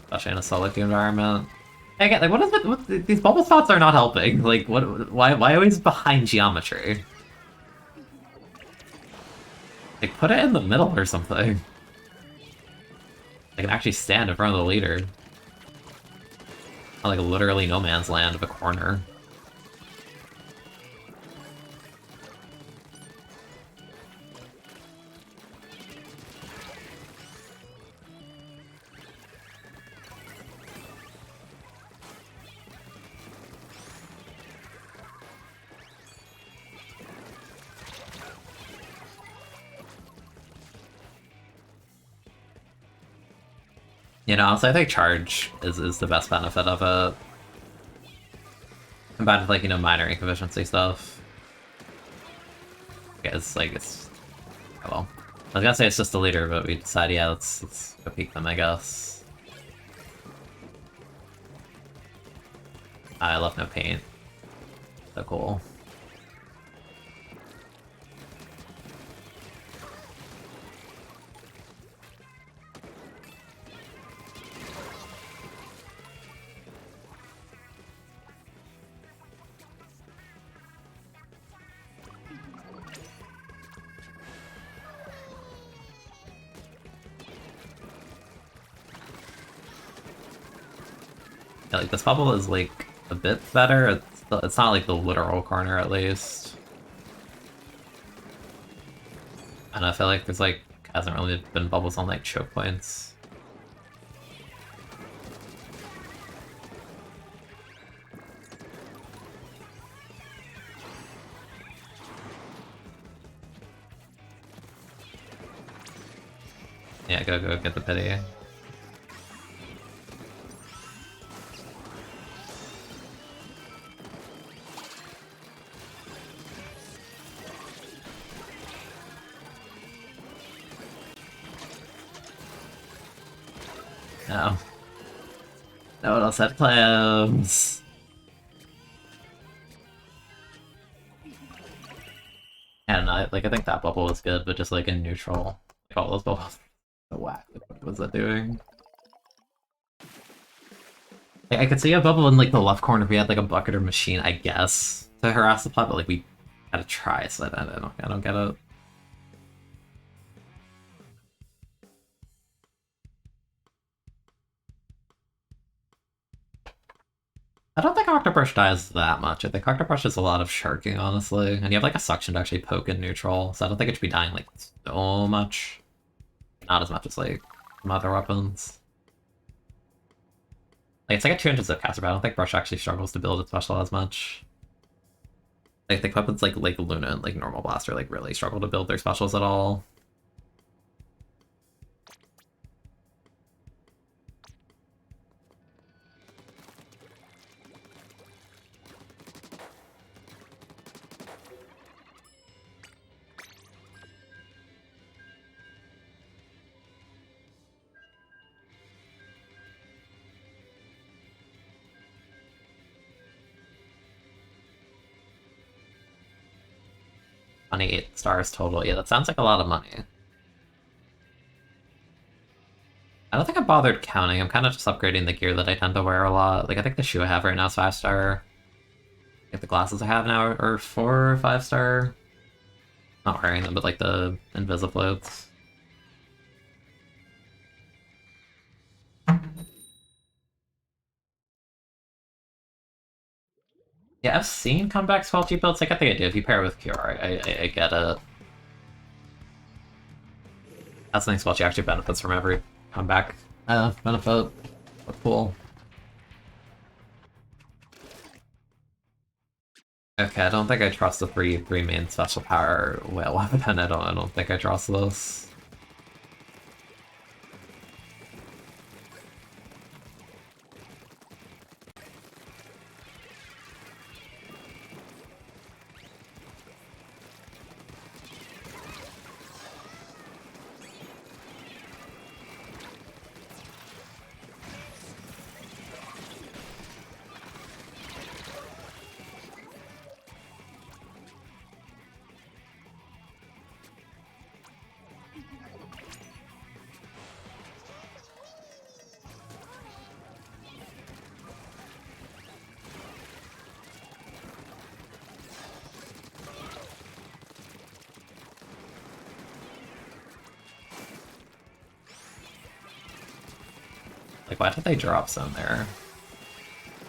Especially in a solo queue environment. Again, like, what is it? What, these bubble spots are not helping. Like, what? Why always behind geometry? Like, put it in the middle or something. I can actually stand in front of the leader. Like literally no man's land of a corner. You know, honestly, I think charge is the best benefit of it. Combined with, like, you know, minor ink efficiency stuff. Yeah, it's... Oh, well. I was gonna say it's just the leader, but we decided, yeah, let's go peek them, I guess. I left no paint. So cool. Yeah, like, this bubble is, like, a bit better. It's not, like, the literal corner, at least. And I feel like there's, like, hasn't really been bubbles on, like, choke points. Yeah, go get the pity. No. No one else had clams. And I think that bubble was good, but just like in neutral. Like all those bubbles. So whack. Like, what was that doing? Like, I could see a bubble in like the left corner if we had like a bucket or machine, I guess, to harass the plot, but like we gotta try, so I don't get it. I don't think Octobrush dies that much. I think Octobrush does a lot of sharking, honestly. And you have like a suction to actually poke in neutral, so I don't think it should be dying like so much. Not as much as like some other weapons. Like it's like a 200 zipcaster, but I don't think Brush actually struggles to build its special as much. Like the weapons like Luna and like Normal Blaster like really struggle to build their specials at all. $28 total. Yeah, that sounds like a lot of money. I don't think I bothered counting. I'm kind of just upgrading the gear that I tend to wear a lot. Like, I think the shoe I have right now is 5-star. Like, the glasses I have now are 4 or 5-star. Not wearing them, but like the Invisifloats. Yeah, I've seen comeback Squelchy builds. I get the idea. If you pair it with Cure, I get it. That's something Squelchy actually benefits from every comeback benefit. But cool. Okay, I don't think I trust the three main special power whale weapon. I don't think I trust this. Like, why did they drop some there?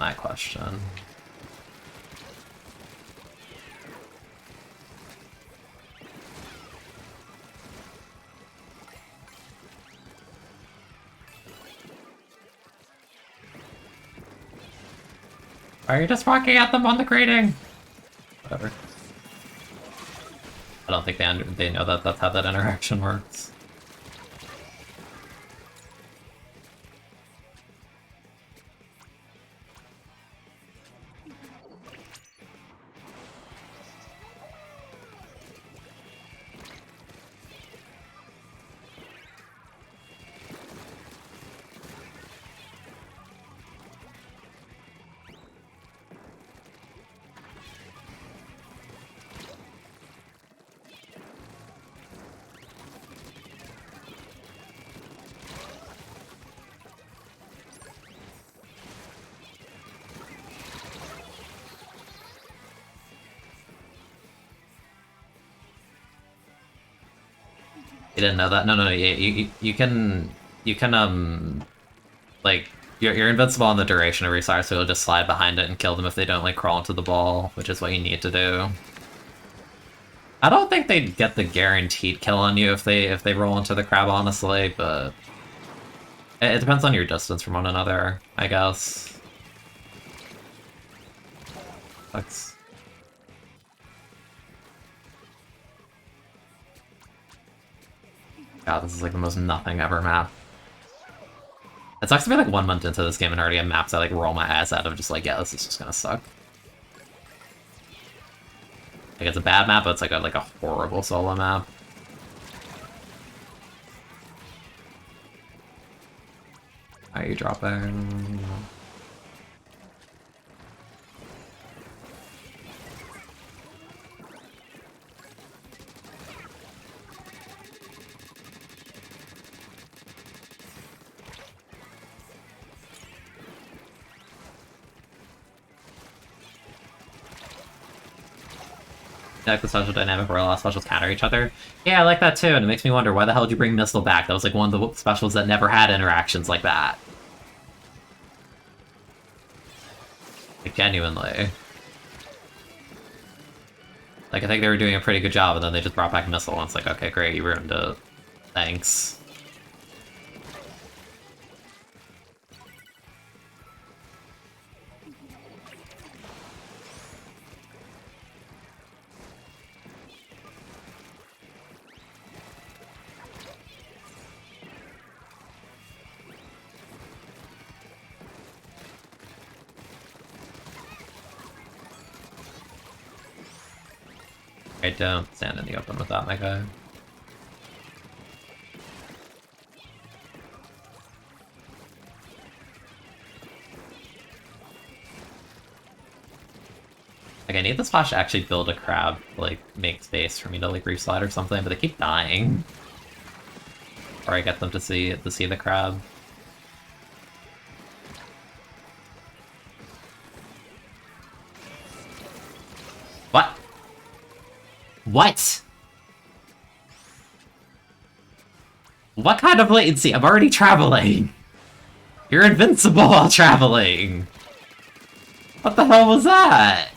My question. Are you just walking at them on the grating? Whatever. I don't think they know that that's how that interaction works. You didn't know that? No, you can, like, you're invincible on the duration of Resire, so you'll just slide behind it and kill them if they don't, like, crawl into the ball, which is what you need to do. I don't think they'd get the guaranteed kill on you if they roll into the crab, honestly, but it depends on your distance from one another, I guess. Sucks. God, this is like the most nothing ever map. It sucks to be like 1 month into this game and already have maps I like roll my ass out of, just like, yeah, this is just gonna suck. Like, it's a bad map, but it's like a horrible solo map. Are you dropping? Like the special dynamic where a lot of specials counter each other. Yeah, I like that too, and it makes me wonder, why the hell did you bring Missile back? That was like one of the specials that never had interactions like that. Like, genuinely. Like, I think they were doing a pretty good job, and then they just brought back Missile, and it's like, okay, great, you ruined it. Thanks. I don't stand in the open with that, my guy. Like, I need this Flash to actually build a crab, like, make space for me to, like, reslide or something, but they keep dying. Or I get them to see the crab. What? What? What kind of latency? I'm already traveling! You're invincible while traveling! What the hell was that?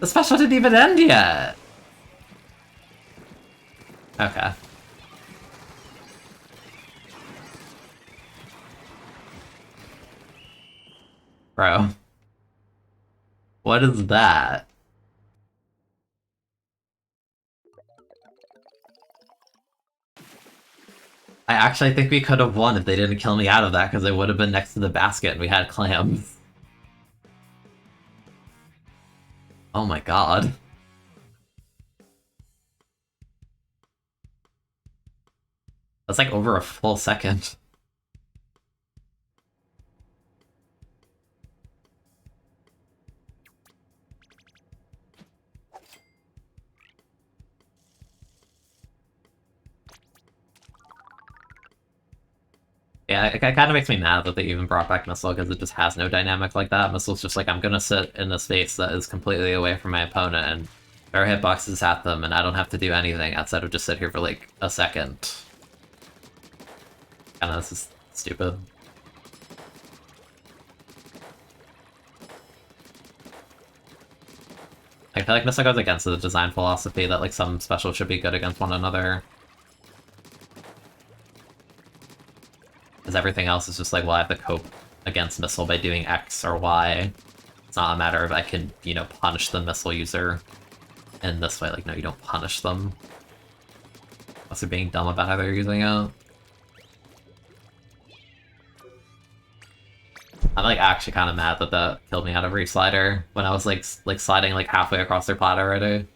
The special didn't even end yet! Okay. Bro. What is that? I actually think we could have won if they didn't kill me out of that, because I would have been next to the basket and we had clams. Oh my god. That's like over a full second. Yeah, it kind of makes me mad that they even brought back Missile, because it just has no dynamic like that. Missile's just like, I'm gonna sit in a space that is completely away from my opponent and Throw hitboxes at them, and I don't have to do anything outside of just sit here for like a second. Kinda, this is stupid. I feel like this goes against the design philosophy that like some specials should be good against one another. Because everything else is just like, well, I have to cope against missile by doing X or Y. It's not a matter of I can, you know, punish the missile user in this way. Like, no, you don't punish them. Unless they're being dumb about how they're using it. I'm like actually kind of mad that that killed me out of reslider when I was like sliding like halfway across their plat already.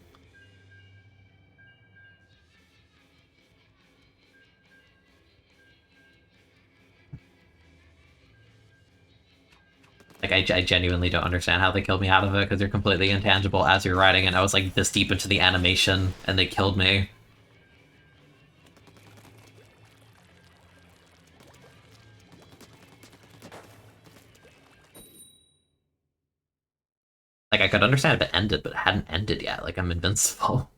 Like, I genuinely don't understand how they killed me out of it, because they're completely intangible as you're riding, and I was like this deep into the animation, and they killed me. Like, I could understand if it ended, but it hadn't ended yet. Like, I'm invincible.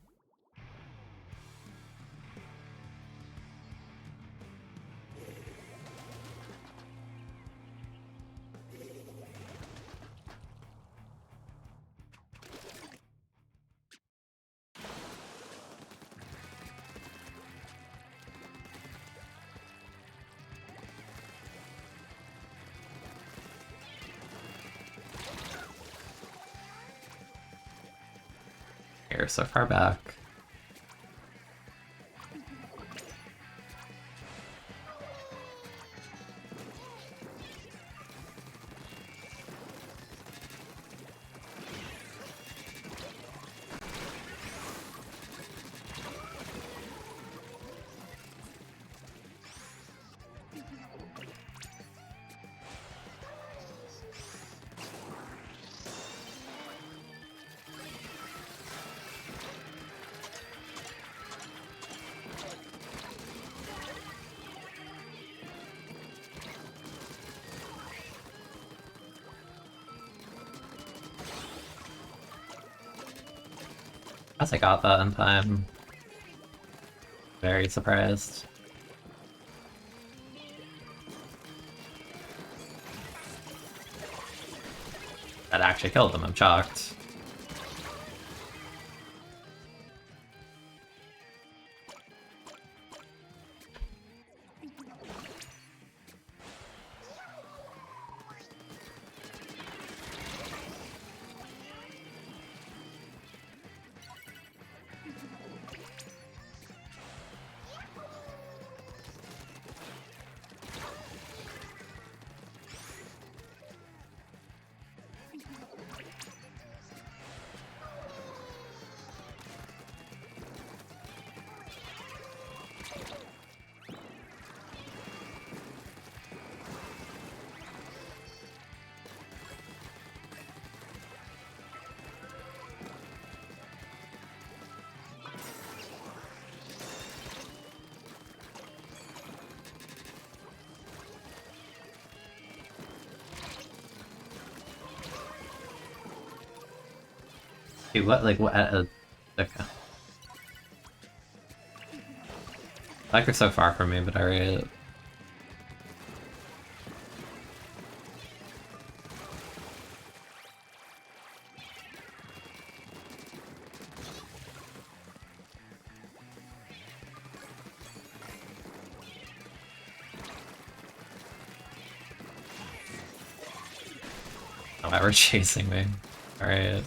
You're so far back. Guess I got that in time. Very surprised. That actually killed them, I'm shocked. Dude, what, like, what, okay. Like, they're so far from me, but alright. Oh, they were chasing me. Alright.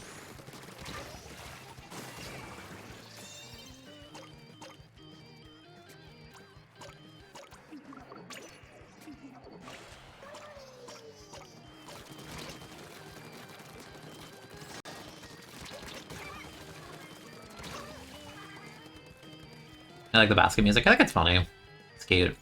I like the basket music. I think it's funny. It's cute.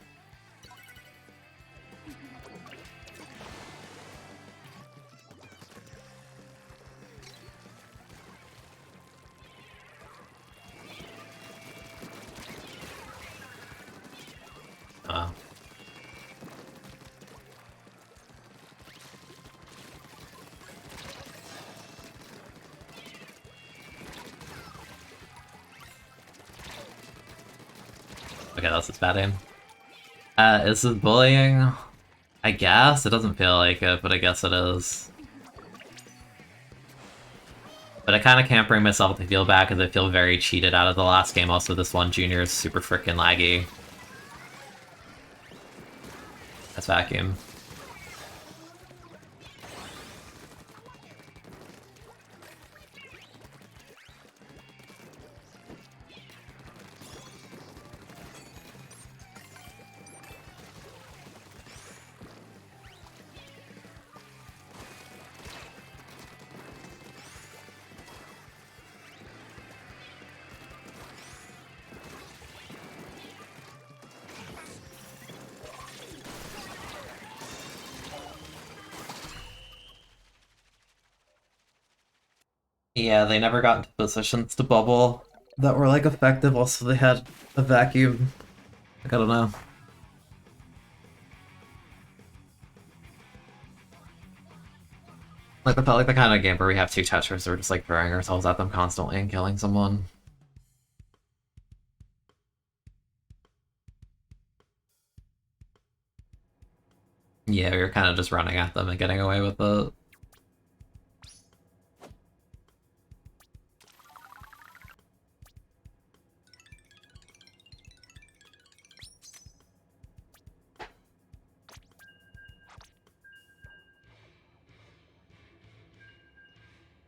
Okay, that's his bad aim. Is this bullying? I guess. It doesn't feel like it, but I guess it is. But I kind of can't bring myself to feel bad because I feel very cheated out of the last game. Also, this one junior is super freaking laggy. That's vacuum. Yeah, they never got into positions to bubble that were like effective. Also, they had a vacuum. Like, I don't know. Like, I felt like the kind of game where we have two touchers, we're just like throwing ourselves at them constantly and killing someone. Yeah, we were kind of just running at them and getting away with it.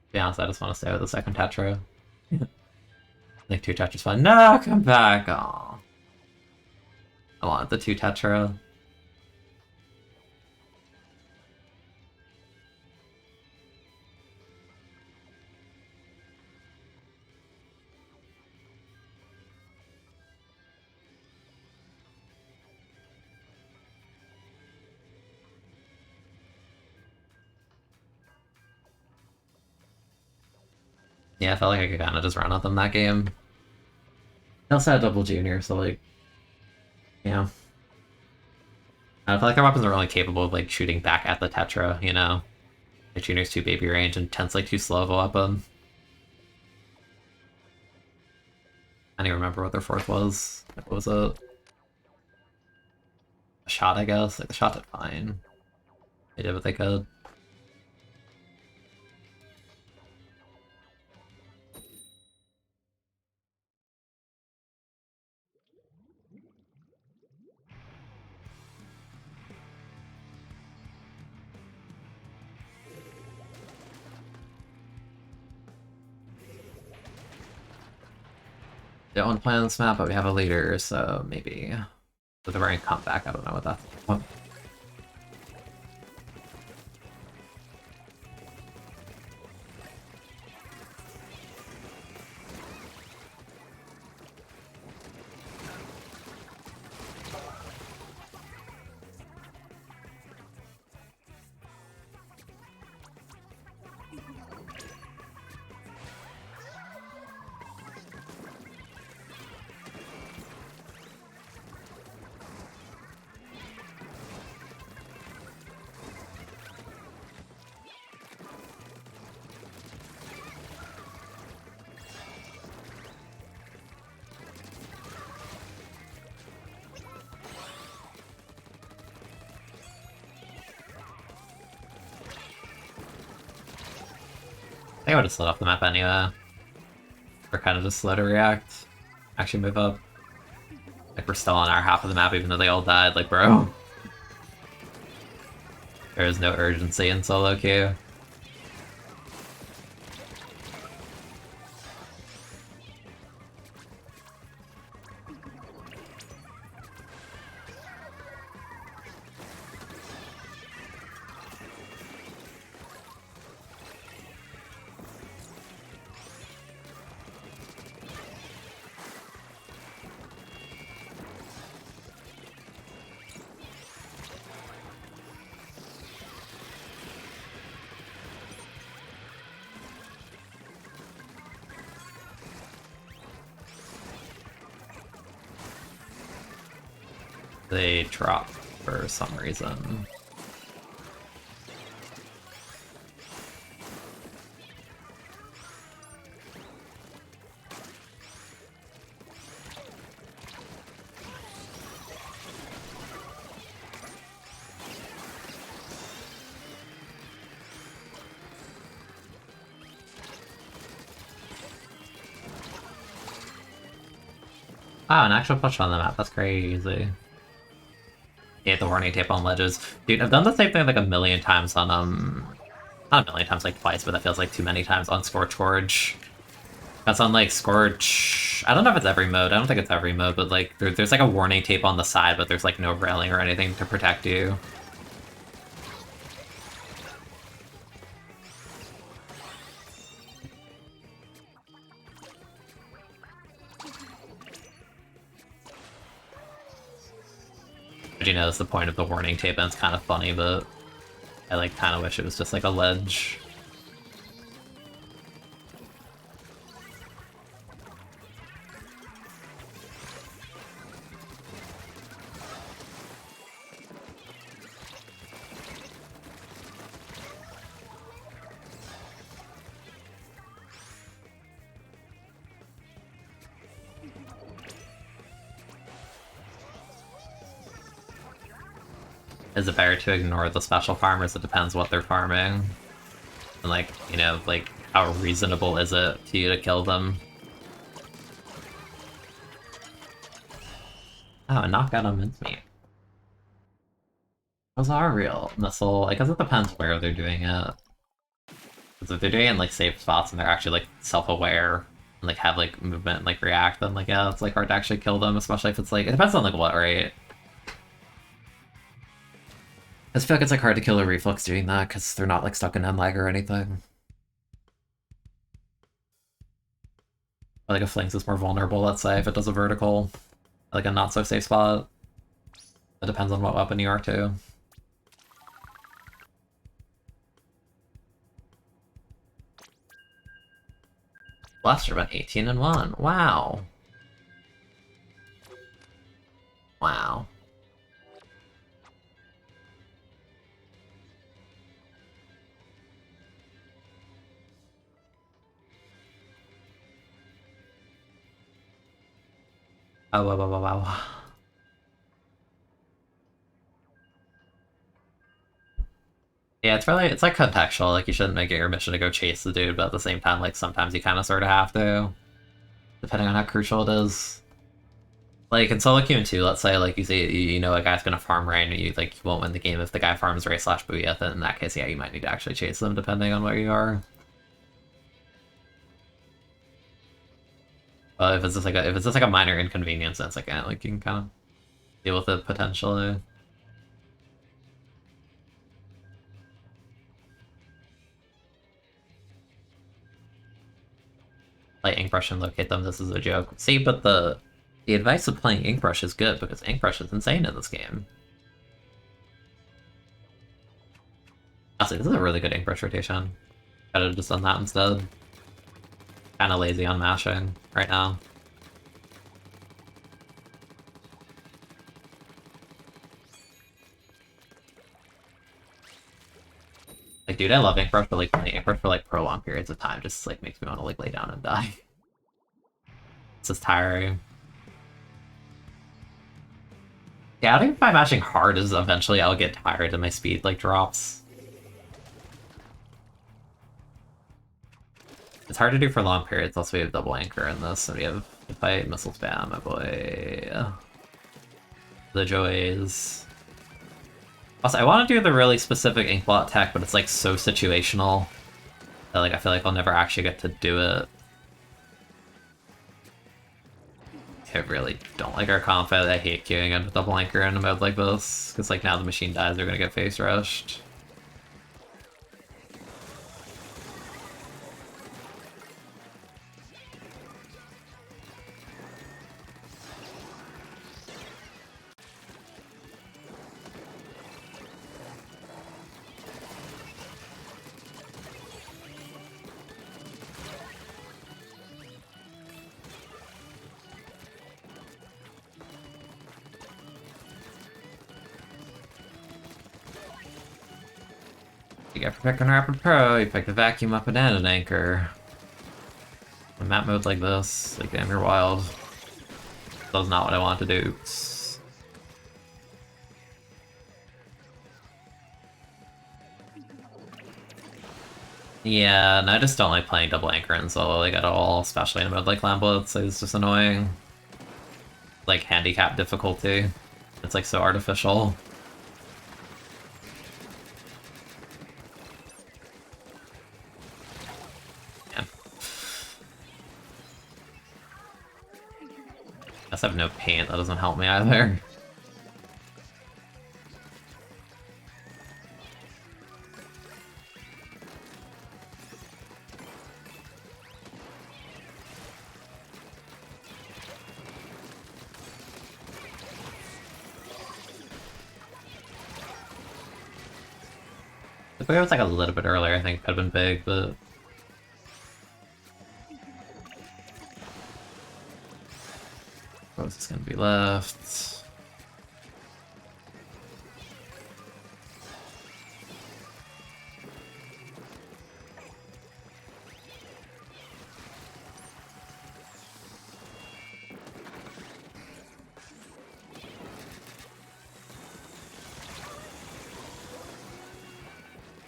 To be honest, I just want to stay with the second Tetra. I think two Tetra's fun. No, come back! Aw. I want the two Tetra. Yeah, I felt like I could kind of just run at them that game. I also had double junior, so like, yeah. I feel like their weapons are only capable of like shooting back at the Tetra, you know? The junior's too baby range and Tent's like too slow of a weapon. I don't even remember what their fourth was. What was it? A shot, I guess. Like the shot did fine. They did what they could. Don't want to play on this map, but we have a leader, so maybe with a very comeback. I don't know what that's about. I think I would have slid off the map anyway. We're kind of just slow to react. Actually move up. Like, we're still on our half of the map even though they all died. Like, bro. There is no urgency in solo queue. They dropped for some reason. Oh, an actual push on the map, that's crazy. Yeah, the warning tape on ledges. Dude, I've done the same thing like a million times on, not a million times, like twice, but that feels like too many times on Scorch Gorge. That's on, like, Scorch... I don't know if it's every mode, I don't think it's every mode, but, like, there's like a warning tape on the side, but there's, like, no railing or anything to protect you. You know, it's the point of the warning tape, and it's kind of funny, but I, like, kind of wish it was just, like, a ledge. Is it better to ignore the special farmers? It depends what they're farming. And, like, you know, like, how reasonable is it to you to kill them? Oh, a knockout on mincemeat. Those are real. Missile, I guess it depends where they're doing it. Because if they're doing it in, like, safe spots and they're actually, like, self-aware, and, like, have, like, movement and, like, react, then, like, yeah, it's, like, hard to actually kill them, especially if it's, like, it depends on, like, what, right? I just feel like it's, like, hard to kill a reflex doing that, because they're not, like, stuck in end lag or anything. Like, a flanks is more vulnerable, let's say, if it does a vertical. Like, a not-so-safe spot. It depends on what weapon you are, too. Blaster about 18-1. Wow. Wow. Oh, wow, wow, wow, wow. Yeah, it's really, it's like contextual, like you shouldn't make it your mission to go chase the dude, but at the same time, like sometimes you kind of sort of have to, depending on how crucial it is. Like in solo queue 2, let's say like you say you know a guy's gonna farm rain, and you like you won't win the game if the guy farms Ray slash Booyah, then in that case, yeah, you might need to actually chase them depending on where you are. But if it's just like a minor inconvenience, then it's like like you can kind of deal with it potentially. Play Inkbrush and locate them. This is a joke. See, but the advice of playing Inkbrush is good because Inkbrush is insane in this game. Honestly, this is a really good Inkbrush rotation. Could have just done that instead. Kind of lazy on mashing right now. Like, dude, I love Inkbrush, but like playing Inkbrush for like prolonged periods of time just like makes me want to like lay down and die. It's just tiring. Yeah, I think if I'm mashing hard is eventually I'll get tired and my speed like drops. It's hard to do for long periods, also we have double anchor in this, and we have to fight missile spam, my boy. The joys. Also, I want to do the really specific Inkblot tech, but it's like so situational that like I feel like I'll never actually get to do it. I really don't like our comp. I hate queuing into double anchor in a mode like this, because like now the machine dies, they're gonna get face rushed. You get for picking Rapid Pro, you pick the vacuum up and an anchor. In map mode like this, like damn, you're wild. That's not what I want to do. Yeah, and I just don't like playing double anchor in solo like at all, especially in a mode like Lamblitz. It's just annoying. like handicap difficulty. It's like so artificial. Yeah. Guess I have no paint, that doesn't help me either. If it was like a little bit earlier, I think it could have been big, but... What is gonna be left?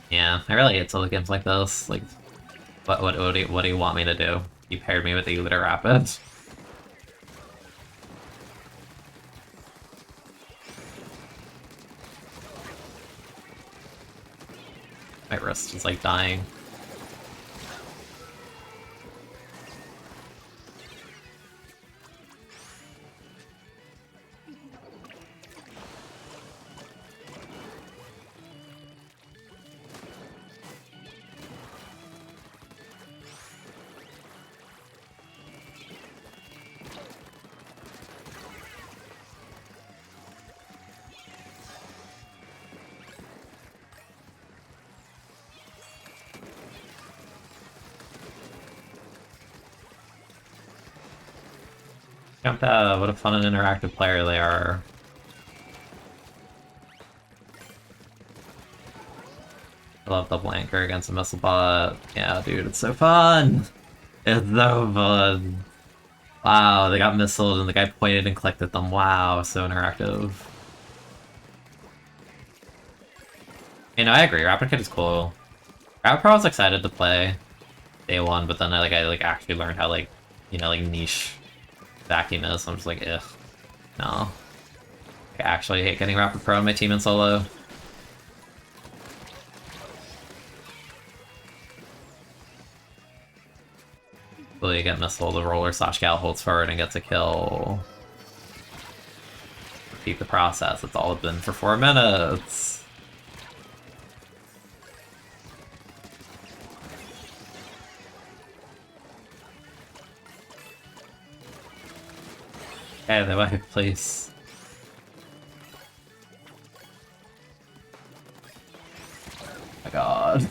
Yeah, I really hate solo games like this. Like, what do you want me to do? You paired me with the Elite Rapid. My wrist is like dying. What a fun and interactive player they are. I love double anchor against a missile bot. Yeah, dude, it's so fun! It's so fun! Wow, they got missiled and the guy pointed and clicked at them. Wow, so interactive. You know, I agree, Rapid Kid is cool. Rapid Pro was excited to play day one, but then I actually learned how, like, you know, like, niche vacuum is, so I'm just like, ugh. No. I actually hate getting Rapid Pro on my team in solo. Will you get missile, the roller slash gal holds forward and gets a kill. Repeat the process, it's all been for 4 minutes. Okay, they might place. Oh my god.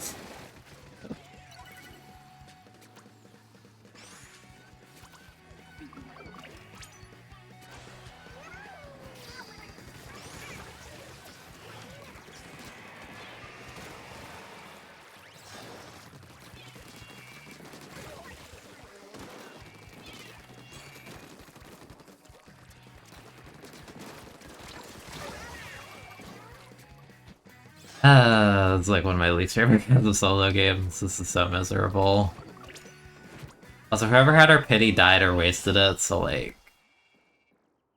It's like one of my least favorite kinds of solo games. This is so miserable. Also, whoever had our pity died or wasted it, so like...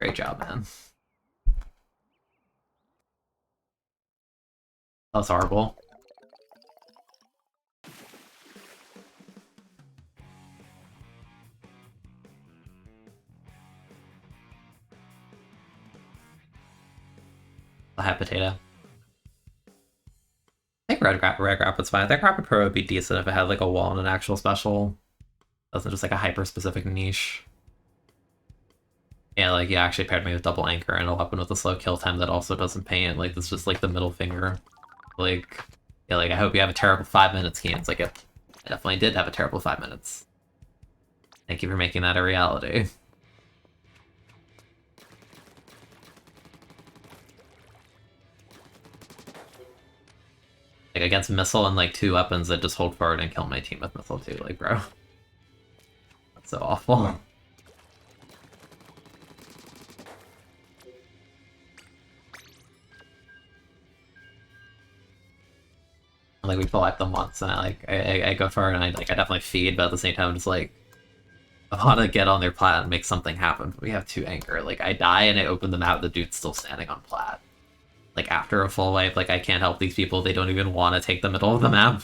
Great job, man. That was horrible. A hot potato. I think Red Rapid's fine. I think Rapid Pro would be decent if it had like a wall and an actual special. Wasn't just like a hyper-specific niche. Yeah, like, you actually paired me with double anchor and a weapon with a slow kill time that also doesn't paint. Like, it's just like the middle finger. Like, yeah, like, I hope you have a terrible 5 minutes, Keen. It's like, I definitely did have a terrible 5 minutes. Thank you for making that a reality. Like, against missile and like 2 weapons that just hold forward and kill my team with missile too, like, bro. That's so awful. Like, we pull wipe them once and I go for it and I definitely feed, but at the same time I'm just like, I want to get on their plat and make something happen, but we have 2 anchor. Like, I die and I open them out, the dude's still standing on plat. Like, after a full wipe, like, I can't help these people, they don't even want to take the middle of the map.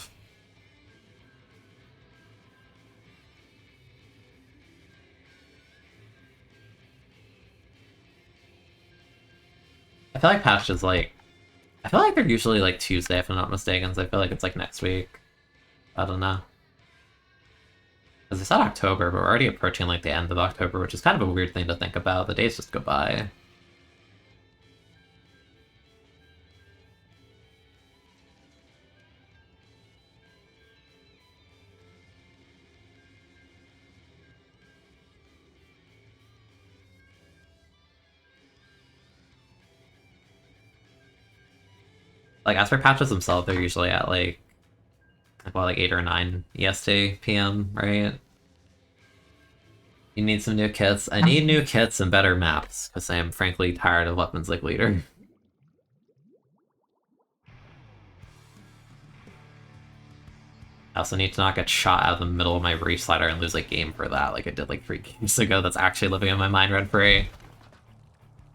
I feel like patch is like... I feel like they're usually like Tuesday, if I'm not mistaken, so I feel like it's like next week. I don't know. Because it's not October, but we're already approaching like the end of October, which is kind of a weird thing to think about. The days just go by. Like, as for patches themselves, they're usually at like, well, like 8 or 9 EST PM, right? You need some new kits. I need new kits and better maps, because I am frankly tired of weapons like Leader. I also need to not get shot out of the middle of my reach slider and lose a game for that, like I did like 3 games ago. That's actually living in my mind rent-free.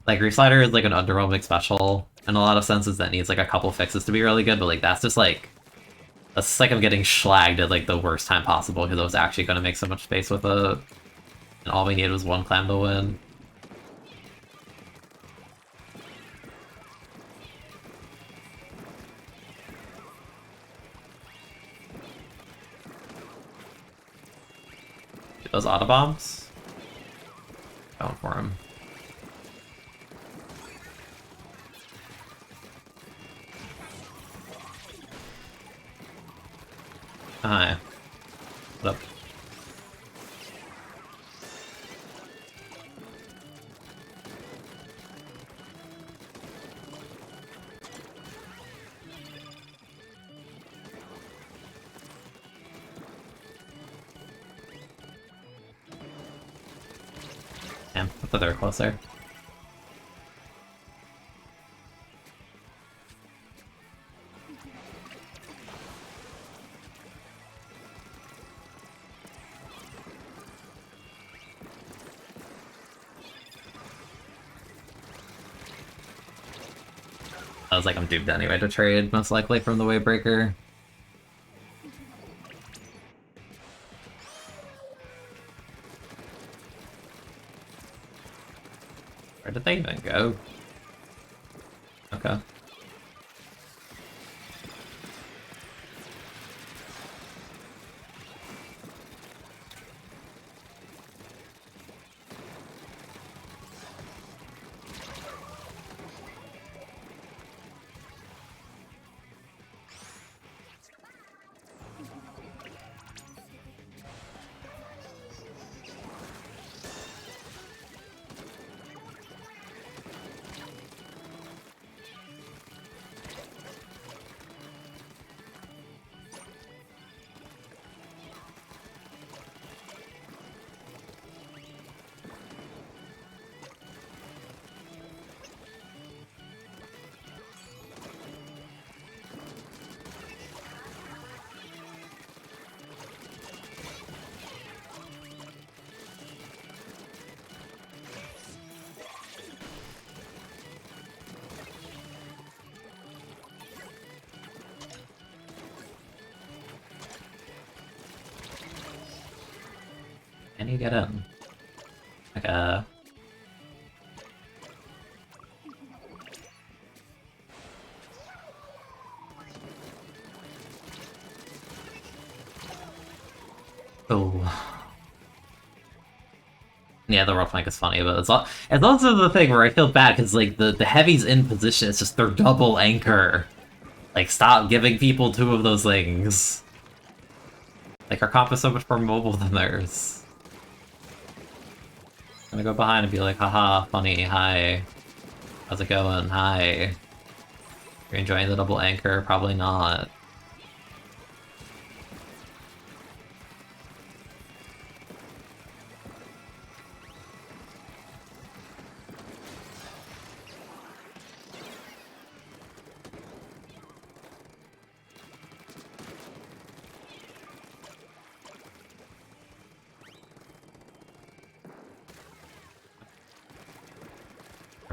Like, reach slider is like an underwhelming special in a lot of senses that needs like a couple fixes to be really good, but like that's just like... That's just like I'm getting schlagged at like the worst time possible because I was actually going to make so much space with it. And all we needed was 1 clam to win. Those autobombs? Going for him. Hi. What up? Damn, I thought they were closer. I was like, I'm doomed anyway to trade, most likely, from the Wavebreaker. Where did they even go? Okay. Can you get in? Like, oh. Yeah, the rough flank is funny, but it's also the thing where I feel bad, because, like, the heavy's in position, it's just their double anchor. Like, stop giving people 2 of those things. Like, our comp is so much more mobile than theirs. I'm gonna go behind and be like, haha, funny, hi. How's it going? Hi. You're enjoying the double anchor? Probably not.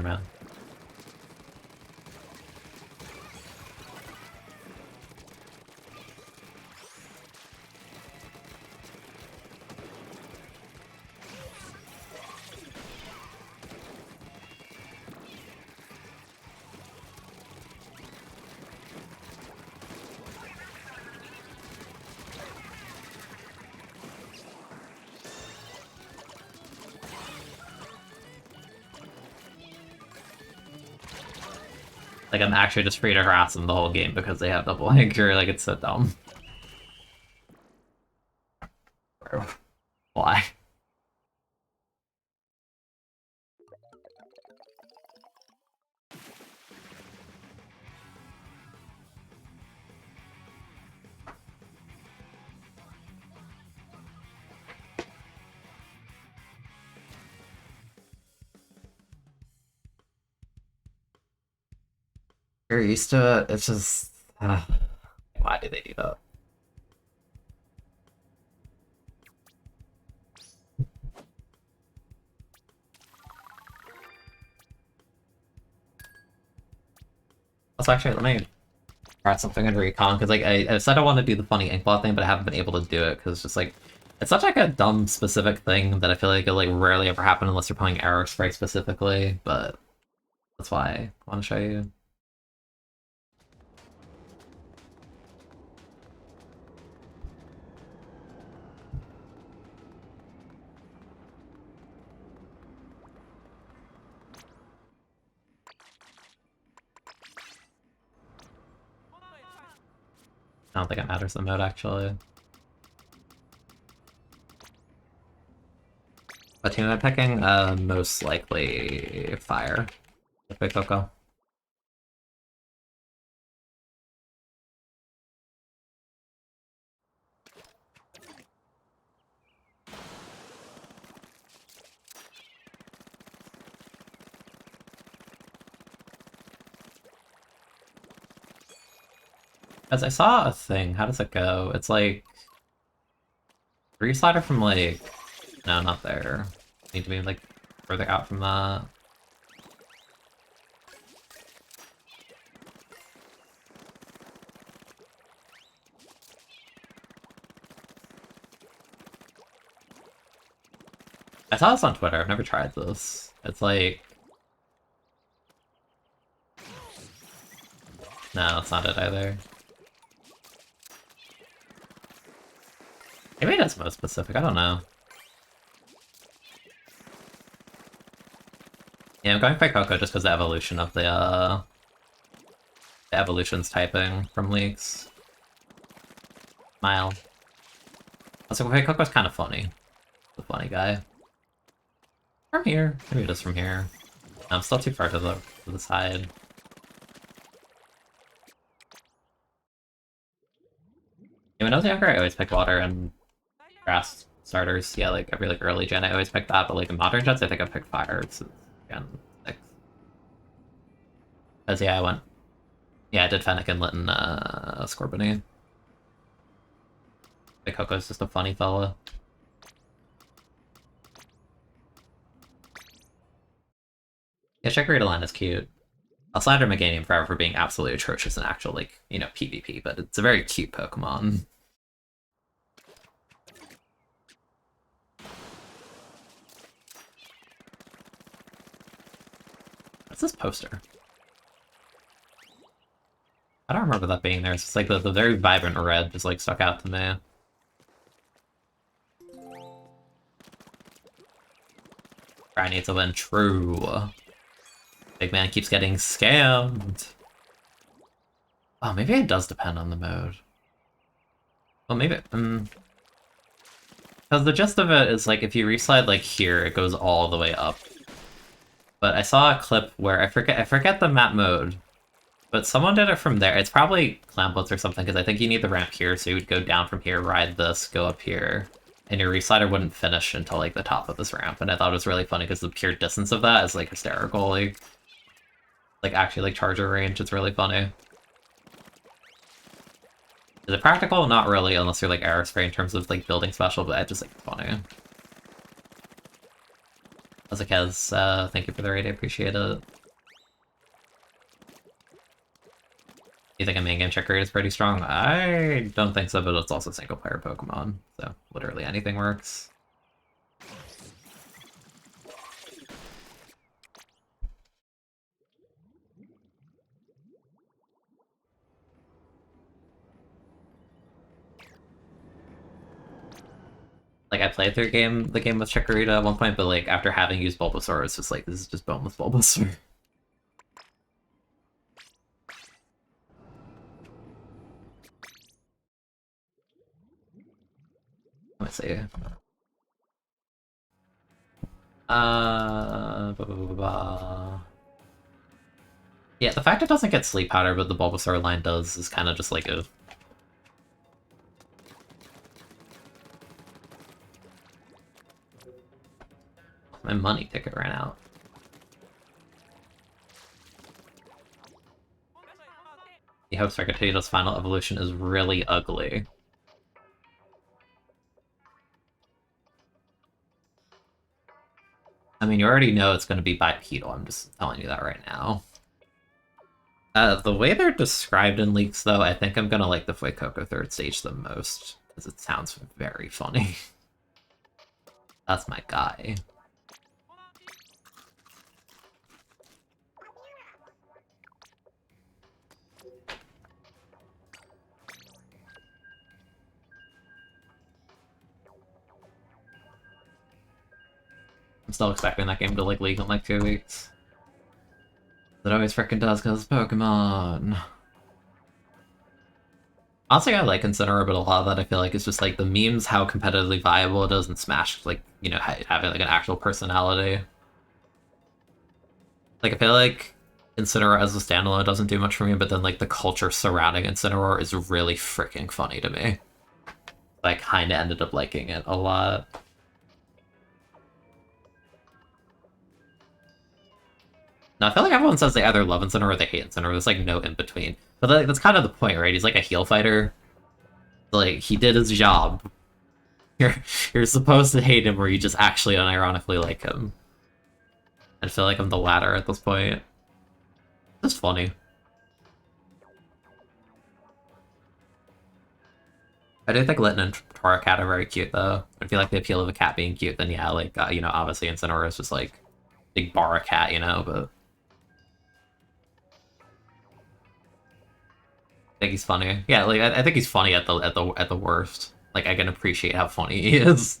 man. Like, I'm actually just free to harass them the whole game because they have double anchor. Like, it's so dumb. Bro. Why? You're used to it. It's just... why do they do that? Also, actually, let me try something in Recon, because like I said I want to do the funny inkblot thing, but I haven't been able to do it, because it's just like... It's such like a dumb specific thing that I feel like it'll like rarely ever happen unless you're playing Arrow Sprite specifically, but that's why I want to show you. I don't think it matters the mode, actually. What team am I picking? Most likely Fire. Pick Coco. As I saw a thing, how does it go? It's like... Reslider from like... No, not there. Need to be like further out from that. I saw this on Twitter, I've never tried this. It's like... No, that's not it either. Maybe that's most specific, I don't know. Yeah, I'm going for Coco just because the evolution of the evolutions typing from leaks. Smile. Also, Coco's kind of funny. The funny guy. From here. Maybe just from here. I'm still too far to the side. Yeah, when I was younger, I always picked water and grass starters. Yeah, like every like early gen, I always picked that. But like in modern gens, I think I picked fire. It's again 6. Because yeah, I went. Yeah, I did Fennec and Litten, Scorbunny. Like Coco's just a funny fella. Yeah, Chikorita line is cute. I'll slander Meganium forever for being absolutely atrocious in actual, like, you know, PvP, but it's a very cute Pokemon. What's this poster? I don't remember that being there. It's just like the very vibrant red just like stuck out to me. I need to win. True. Big man keeps getting scammed. Oh, maybe it does depend on the mode. Well, maybe... Because the gist of it is, like, if you reslide, like, here, it goes all the way up. But I saw a clip where, I forget the map mode, but someone did it from there. It's probably Clamblitz or something, because I think you need the ramp here, so you would go down from here, ride this, go up here, and your reslider wouldn't finish until, like, the top of this ramp. And I thought it was really funny, because the pure distance of that is, like, hysterical. Like, actually, like, charger range, it's really funny. Is it practical? Not really, unless you're like Aerospray in terms of like building special, but I just think it's funny. Azakez, thank you for the raid, I appreciate it. You think a main game check rate is pretty strong? I don't think so, but it's also single player Pokemon, so literally anything works. Like, I played through the game with Chikorita at one point, but like, after having used Bulbasaur, it's just like, this is just boneless Bulbasaur. Let me see. Yeah, the fact it doesn't get Sleep Powder, but the Bulbasaur line does, is kind of just like a... My money ticket ran out. He hopes Rickettito's final evolution is really ugly. I mean, you already know it's going to be bipedal, I'm just telling you that right now. The way they're described in leaks, though, I think I'm gonna like the Fuecoco third stage the most, because it sounds very funny. That's my guy. I'm still expecting that game to like leak in like 2 weeks. It always frickin' does because it's Pokemon. Honestly, I like Incineroar, but a lot of that I feel like is just like the memes, how competitively viable it is, and Smash, like, you know, having like an actual personality. Like, I feel like Incineroar as a standalone doesn't do much for me, but then like the culture surrounding Incineroar is really freaking funny to me. I kinda ended up liking it a lot. No, I feel like everyone says they either love Incineroar or they hate Incineroar. There's like no in between. But like, that's kind of the point, right? He's like a heal fighter. Like, he did his job. You're supposed to hate him, or you just actually unironically like him. I feel like I'm the latter at this point. It's funny. I do think Litten and Torracat are very cute, though. I feel like the appeal of a cat being cute, then yeah, like, you know, obviously Incineroar is just like big bar cat, you know, but I think he's funny. Yeah, like I think he's funny at the worst. Like, I can appreciate how funny he is.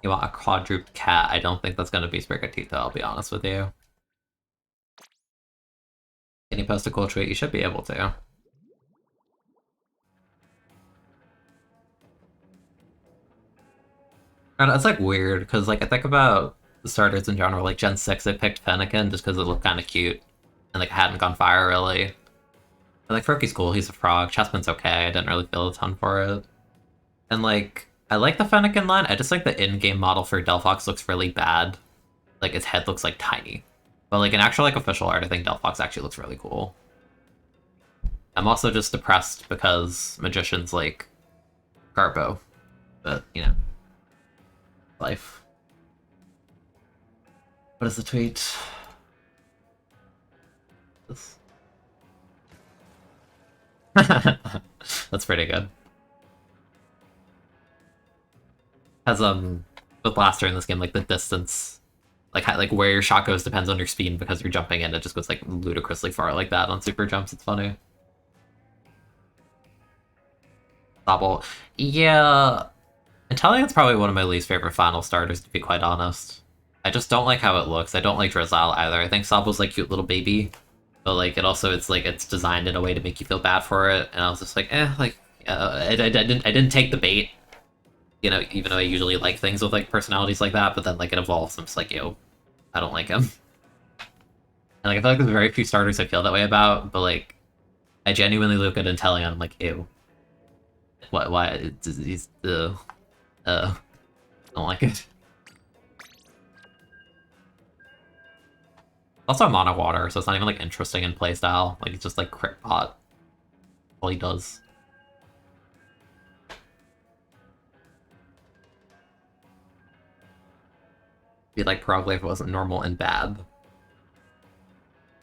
You want a quadruped cat? I don't think that's gonna be Sprigatito, I'll be honest with you. Can you post a cool tweet? You should be able to. And it's like weird, because like I think about the starters in general, like Gen 6 I picked Fennekin just because it looked kind of cute. And like it hadn't gone fire really. But like Froakie's cool, he's a frog. Chespin's okay, I didn't really feel a ton for it. And like, I like the Fennekin line, I just like the in-game model for Delphox looks really bad. Like its head looks like tiny. But like in actual like official art, I think Delphox actually looks really cool. I'm also just depressed because Magician's like Garbo. But, you know. Life. What is the tweet? This. That's pretty good. Has with Blaster in this game, like the distance, like where your shot goes depends on your speed because you're jumping in. It just goes like ludicrously far like that on super jumps. It's funny. Double, yeah. Intellion's probably one of my least favorite final starters, to be quite honest. I just don't like how it looks. I don't like Drizzile either. I think Soble's like cute little baby, but like it also it's like it's designed in a way to make you feel bad for it, and I was just like, like I didn't take the bait, you know, even though I usually like things with like personalities like that, but then like it evolves, I'm just like, yo, I don't like him. And like I feel like there's very few starters I feel that way about, but like I genuinely look at Inteleon, I'm like, ew. Why he's I don't like it. Also mono water, so it's not even like interesting in playstyle. Like it's just like crit pot. All he does. Be like probably if it wasn't normal and bad.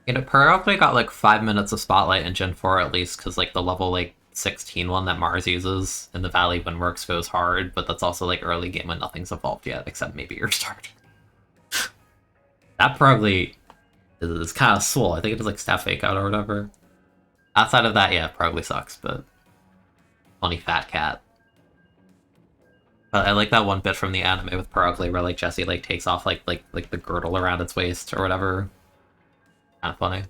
You know, probably got like 5 minutes of spotlight in Gen 4 at least, because like the level like 16 one that Mars uses in the Valley when Works goes hard, but that's also like early game when nothing's evolved yet, except maybe your start. That probably is kind of swole. I think it was like Staff Fake Out or whatever. Outside of that, yeah, probably sucks, but funny fat cat. But I like that one bit from the anime with Perugly where like Jessie like takes off like the girdle around its waist or whatever. Kind of funny.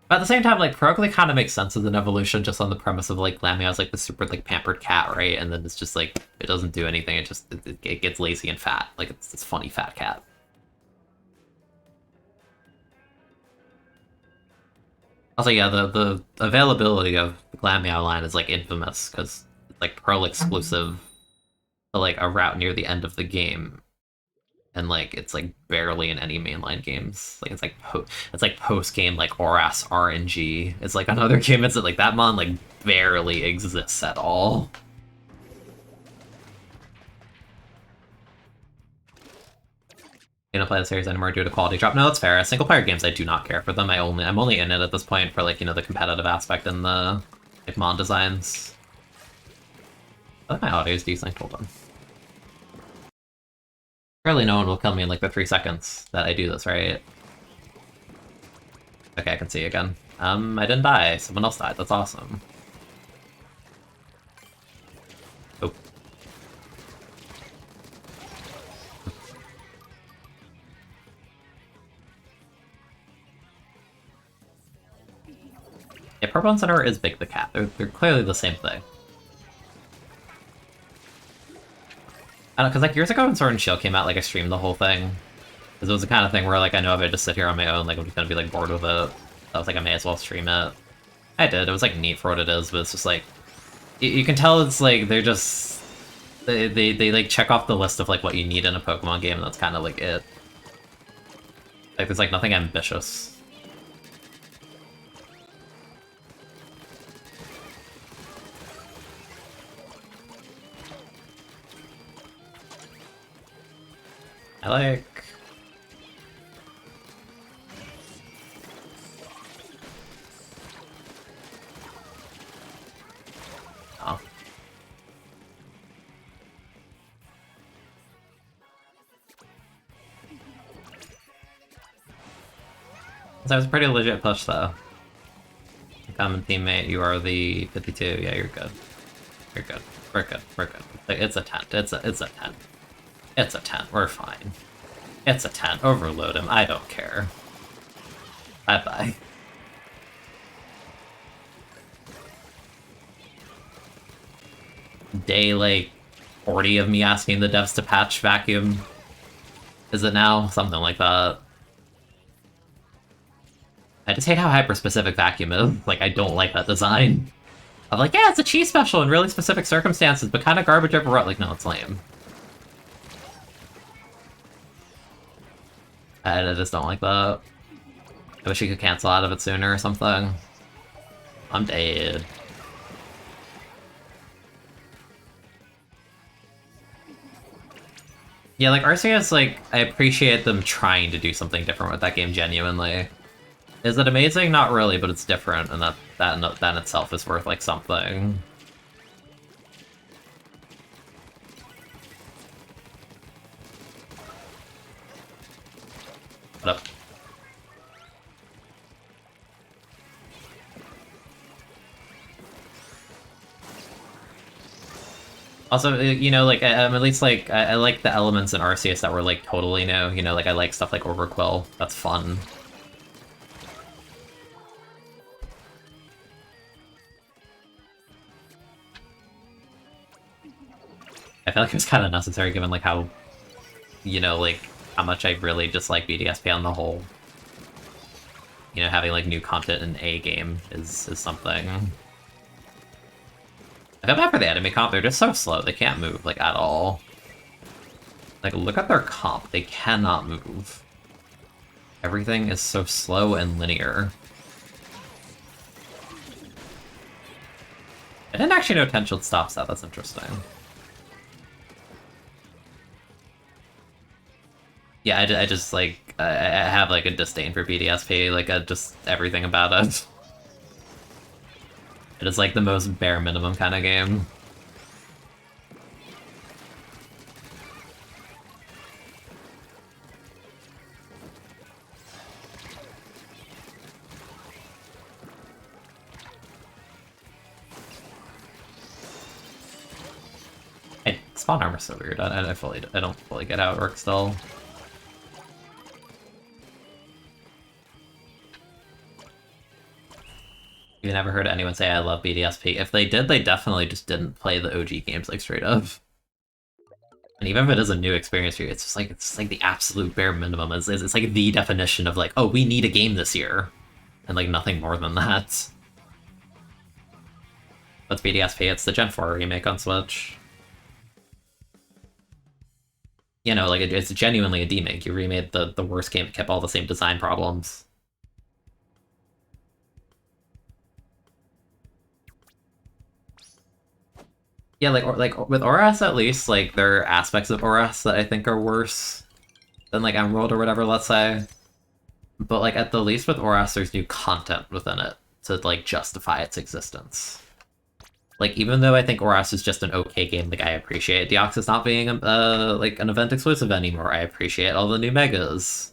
But at the same time, like, Perugly kind of makes sense as an evolution just on the premise of, like, Lamia's, like, the super, like, pampered cat, right? And then it's just, like, it doesn't do anything, it gets lazy and fat. Like, it's this funny fat cat. Also, yeah, the availability of the Lamia line is, like, infamous, because it's, like, Pearl exclusive to, like, a route near the end of the game. And like it's like barely in any mainline games. Like it's like post game like Oras RNG. It's like another game. It's like that mon like barely exists at all. You don't play the series anymore due to quality drop. No, that's fair. Single player games, I do not care for them. I'm only in it at this point for like the competitive aspect and the like mon designs. I think my audio is decent. Hold on. Surely no one will kill me in like the 3 seconds that I do this, right? Okay, I can see again. I didn't die. Someone else died. That's awesome. Oh. Yeah, Purple and Centaur is Big the Cat. They're clearly the same thing. I don't know, because like years ago when Sword and Shield came out, like I streamed the whole thing. Because it was the kind of thing where like I know if I just sit here on my own, like I'm just gonna be like bored with it. I was like, I may as well stream it. I did. It was like neat for what it is, but it's just like you can tell it's like they're just they like check off the list of like what you need in a Pokemon game, and that's kind of like it. Like there's like nothing ambitious. I like... Oh. That was a pretty legit push, though. Common teammate, you are the 52. Yeah, you're good. You're good. We're good. We're good. It's a 10. It's a 10. It's a 10. We're fine. It's a 10. Overload him. I don't care. Bye-bye. Day, like, 40 of me asking the devs to patch vacuum. Is it now? Something like that. I just hate how hyper-specific vacuum is. Like, I don't like that design. I'm like, yeah, it's a cheese special in really specific circumstances, but kind of garbage overall. Like, no, it's lame. I just don't like that. I wish you could cancel out of it sooner or something. I'm dead. Yeah, like, Arceus, like, I appreciate them trying to do something different with that game, genuinely. Is it amazing? Not really, but it's different, and that in itself is worth, like, something. What up? Also, you know, like, at least, like, I like the elements in Arceus that were, like, totally new. You know, like, I like stuff like Overquill. That's fun. I feel like it was kind of necessary given, like, how, you know, like, how much I really dislike BDSP on the whole. You know, having, like, new content in a game is something. I feel bad for the enemy comp, they're just so slow, they can't move, like, at all. Like, look at their comp, they cannot move. Everything is so slow and linear. I didn't actually know Tenchild stops that, that's interesting. Yeah, I just like I have like a disdain for BDSP, like just everything about it. It is like the most bare minimum kind of game. Spawn armor's so weird. I don't fully get how it works still. You've never heard anyone say I love BDSP. If they did, they definitely just didn't play the OG games like straight up. And even if it is a new experience for you, it's like the absolute bare minimum. It's like the definition of like, oh, we need a game this year, and like nothing more than that. That's BDSP. It's the Gen 4 remake on Switch. You know, like it's genuinely a demake. You remade the worst game, kept all the same design problems. Yeah, like with Oras at least, like there are aspects of Oras that I think are worse than like Emerald or whatever, let's say. But like at the least with Oras, there's new content within it to like justify its existence. Like even though I think Oras is just an okay game, like I appreciate Deoxys not being like an event exclusive anymore. I appreciate all the new megas,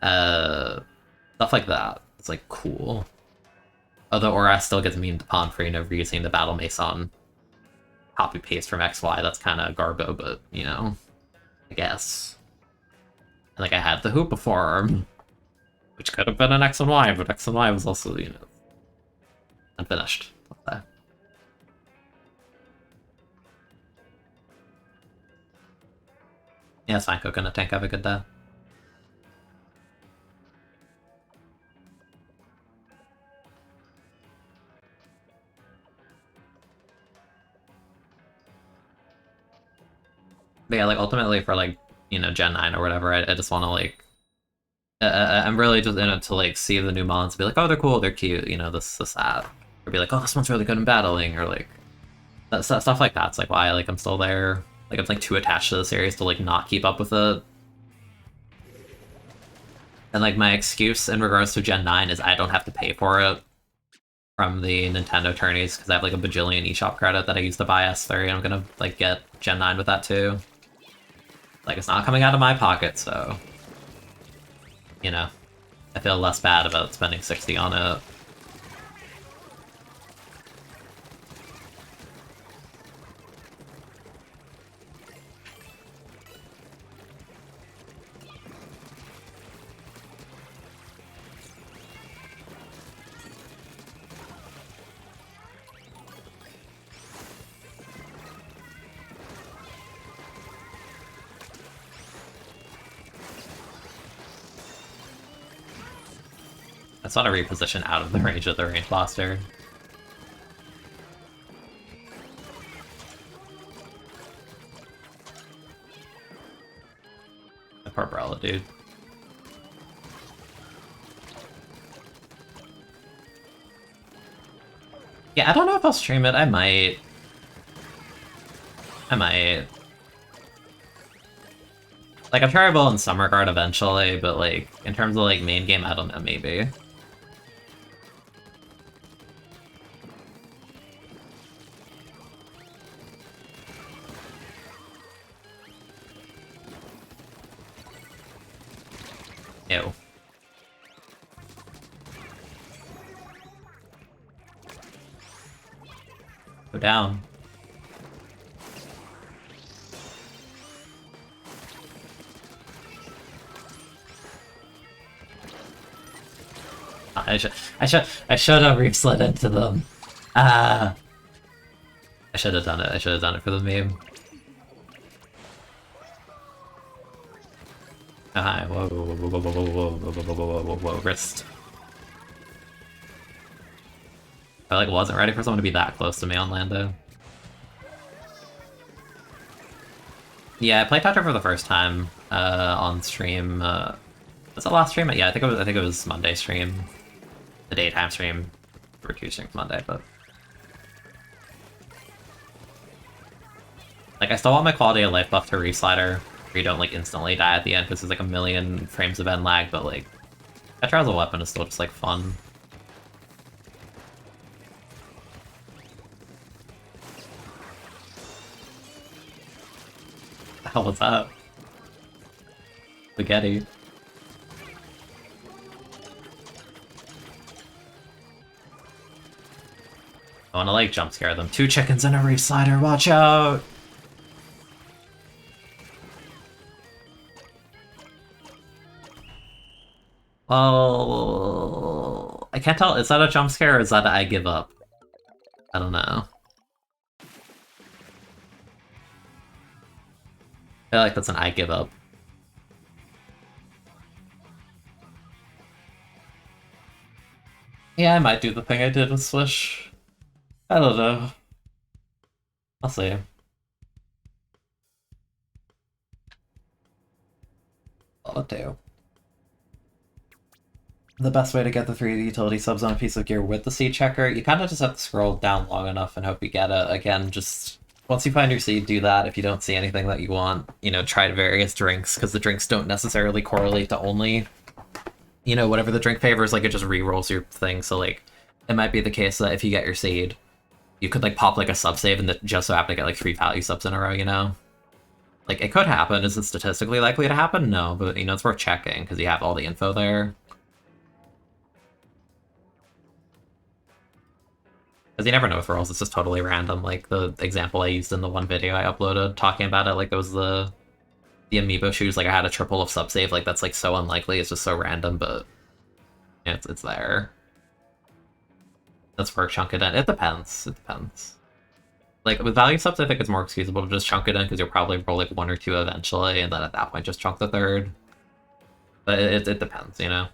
stuff like that. It's like cool. Although Oras still gets memed upon for reusing the Battle Mason copy paste from XY. That's kind of garbo, but you know, I guess. And, like I had the hoop before, which could have been an X and Y, but X and Y was also unfinished. Yeah, it's fine. Coconut Tank, have a good day. But yeah, like ultimately for like, Gen 9 or whatever, I just want to like, I'm really just in it to like see the new mons and be like, oh, they're cool, they're cute, this, that. Or be like, oh, this one's really good in battling, or like, stuff like that's like why like I'm still there. Like I'm like too attached to the series to like not keep up with it. And like my excuse in regards to Gen 9 is I don't have to pay for it from the Nintendo tourneys because I have like a bajillion eShop credit that I use to buy S3 and I'm gonna like get Gen 9 with that too. Like it's not coming out of my pocket, so I feel less bad about spending 60 on it. That's not a reposition out of the range of the range blaster. The poor Brella, dude. Yeah, I don't know if I'll stream it. I might. Like, I'm sure I will in some regard eventually, but like, in terms of like main game, I don't know, maybe. Ew. Go down. I should have reslid into them. I should have done it. I should have done it for the meme. Hi, whoa, whoa, whoa, whoa, whoa, whoa, whoa, whoa, whoa, whoa, whoa, whoa, wrist. I like wasn't ready for someone to be that close to me on Lando. Yeah, I played Toucher for the first time on stream. Was it last stream? Yeah, I think it was Monday stream, the daytime stream. For 2 streams Monday, but like I still want my quality of life buff to reslider. where you don't like instantly die at the end because there's like a million frames of end lag, but like Petra as a weapon is still just like fun. The hell was that? Spaghetti. I wanna like jump scare them. 2 chickens and a reef slider, watch out! Well, I can't tell. Is that a jump scare or is that a I give up? I don't know. I feel like that's an I give up. Yeah, I might do the thing I did with Swish. I don't know. I'll see. I'll do. The best way to get the 3 utility subs on a piece of gear with the seed checker, you kind of just have to scroll down long enough and hope you get it. Again, just once you find your seed, do that. If you don't see anything that you want, you know, try various drinks, because the drinks don't necessarily correlate to only, you know, whatever the drink favors, like it just re-rolls your thing. So like, it might be the case that if you get your seed, you could like pop like a sub save and that just so happen to get like 3 value subs in a row, you know? Like, it could happen. Is it statistically likely to happen? No, but you know, it's worth checking because you have all the info there. Because you never know with rolls, it's just totally random. Like the example I used in the one video I uploaded talking about it, like it was the amiibo shoes, like I had a triple of sub save, like that's like so unlikely, it's just so random, but yeah, it's there. That's worth chunk it in. It depends. It depends. Like with value subs, I think it's more excusable to just chunk it in because you'll probably roll like 1 or 2 eventually, and then at that point just chunk the 3rd. But it depends, you know.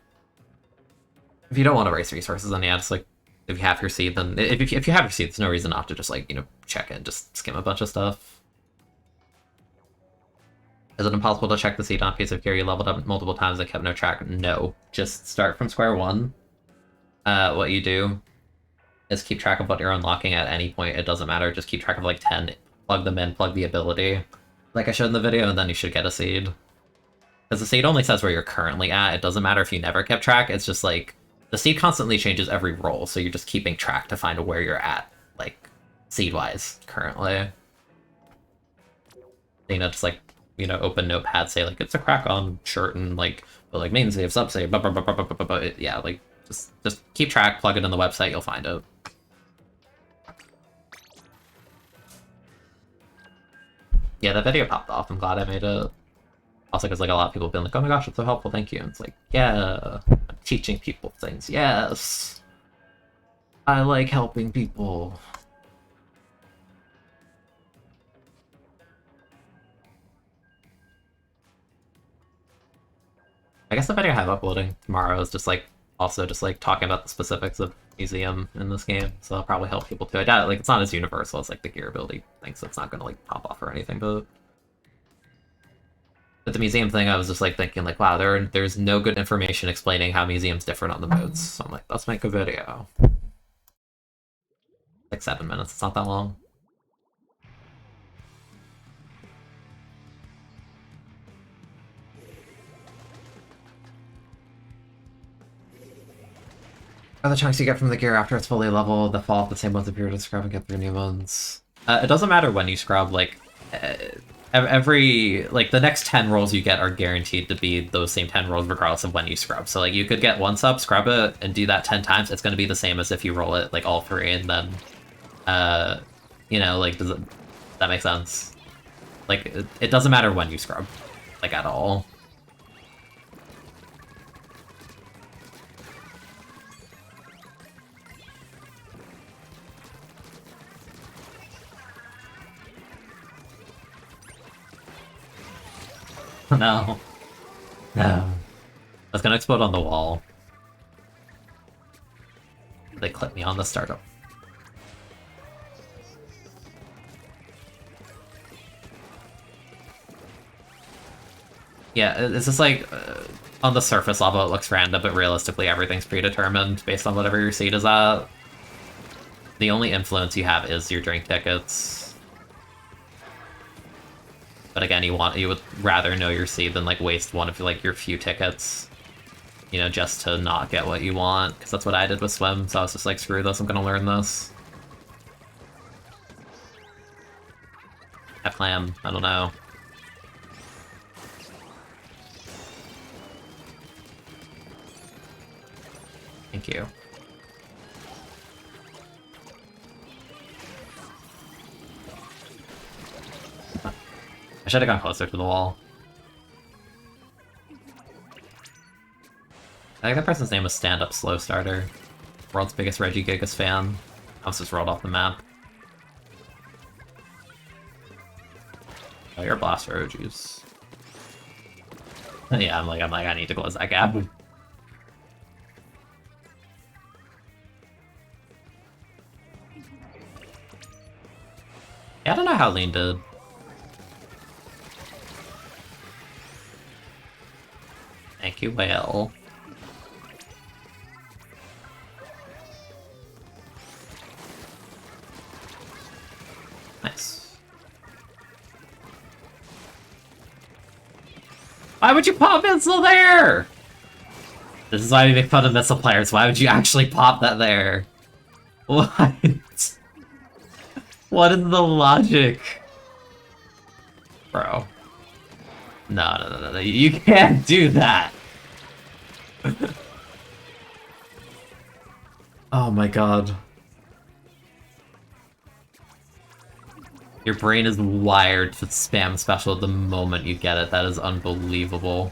If you don't want to waste resources, then yeah, just like if you have your seed, then if you have your seed, there's no reason not to just like, you know, check in, just skim a bunch of stuff. Is it impossible to check the seed on a piece of gear you leveled up multiple times and kept no track? No. Just start from square one. What you do is keep track of what you're unlocking at any point. It doesn't matter. Just keep track of like 10. Plug them in, plug the ability, like I showed in the video, and then you should get a seed. Because the seed only says where you're currently at. It doesn't matter if you never kept track. It's just like the seed constantly changes every roll, so you're just keeping track to find where you're at, like seed-wise currently. You know, just like, you know, open notepad, say like it's a crack on shirt and like, but like main save, sub save, yeah, like just keep track, plug it in the website, you'll find it. Yeah, that video popped off. I'm glad I made it. Also, because like a lot of people have been like, "Oh my gosh, it's so helpful, thank you." And it's like, yeah, I'm teaching people things. Yes, I like helping people. I guess the video I have uploading tomorrow is just like also just like talking about the specifics of museum in this game, so I'll probably help people too. I doubt like it's not as universal as like the gear ability thing, so it's not gonna like pop off or anything, but. With the museum thing, I was just like thinking like, wow, there's no good information explaining how museum's different on the modes. So I'm like, let's make a video. Like 7 minutes, it's not that long. Are the chunks you get from the gear after it's fully leveled that fall off the same ones if you were to scrub and get 3 new ones? It doesn't matter when you scrub, like, every, like, the next 10 rolls you get are guaranteed to be those same 10 rolls regardless of when you scrub. So, like, you could get 1 sub, scrub it, and do that 10 times. It's going to be the same as if you roll it, like, all 3, and then, you know, like, does that make sense? Like, it doesn't matter when you scrub, like, at all. No. No. That's gonna explode on the wall. They clip me on the startup. Yeah, it's just like, on the surface level it looks random, but realistically everything's predetermined based on whatever your seed is at. The only influence you have is your drink tickets. But again, you would rather know your seed than like waste one of like your few tickets, you know, just to not get what you want. Because that's what I did with swim. So I was just like, screw this, I'm gonna learn this. Clam, I don't know. Thank you. I should have gone closer to the wall. I think that person's name was Stand Up Slow Starter. World's biggest Reggie Gigas fan. I was just rolled off the map. Oh, you're Blaster OGs. Yeah, I'm like, I need to close that gap. Yeah, I don't know how Lean did. Thank you, whale. Nice. Why would you pop missile there? This is why we make fun of missile players. Why would you actually pop that there? What? What is the logic? Bro. No. You can't do that. Oh my god. Your brain is wired to spam special the moment you get it. That is unbelievable.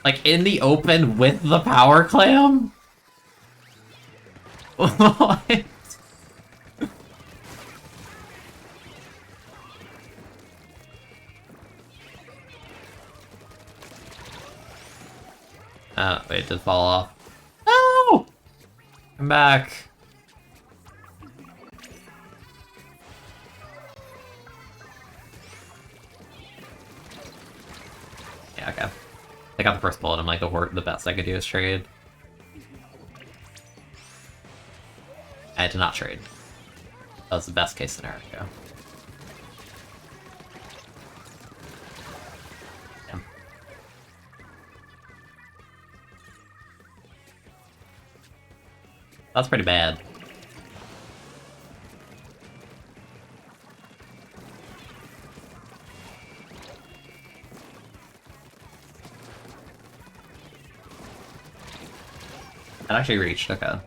Like, in the open with the power clam? What? Wait, it did fall off. No! Come back. Yeah, okay. I got the first bullet. I'm like, the best I could do is trade. I did not trade. That was the best case scenario. Damn. That's pretty bad. It actually reached, okay.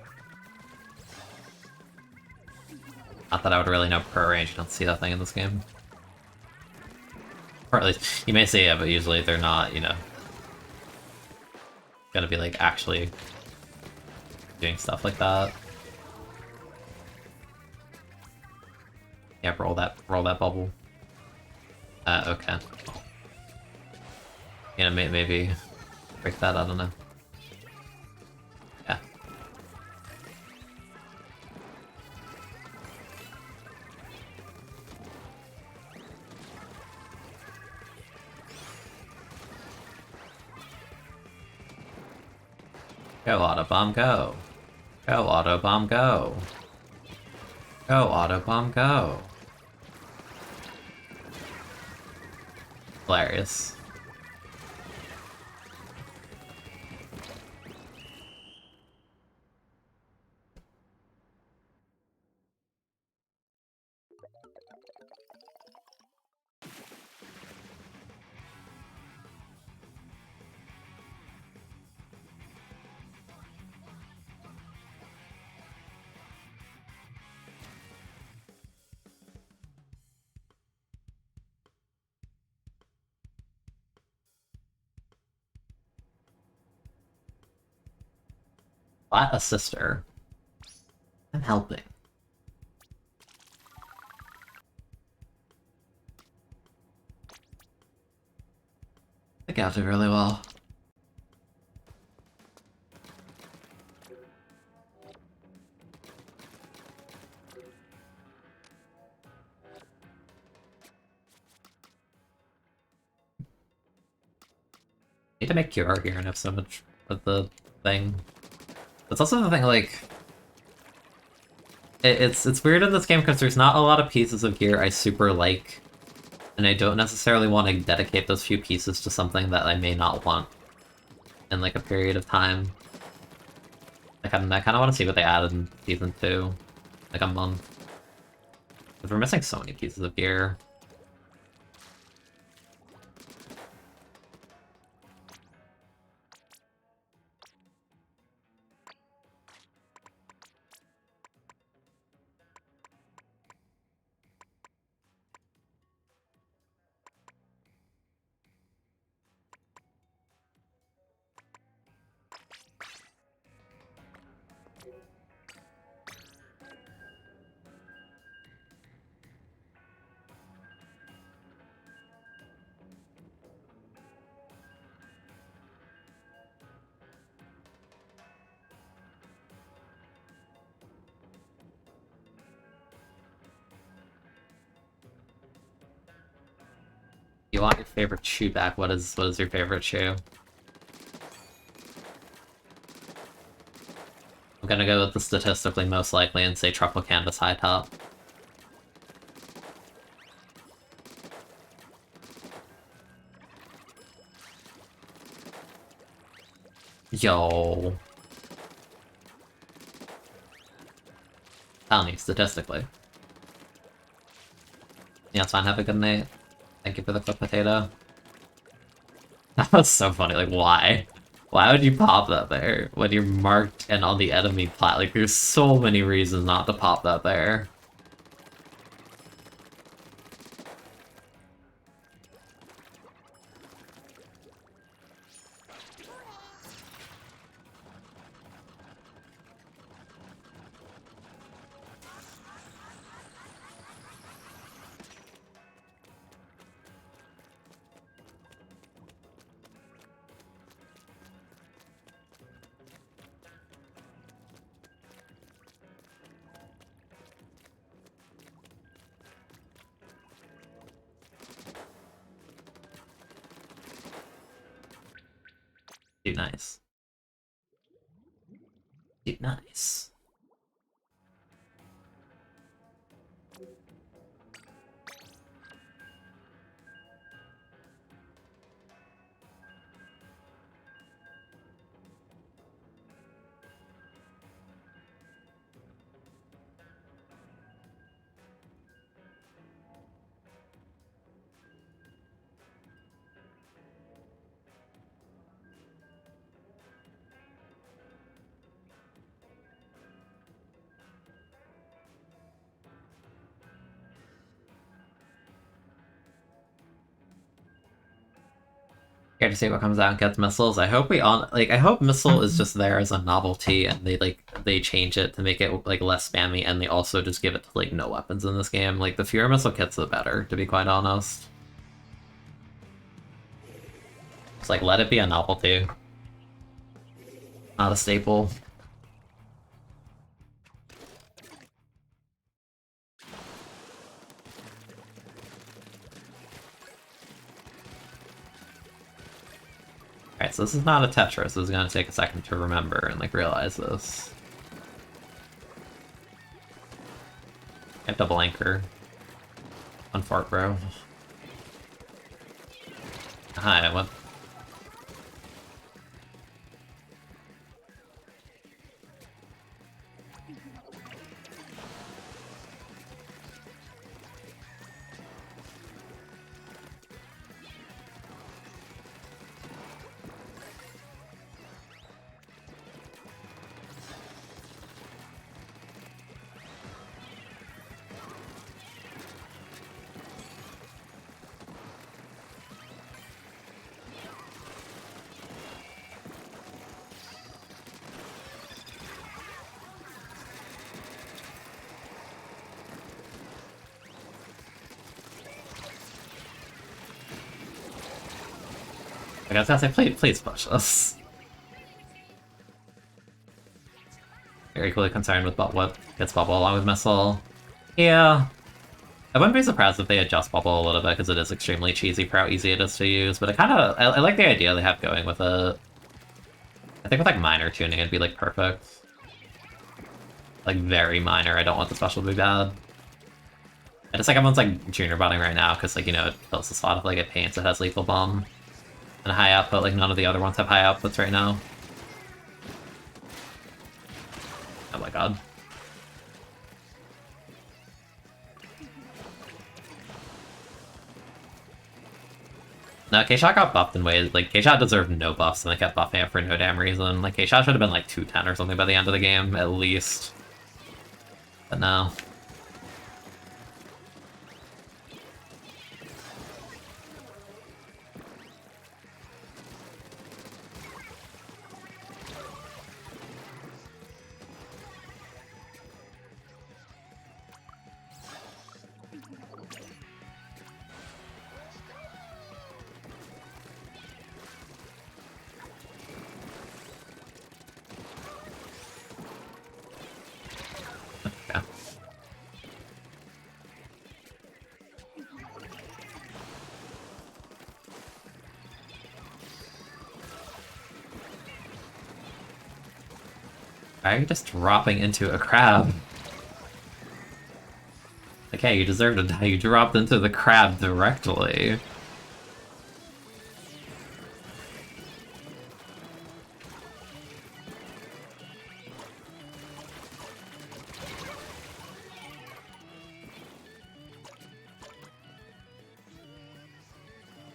Not that I would really know pro range, you don't see that thing in this game. Or at least, you may see it, but usually they're not, you know, gonna be like actually doing stuff like that. Yeah, roll that bubble. Okay. You know, maybe break that, I don't know. Yeah. Go, Autobomb, go. Go, Autobomb, go. Go, Autobomb, go. Hilarious. Flat a sister. I'm helping. I got it really well. Need to make QR here and have so much with the thing. That's also the thing, like, It's weird in this game because there's not a lot of pieces of gear I super like, and I don't necessarily want to dedicate those few pieces to something that I may not want in like a period of time. Like, I kind of want to see what they added in Season 2, like a month. Because we're missing so many pieces of gear. You want your favorite shoe back? What is your favorite shoe? I'm gonna go with the statistically most likely and say truffle canvas high top. Yo. Tell me, statistically. Yeah, it's fine, have a good night. Thank you for the cooked potato. That was so funny, like, why? Why would you pop that there when you're marked and on the enemy plat? Like, there's so many reasons not to pop that there. Dude, nice. Dude, nice. Scared to see what comes out and gets missiles. I hope I hope missile is just there as a novelty and they change it to make it like less spammy and they also just give it to like no weapons in this game. Like the fewer missile kits the better, to be quite honest. It's like let it be a novelty. Not a staple. Alright, so this is not a Tetris. This is gonna take a second to remember and, like, realize this. I have double anchor. On fart, bro. Hi, what? I was gonna say, please push us. You're equally concerned with what gets bubble along with missile. Yeah. I wouldn't be surprised if they adjust bubble a little bit, because it is extremely cheesy for how easy it is to use, but I like the idea they have going with it. I think with like minor tuning it'd be like perfect. Like, very minor. I don't want the special to be bad. I just like everyone's like junior botting right now because like, you know, it fills the slot if like it paints, it has lethal bomb. And high output, like none of the other ones have high outputs right now. Oh my god. No, K-Shot got buffed in ways, like, K-Shot deserved no buffs, and they kept buffing it for no damn reason. Like, K-Shot should have been, like, 210 or something by the end of the game, at least. But no. Okay. Why are you just dropping into a crab? Okay, you deserve to die. You dropped into the crab directly.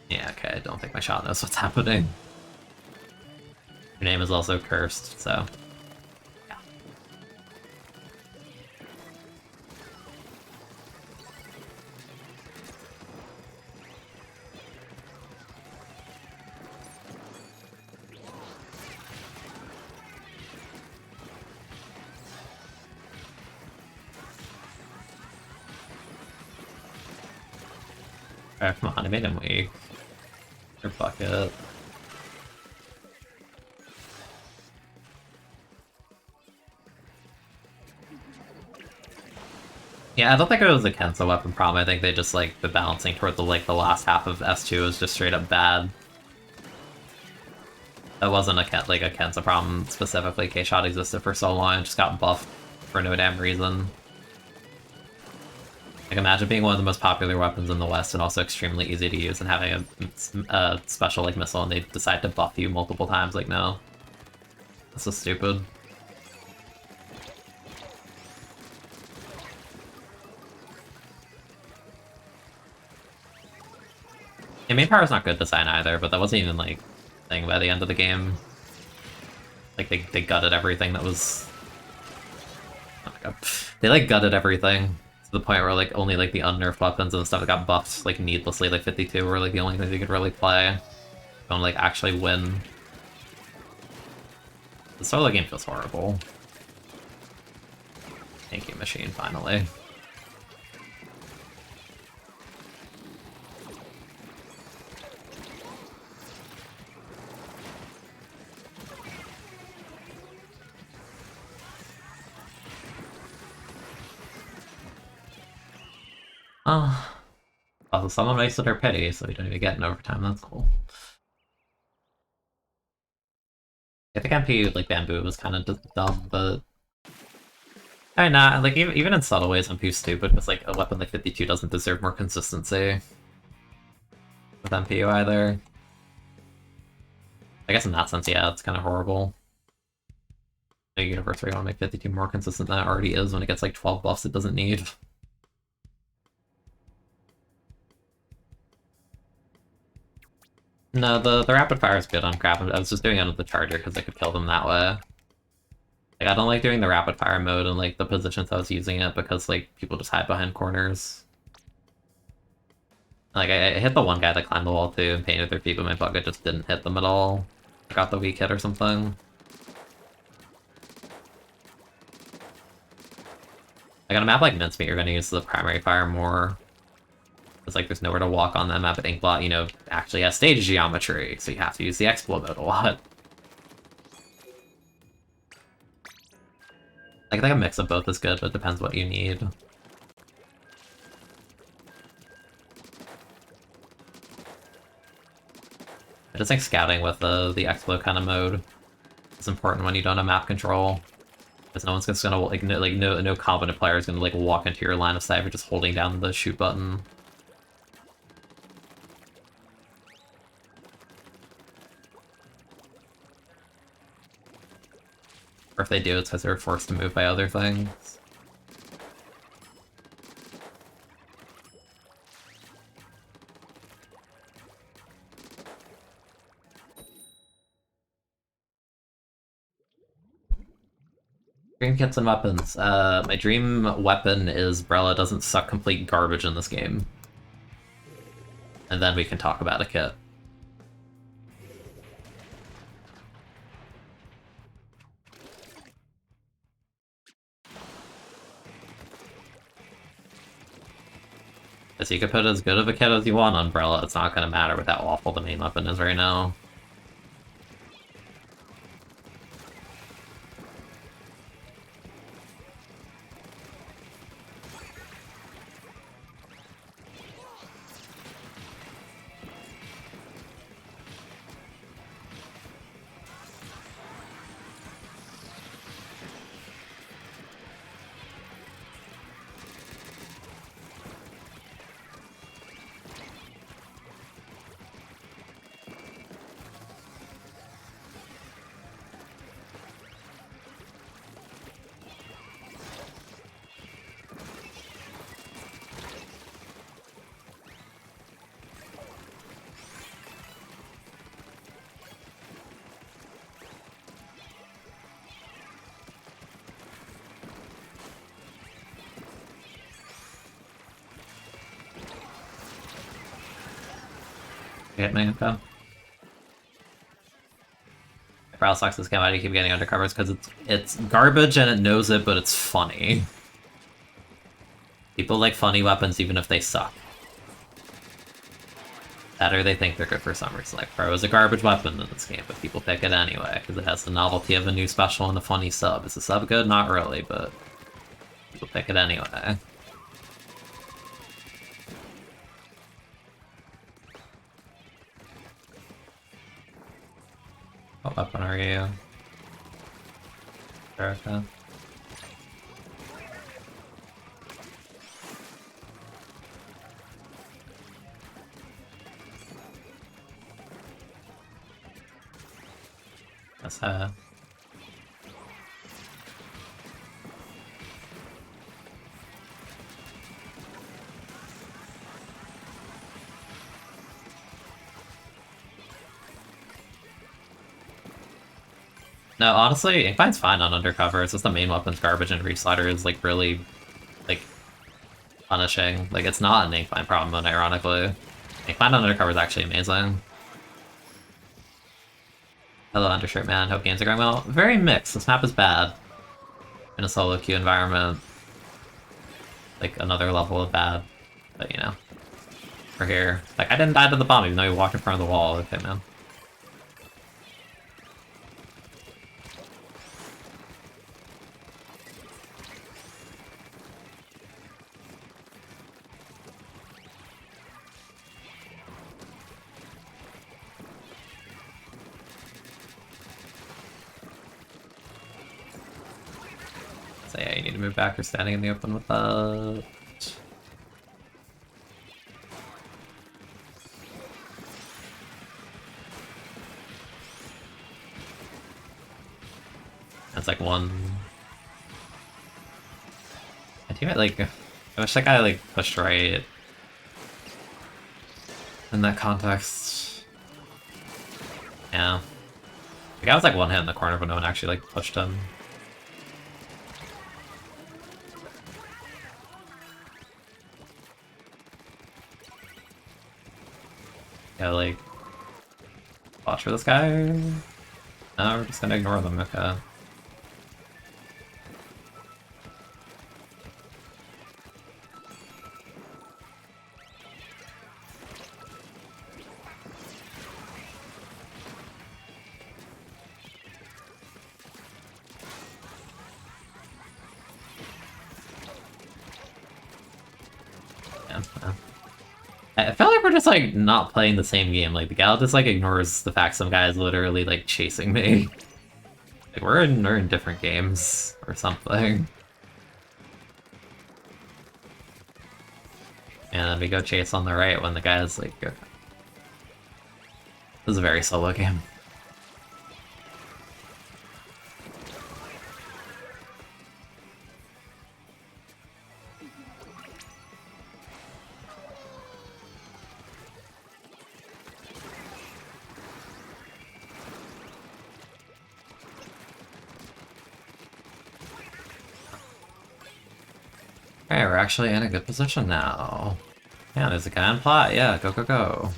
Yeah, okay, I don't think my shot knows what's happening. Your name is also cursed, so... yeah. Alright, come on, I made him weak. Your bucket. Yeah, I don't think it was a Kensa weapon problem. I think they just, like, the balancing toward the, like, the last half of S2 was just straight up bad. That wasn't a Kensa problem specifically. K-Shot existed for so long and just got buffed for no damn reason. Like, imagine being one of the most popular weapons in the West and also extremely easy to use and having a special, like, missile and they decide to buff you multiple times. Like, no. That's so stupid. Yeah, main power's not good design either, but that wasn't even, like, a thing by the end of the game. Like, they gutted everything that was... oh my god. They, like, gutted everything to the point where, like, only, like, the unnerfed weapons and stuff that got buffed, like, needlessly, like, 52 were, like, the only things you could really play. Don't, like, actually win. The solo game feels horrible. Thank you, machine, finally. Oh. Also, someone wasted her pity, so we don't even get an overtime, that's cool. I think MP, like, Bamboo was kind of dumb, but... I mean, not, like, even in subtle ways, MPU's stupid, because, like, a weapon like 52 doesn't deserve more consistency with MPU either. I guess in that sense, yeah, it's kind of horrible. A universe where you want to make 52 more consistent than it already is when it gets, like, 12 buffs it doesn't need. No, the rapid fire is good on crap. I was just doing it with the charger because I could kill them that way. Like, I don't like doing the rapid fire mode and, like, the positions I was using it because, like, people just hide behind corners. Like, I hit the one guy that climbed the wall too and painted their feet, but my bucket just didn't hit them at all. I got the weak hit or something. Like, on a map like Mincemeat, you're gonna use the primary fire more. It's like there's nowhere to walk on that map, but Inkblot, you know, actually has stage geometry, so you have to use the Explo mode a lot. Like, I think a mix of both is good, but it depends what you need. I just think scouting with the Explo kind of mode is important when you don't have map control. Because no one's just gonna like no competent player is gonna like walk into your line of sight for just holding down the shoot button. Or if they do, it's because they're forced to move by other things. Dream kits and weapons. My dream weapon is Brella doesn't suck complete garbage in this game. And then we can talk about a kit. Because you could put as good of a kit as you want on Umbrella, it's not going to matter with how awful the main weapon is right now. Hit me, okay. Brawl sucks this game. Why do you keep getting undercovers? Because it's garbage and it knows it, but it's funny. People like funny weapons even if they suck. That or they think they're good for some reason. Like, Pro is a garbage weapon in this game, but people pick it anyway, because it has the novelty of a new special and a funny sub. Is the sub good? Not really, but people pick it anyway. What weapon are you? Erica. That's her. No, honestly, Inkbine's fine on undercover. It's just the main weapon's garbage and Reslider is like really like punishing. Like it's not an Inkbine problem, ironically. Inkbine on undercover is actually amazing. Hello, Undershirt Man. Hope games are going well. Very mixed. This map is bad. In a solo queue environment. Like, another level of bad. But, you know. We're here. Like, I didn't die to the bomb even though we walked in front of the wall. Okay, man. So yeah, you need to move back or standing in the open with that. That's like one. My teammate, like, I wish that guy like pushed right in that context. Yeah. The guy was like one hit in the corner, but no one actually like pushed him. Yeah, like, watch for this guy. No, we're just gonna ignore them, okay. I feel like we're just, like, not playing the same game. Like, the gal just, like, ignores the fact some guy is literally, like, chasing me. Like, we're in different games or something. And then we go chase on the right when the guy's like... This is a very solo game. Okay, we're actually in a good position now. Yeah, there's a guy on plot. Yeah, go, go, go.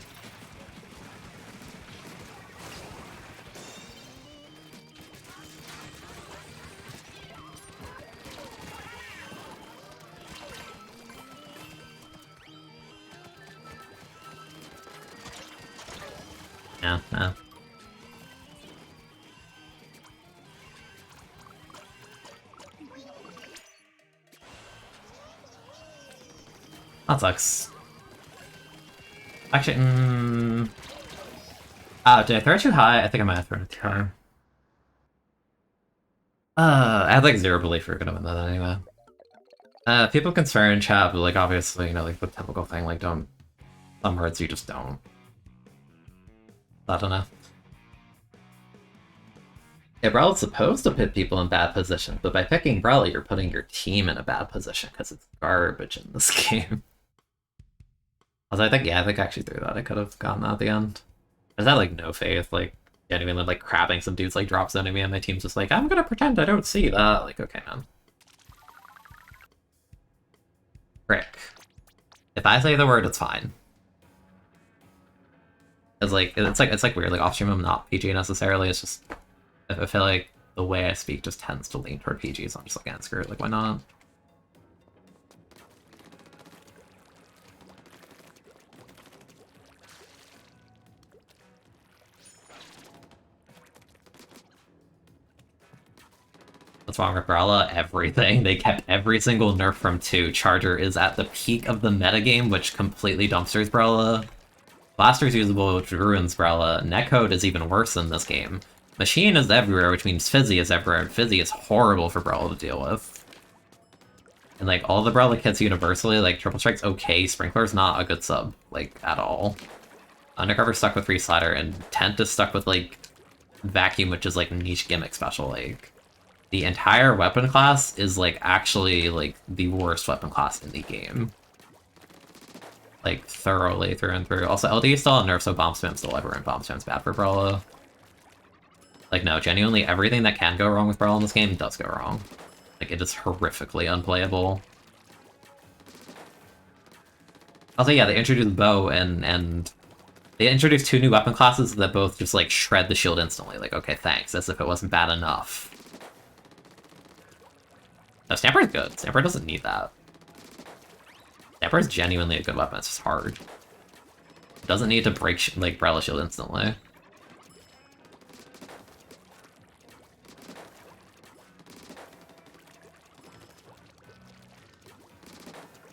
Yeah, yeah. That sucks. Actually, did I throw it too high? I think I might have thrown it too high. I had like zero belief we were gonna win that anyway. People concerned chat, but like obviously, you know, like the typical thing, like don't... Some words you just don't. I don't know. Yeah, Brawl's supposed to put people in bad positions, but by picking Brawl, you're putting your team in a bad position because it's garbage in this game. Also, I think I actually through that I could have gotten that at the end. I just had like no faith, like genuinely like crabbing some dudes like drops enemy and my team's just like, I'm gonna pretend I don't see that. Like, okay, man. Frick. If I say the word, it's fine. It's like weird, like off-stream I'm not PG necessarily, it's just I feel like the way I speak just tends to lean toward PG, so I'm just like, screw it, like why not? What's wrong with Brawla? Everything. They kept every single nerf from 2. Charger is at the peak of the metagame, which completely dumpsters Brawla. Blaster's usable, which ruins Brawla. Netcode is even worse in this game. Machine is everywhere, which means Fizzy is everywhere, and Fizzy is horrible for Brawla to deal with. And like, all the Brawla kits universally, like, Triple Strike's okay, Sprinkler's not a good sub, like, at all. Undercover's stuck with Free Slider, and Tent is stuck with, like, Vacuum, which is, like, niche gimmick special, like... The entire weapon class is, like, actually, like, the worst weapon class in the game. Like, thoroughly through and through. Also, LD is still a nerf, so Bomb Spam's still everywhere, and Bomb Spam's bad for Brawla. Like, no, genuinely, everything that can go wrong with Brawla in this game does go wrong. Like, it is horrifically unplayable. Also, yeah, they introduced Bow, and they introduced 2 new weapon classes that both just, like, shred the shield instantly. Like, okay, thanks, as if it wasn't bad enough. No, Stamper's good. Stamper doesn't need that. Stamper is genuinely a good weapon, it's just hard. It doesn't need to break, like, Brawla shield instantly.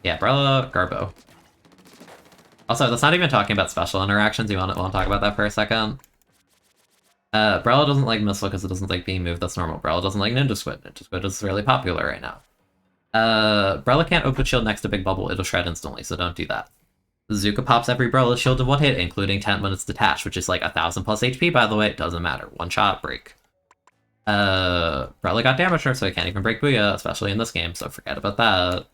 Yeah, Brawla, Garbo. Also, that's not even talking about special interactions. You want to talk about that for a second? Brawla doesn't like Missile because it doesn't like being moved. That's normal. Brawla doesn't like Ninja Squid. Ninja Squid is really popular right now. Brawla can't open shield next to Big Bubble. It'll shred instantly, so don't do that. Zuka pops every Brawla shield in one hit, including Tent when it's detached, which is like 1000 plus HP, by the way. It doesn't matter. One shot, break. Brawla got damage nerfed, so it can't even break Booyah, especially in this game, so forget about that.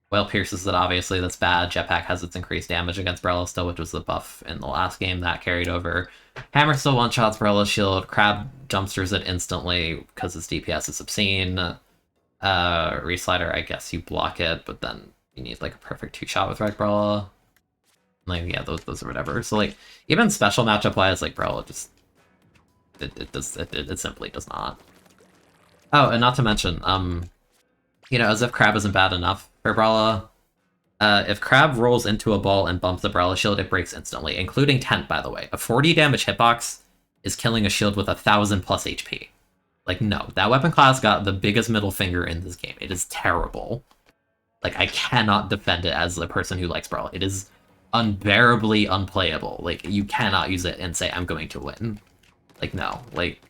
Well, pierces it, obviously, that's bad. Jetpack has its increased damage against Brawla still, which was the buff in the last game. That carried over. Hammer still one-shots Brawla's shield. Crab dumpsters it instantly because its DPS is obscene. Reslider, I guess you block it, but then you need, like, a perfect 2-shot with Red Brawla. Like, yeah, those are whatever. So, like, even special matchup-wise, like, Brawla just... It simply does not. Oh, and not to mention, you know, as if Crab isn't bad enough for Brawla, if Crab rolls into a ball and bumps the Brawla shield, it breaks instantly, including Tent, by the way. A 40 damage hitbox is killing a shield with 1000 plus HP. Like, no, that weapon class got the biggest middle finger in this game. It is terrible. Like, I cannot defend it as a person who likes Brawla. It is unbearably unplayable. Like, you cannot use it and say, I'm going to win. Like, no. Like,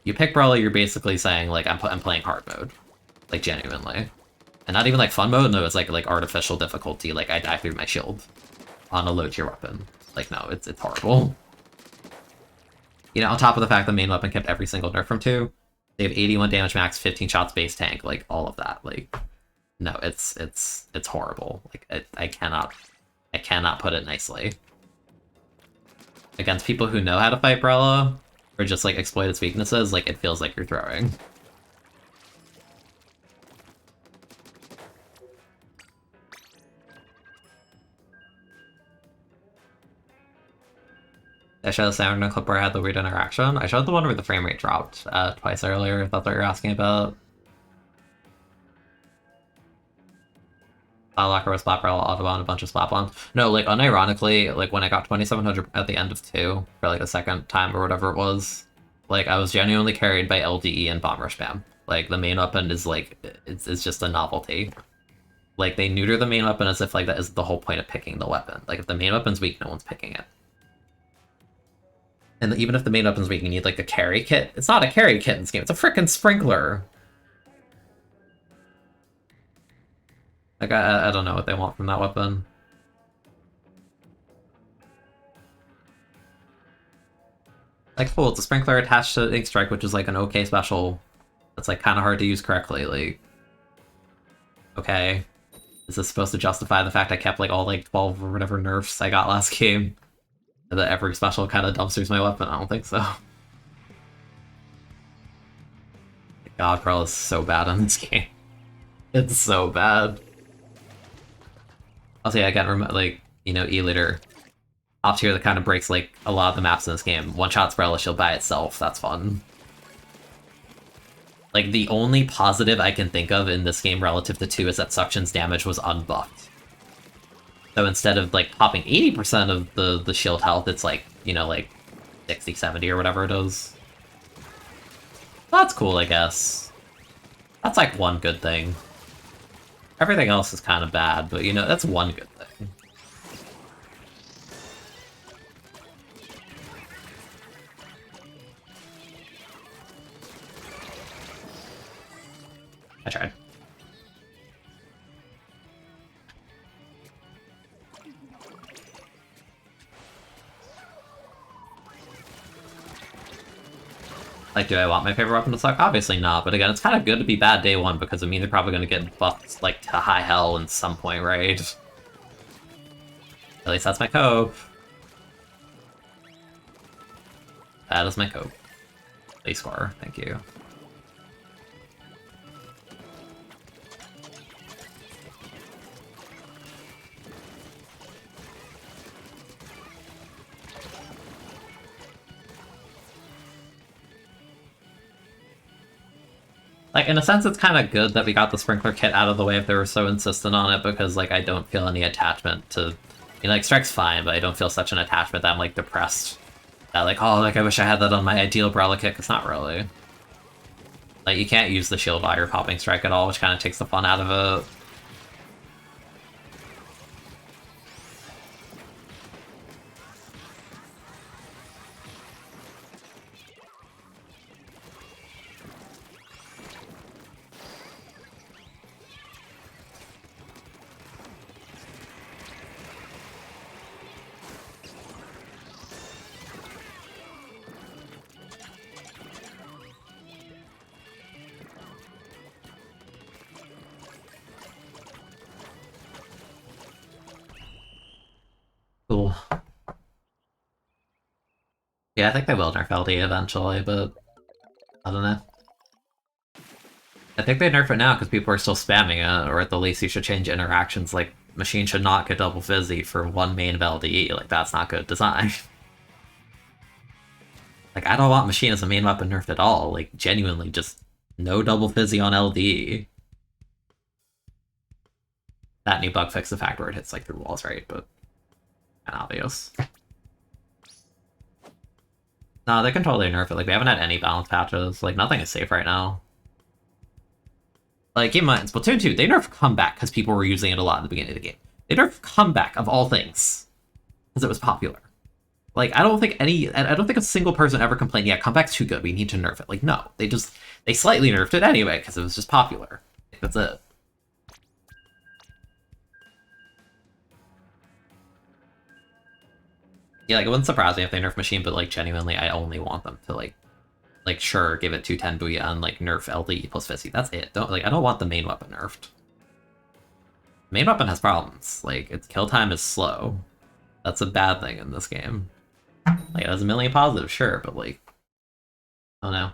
you pick Brawler, you're basically saying, like, I'm playing hard mode. Like, genuinely. And not even, like, fun mode, no, it's, like artificial difficulty, like, I die through my shield on a low-tier weapon. Like, no, it's horrible. You know, on top of the fact the main weapon kept every single nerf from 2, they have 81 damage max, 15 shots base tank, like, all of that. Like, no, it's horrible. Like, I cannot put it nicely. Against people who know how to fight Brella, or just, like, exploit its weaknesses, like, it feels like you're throwing. I showed the sound in a clip where I had the weird interaction. I showed the one where the frame rate dropped twice earlier, if that's what you're asking about. Locker with Splat Barrel, Autobahn, a bunch of Splat Bombs. No, like, unironically, like, when I got 2700 at the end of 2, for, like, the second time or whatever it was, like, I was genuinely carried by LDE and Bomb Rush Spam. Like, the main weapon is, like, it's just a novelty. Like, they neuter the main weapon as if, like, that is the whole point of picking the weapon. Like, if the main weapon's weak, no one's picking it. And even if the main weapon's weak, you need, like, a carry kit. It's not a carry kit in this game, it's a frickin' sprinkler! Like, I don't know what they want from that weapon. Like, cool, it's a sprinkler attached to Ink Strike, which is, like, an okay special. That's, like, kind of hard to use correctly, like... Okay. Is this supposed to justify the fact I kept, like, all, like, 12 or whatever nerfs I got last game? And that every special kind of dumpsters my weapon? I don't think so. God, Pearl is so bad in this game. It's so bad. Also, yeah, again, like, you know, E-Liter. Off tier that kind of breaks, like, a lot of the maps in this game. One-shot Umbrella Shield by itself, that's fun. Like, the only positive I can think of in this game relative to 2 is that Suction's damage was unbuffed. So instead of, like, popping 80% of the shield health, it's, like, you know, like, 60, 70 or whatever it is. That's cool, I guess. That's, like, one good thing. Everything else is kind of bad, but, you know, that's one good thing. I tried. Like, do I want my favorite weapon to suck? Obviously not, but again, it's kind of good to be bad day 1 because it means they're probably going to get buffed, like, to high hell in some point, right? At least that's my cope. That is my cope. Please score, thank you. Like, in a sense, it's kind of good that we got the Sprinkler kit out of the way if they were so insistent on it, because, like, I don't feel any attachment to... You know, like, Strike's fine, but I don't feel such an attachment that I'm, like, depressed. That, like, oh, like, I wish I had that on my ideal Brawler kit. It's not really. Like, you can't use the shield while you're popping Strike at all, which kind of takes the fun out of it. Cool. Yeah, I think they will nerf LD eventually, but I don't know. I think they nerf it now because people are still spamming it, or at the least you should change interactions, like, Machine should not get double fizzy for one main of LDE, like, that's not good design. Like, I don't want Machine as a main weapon nerfed at all, like, genuinely, just no double fizzy on LDE. That new bug fixed the fact where it hits, like, through walls, right, but... kind of obvious. No, they can totally nerf it, like, we haven't had any balance patches, like, nothing is safe right now. Like, keep in mind, Splatoon 2, they nerfed Comeback because people were using it a lot at the beginning of the game. They nerfed Comeback, of all things, because it was popular. Like, I don't think a single person ever complained, yeah, comeback's too good, we need to nerf it. Like, no, they slightly nerfed it anyway, because it was just popular. That's it. Yeah, like, it wouldn't surprise me if they nerf Machine, but, like, genuinely, I only want them to, like, sure, give it 210 Booyah and, like, nerf LD plus 50. That's it. I don't want the main weapon nerfed. Main weapon has problems. Like, its kill time is slow. That's a bad thing in this game. Like, it has a million positives, sure, but, like, I don't know.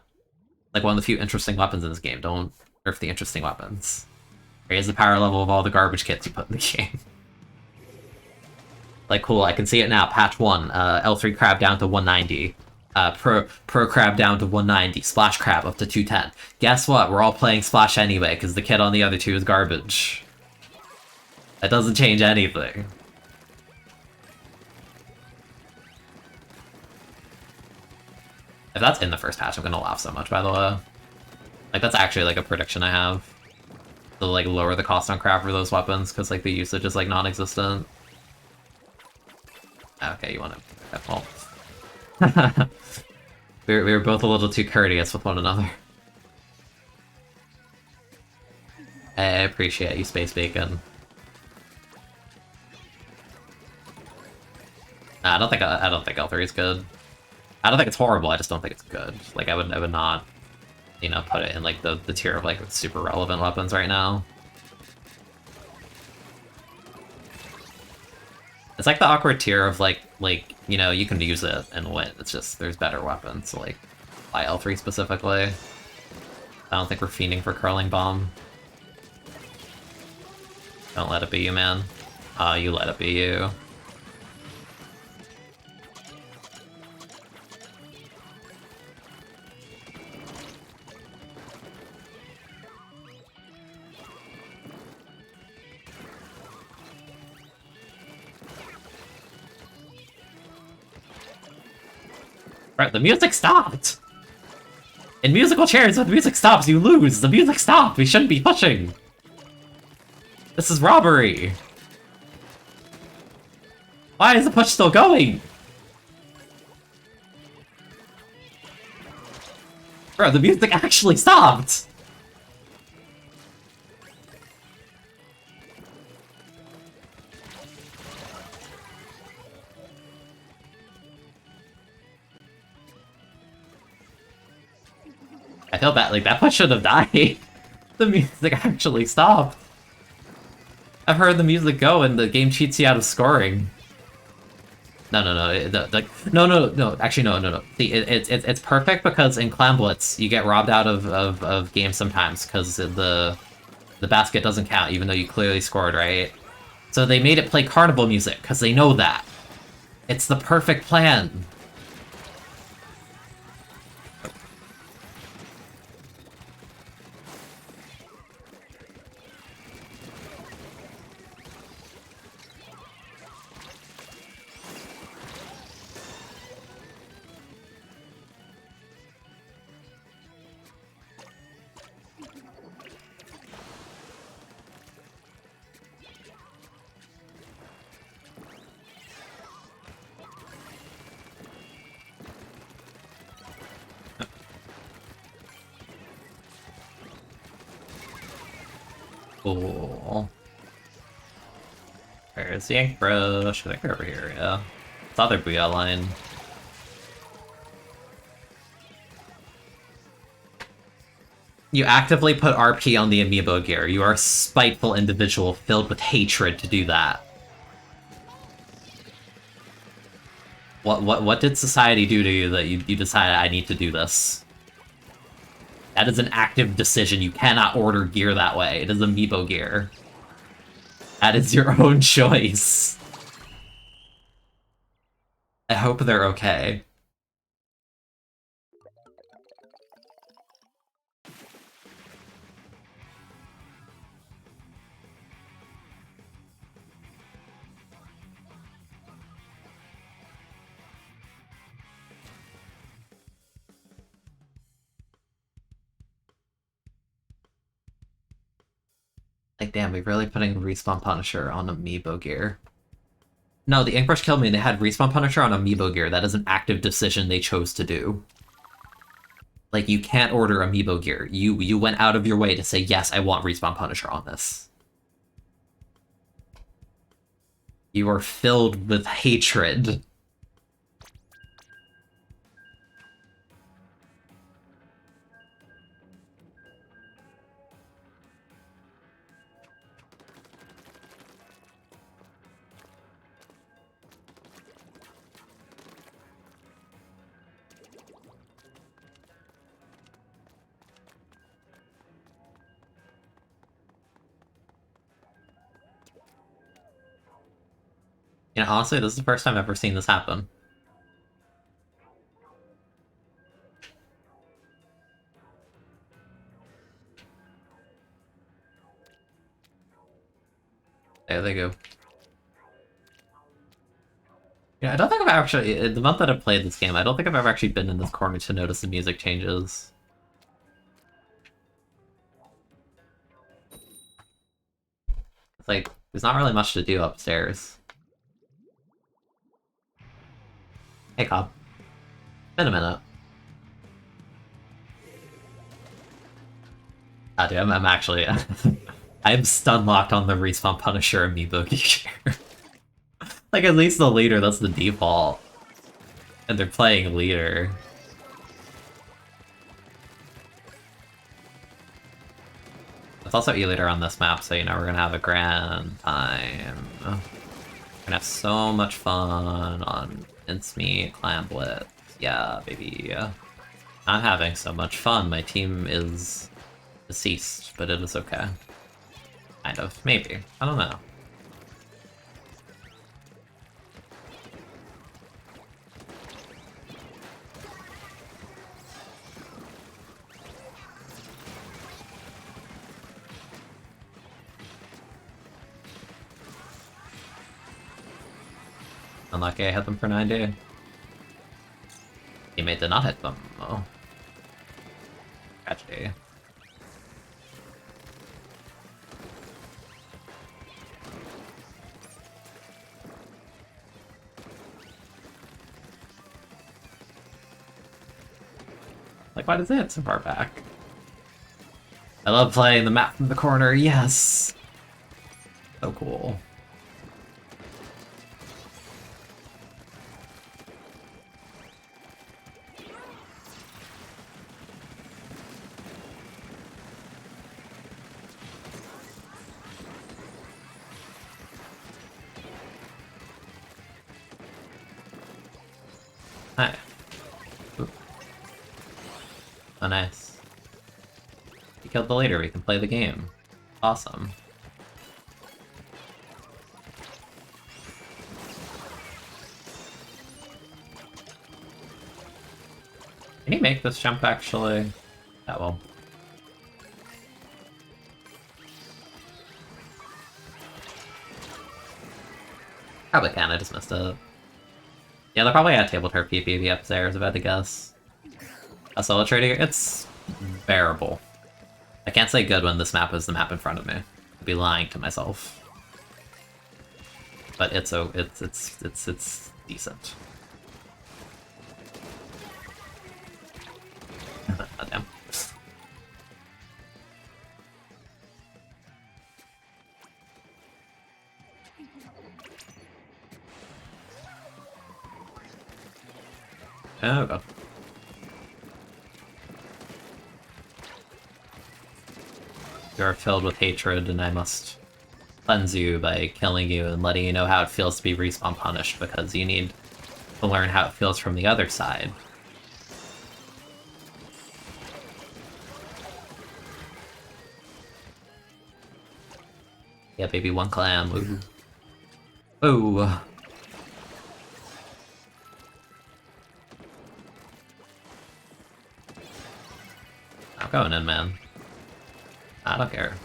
Like, one of the few interesting weapons in this game. Don't nerf the interesting weapons. Raise the power level of all the garbage kits you put in the game. Like, cool, I can see it now. Patch 1, L3 Crab down to 190. Pro Crab down to 190. Splash Crab up to 210. Guess what? We're all playing Splash anyway, because the kit on the other two is garbage. That doesn't change anything. If that's in the first patch, I'm gonna laugh so much, by the way. Like, that's actually, like, a prediction I have. To, like, lower the cost on crab for those weapons, because, like, the usage is, like, non-existent. Okay, you want to... Well... we were both a little too courteous with one another. I appreciate you, Space Bacon. Nah, I don't think L3 is good. I don't think it's horrible, I just don't think it's good. Like, I would not, you know, put it in, like, the tier of, like, super relevant weapons right now. It's like the awkward tier of, like, you know, you can use it and win. It's just, there's better weapons, like, by L3 specifically. I don't think we're fiending for Curling Bomb. Don't let it be you, man. You let it be you. Right, the music stopped! In musical chairs, when the music stops, you lose! The music stopped! We shouldn't be pushing! This is robbery! Why is the push still going? Bro, the music actually stopped! I feel bad, like, that push should have died. The music actually stopped. I've heard the music go and the game cheats you out of scoring. No, actually, no. See, it's perfect because in Clam Blitz, you get robbed out of games sometimes because the basket doesn't count, even though you clearly scored, right? So they made it play carnival music, because they know that. It's the perfect plan. Cool. Where's the Ink Brush? I think they're over here, yeah. It's other Booyah line. You actively put RP on the amiibo gear. You are a spiteful individual filled with hatred to do that. What did society do to you that you decided I need to do this? That is an active decision. You cannot order gear that way. It is amiibo gear. That is your own choice. I hope they're okay. Like, damn, we're really putting Respawn Punisher on amiibo gear. No, the Inkbrush killed me and they had Respawn Punisher on Amiibo gear. That is an active decision they chose to do. Like, you can't order Amiibo gear. You went out of your way to say, yes, I want Respawn Punisher on this. You are filled with hatred. You know, honestly, this is the first time I've ever seen this happen. There they go. Yeah, I don't think I've actually, in the month that I've played this game, I don't think I've ever actually been in this corner to notice the music changes. It's like, there's not really much to do upstairs. Hey, Cobb. Been a minute. Ah, dude, I'm actually... I'm stun locked on the Respawn Punisher amiibo gear. Like, at least the leader, that's the default. And they're playing leader. It's also E-leader on this map, so you know we're gonna have a grand time. We're gonna have so much fun on Mincemeat, Clan Blitz. Yeah, baby. I'm having so much fun. My team is deceased, but it is okay. Kind of. Maybe. I don't know. Unlucky I hit them for 90. Teammate did not hit them. Oh. Tragedy. Like, why does it hit so far back? I love playing the map from the corner, yes! So cool. Hi. Ooh. Oh, nice. You killed the leader, we can play the game. Awesome. Can he make this jump, actually? That will. Probably can, I just missed it. Yeah, they're probably at table turf PPV upstairs, if I had to guess. A solo trading, it's bearable. I can't say good when this map is the map in front of me. I'd be lying to myself. But it's decent. Oh, damn. Oh god. You are filled with hatred, and I must cleanse you by killing you and letting you know how it feels to be respawn punished, because you need to learn how it feels from the other side. Yeah, baby, one clam. Ooh. Ooh. I'm going in, man. I don't care.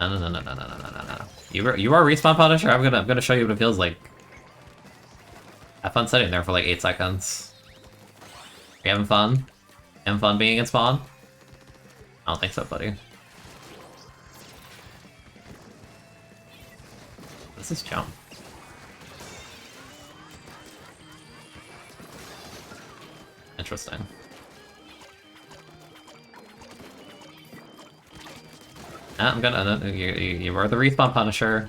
No, no, no, no, no, no, no, no, no, no. You are respawn punisher. I'm gonna show you what it feels like. Have fun sitting there for like 8 seconds. Are you having fun? Having fun being in spawn? I don't think so, buddy. This is jump. Interesting. I'm gonna. You are the respawn Punisher.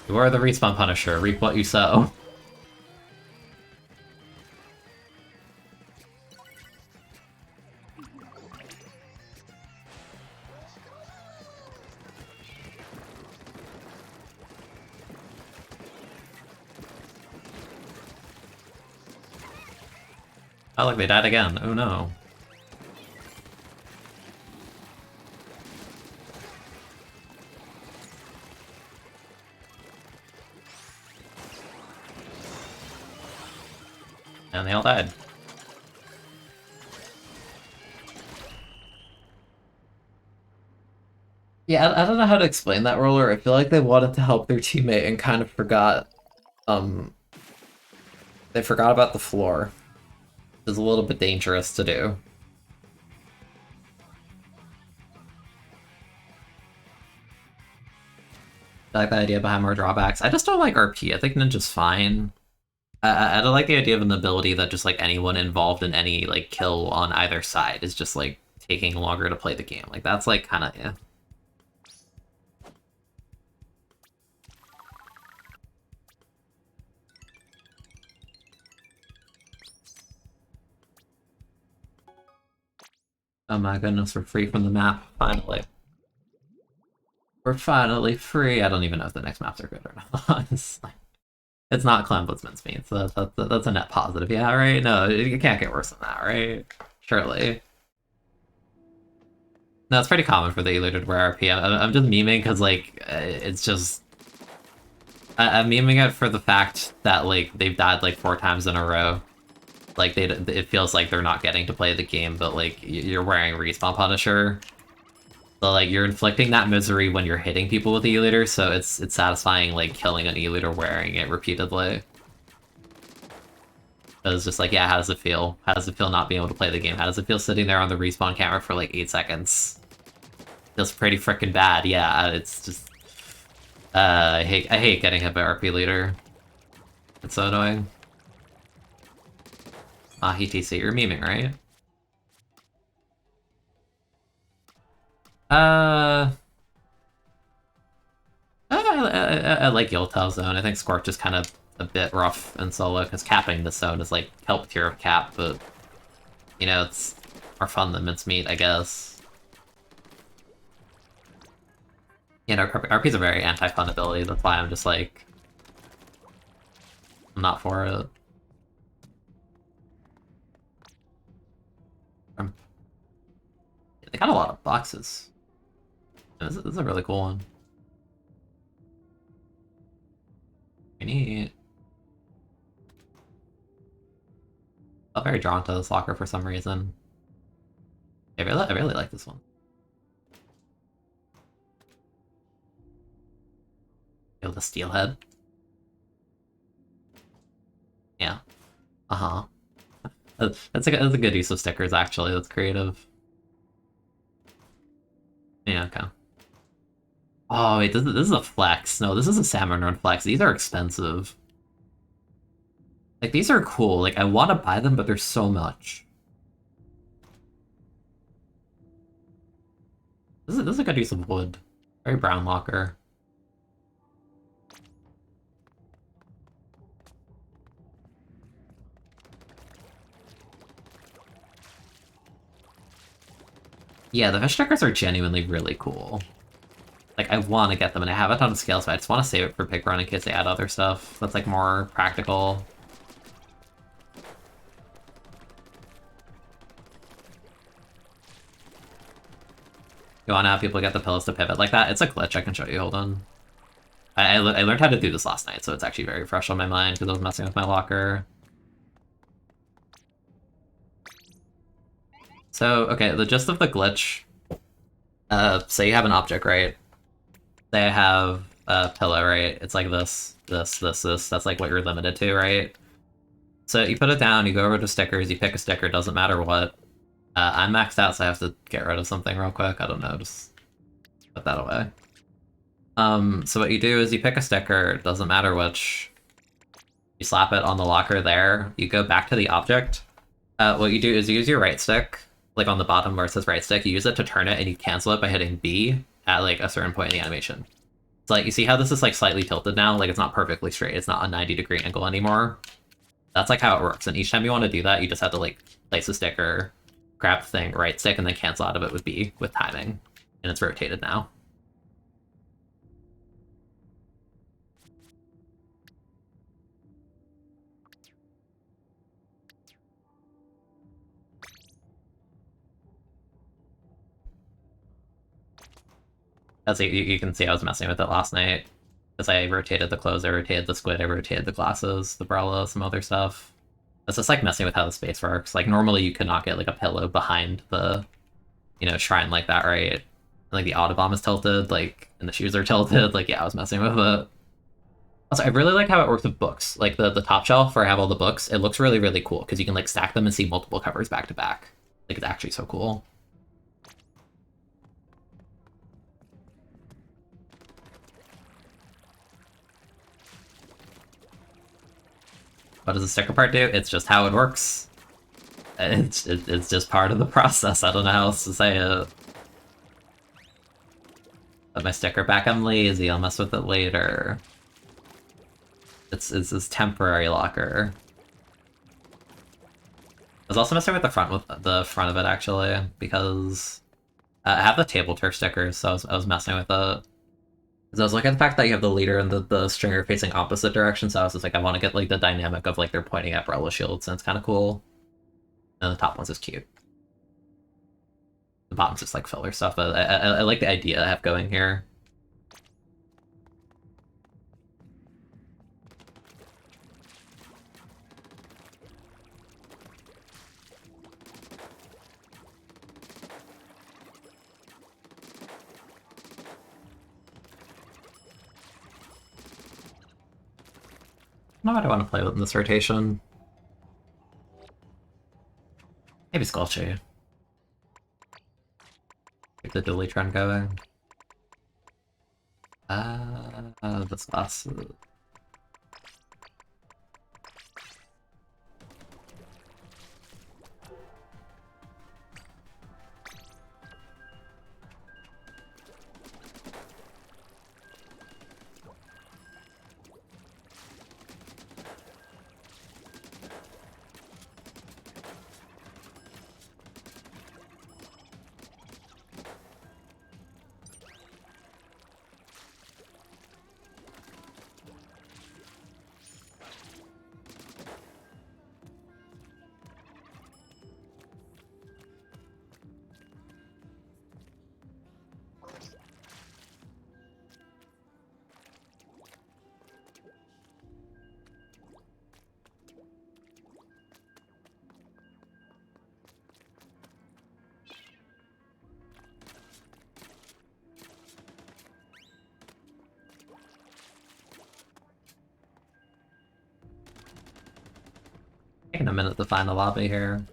You are the respawn Punisher. Reap what you sow. Oh, look, they died again. Oh no. And they all died. Yeah, I don't know how to explain that roller. I feel like they wanted to help their teammate and kind of forgot, they forgot about the floor. It's a little bit dangerous to do. I like the idea behind more drawbacks. I just don't like RP. I think Ninja's fine. I don't like the idea of an ability that just like anyone involved in any like kill on either side is just like taking longer to play the game. Like that's like kind of yeah. Oh my goodness, we're free from the map finally. We're finally free. I don't even know if the next maps are good or not. It's not Clembo's mincemeat, so that's a net positive. Yeah, right? No, it can't get worse than that, right? Surely. No, it's pretty common for the e-looter to wear RP. I'm just memeing because, like, it's just... I'm memeing it for the fact that, like, they've died, like, 4 times in a row. Like, it feels like they're not getting to play the game, but, like, you're wearing Respawn Punisher. So, like, you're inflicting that misery when you're hitting people with the e-looter, so it's satisfying, like, killing an e-looter wearing it repeatedly. It's just like, yeah, how does it feel? How does it feel not being able to play the game? How does it feel sitting there on the respawn camera for, like, 8 seconds? Feels pretty freaking bad, yeah, it's just... I hate getting hit by RP leader. It's so annoying. Ah, ETC, you're memeing, right? I like Yoltau zone. I think Scorch is kind of a bit rough in solo, because capping the zone is like help tier of cap, but you know, it's more fun than mincemeat, I guess. You know, RP's a very anti-fun ability, that's why I'm just like... I'm not for it. They got a lot of boxes. This is a really cool one. Neat. I'm very drawn to this locker for some reason. I really like this one. Feel the steelhead. Yeah. Uh-huh. That's a good use of stickers, actually. That's creative. Yeah, okay. Oh, wait, this is a flex. No, this is a Salmon Run flex. These are expensive. Like, these are cool. Like, I want to buy them, but there's so much. This is a good use of wood. Very brown locker. Yeah, the fish stickers are genuinely really cool. Like, I want to get them, and I have a ton of scales, but I just want to save it for pick run in case they add other stuff that's, like, more practical. You want to have people get the pillows to pivot like that? It's a glitch, I can show you, hold on. I learned how to do this last night, so it's actually very fresh on my mind, because I was messing with my locker. So, okay, the gist of the glitch... say you have an object, right? Say I have a pillow, right? It's like this. That's like what you're limited to, right? So you put it down, you go over to stickers, you pick a sticker, doesn't matter what. I'm maxed out, so I have to get rid of something real quick. I don't know, just put that away. So what you do is you pick a sticker, doesn't matter which. You slap it on the locker there, you go back to the object, What you do is you use your right stick, like on the bottom where it says right stick, you use it to turn it and you cancel it by hitting B at like a certain point in the animation. It's like, you see how this is like slightly tilted now? Like it's not perfectly straight, it's not a 90-degree angle anymore. That's like how it works, and each time you want to do that, you just have to like place a stick or grab the thing, right stick, and then cancel out of it with B with timing. And it's rotated now. As you can see, I was messing with it last night. As I rotated the clothes, I rotated the squid, I rotated the glasses, the umbrella, some other stuff. It's just like messing with how the space works. Like normally you could not get like a pillow behind the, shrine like that, right? Like the Autobomb is tilted, like, and the shoes are tilted. Like, yeah, I was messing with it. Also, I really like how it works with books. Like the top shelf where I have all the books, it looks really, really cool because you can like stack them and see multiple covers back to back. Like it's actually so cool. What does the sticker part do? It's just how it works. It's just part of the process. I don't know how else to say it. Put my sticker back, I'm lazy, I'll mess with it later. It's this temporary locker. I was also messing with the front of it actually, because I have the table turf stickers, so I was messing with it. So I was looking at the fact that you have the leader and the stringer facing opposite directions, so I was just like, I want to get like the dynamic of like they're pointing at umbrella shields, and it's kind of cool. And the top one's just cute. The bottom's just like filler stuff, but I like the idea I have going here. I don't know what I want to play with in this rotation. Maybe Sculpture. Keep the dually trend going. This last. Taking a minute to find the lobby here.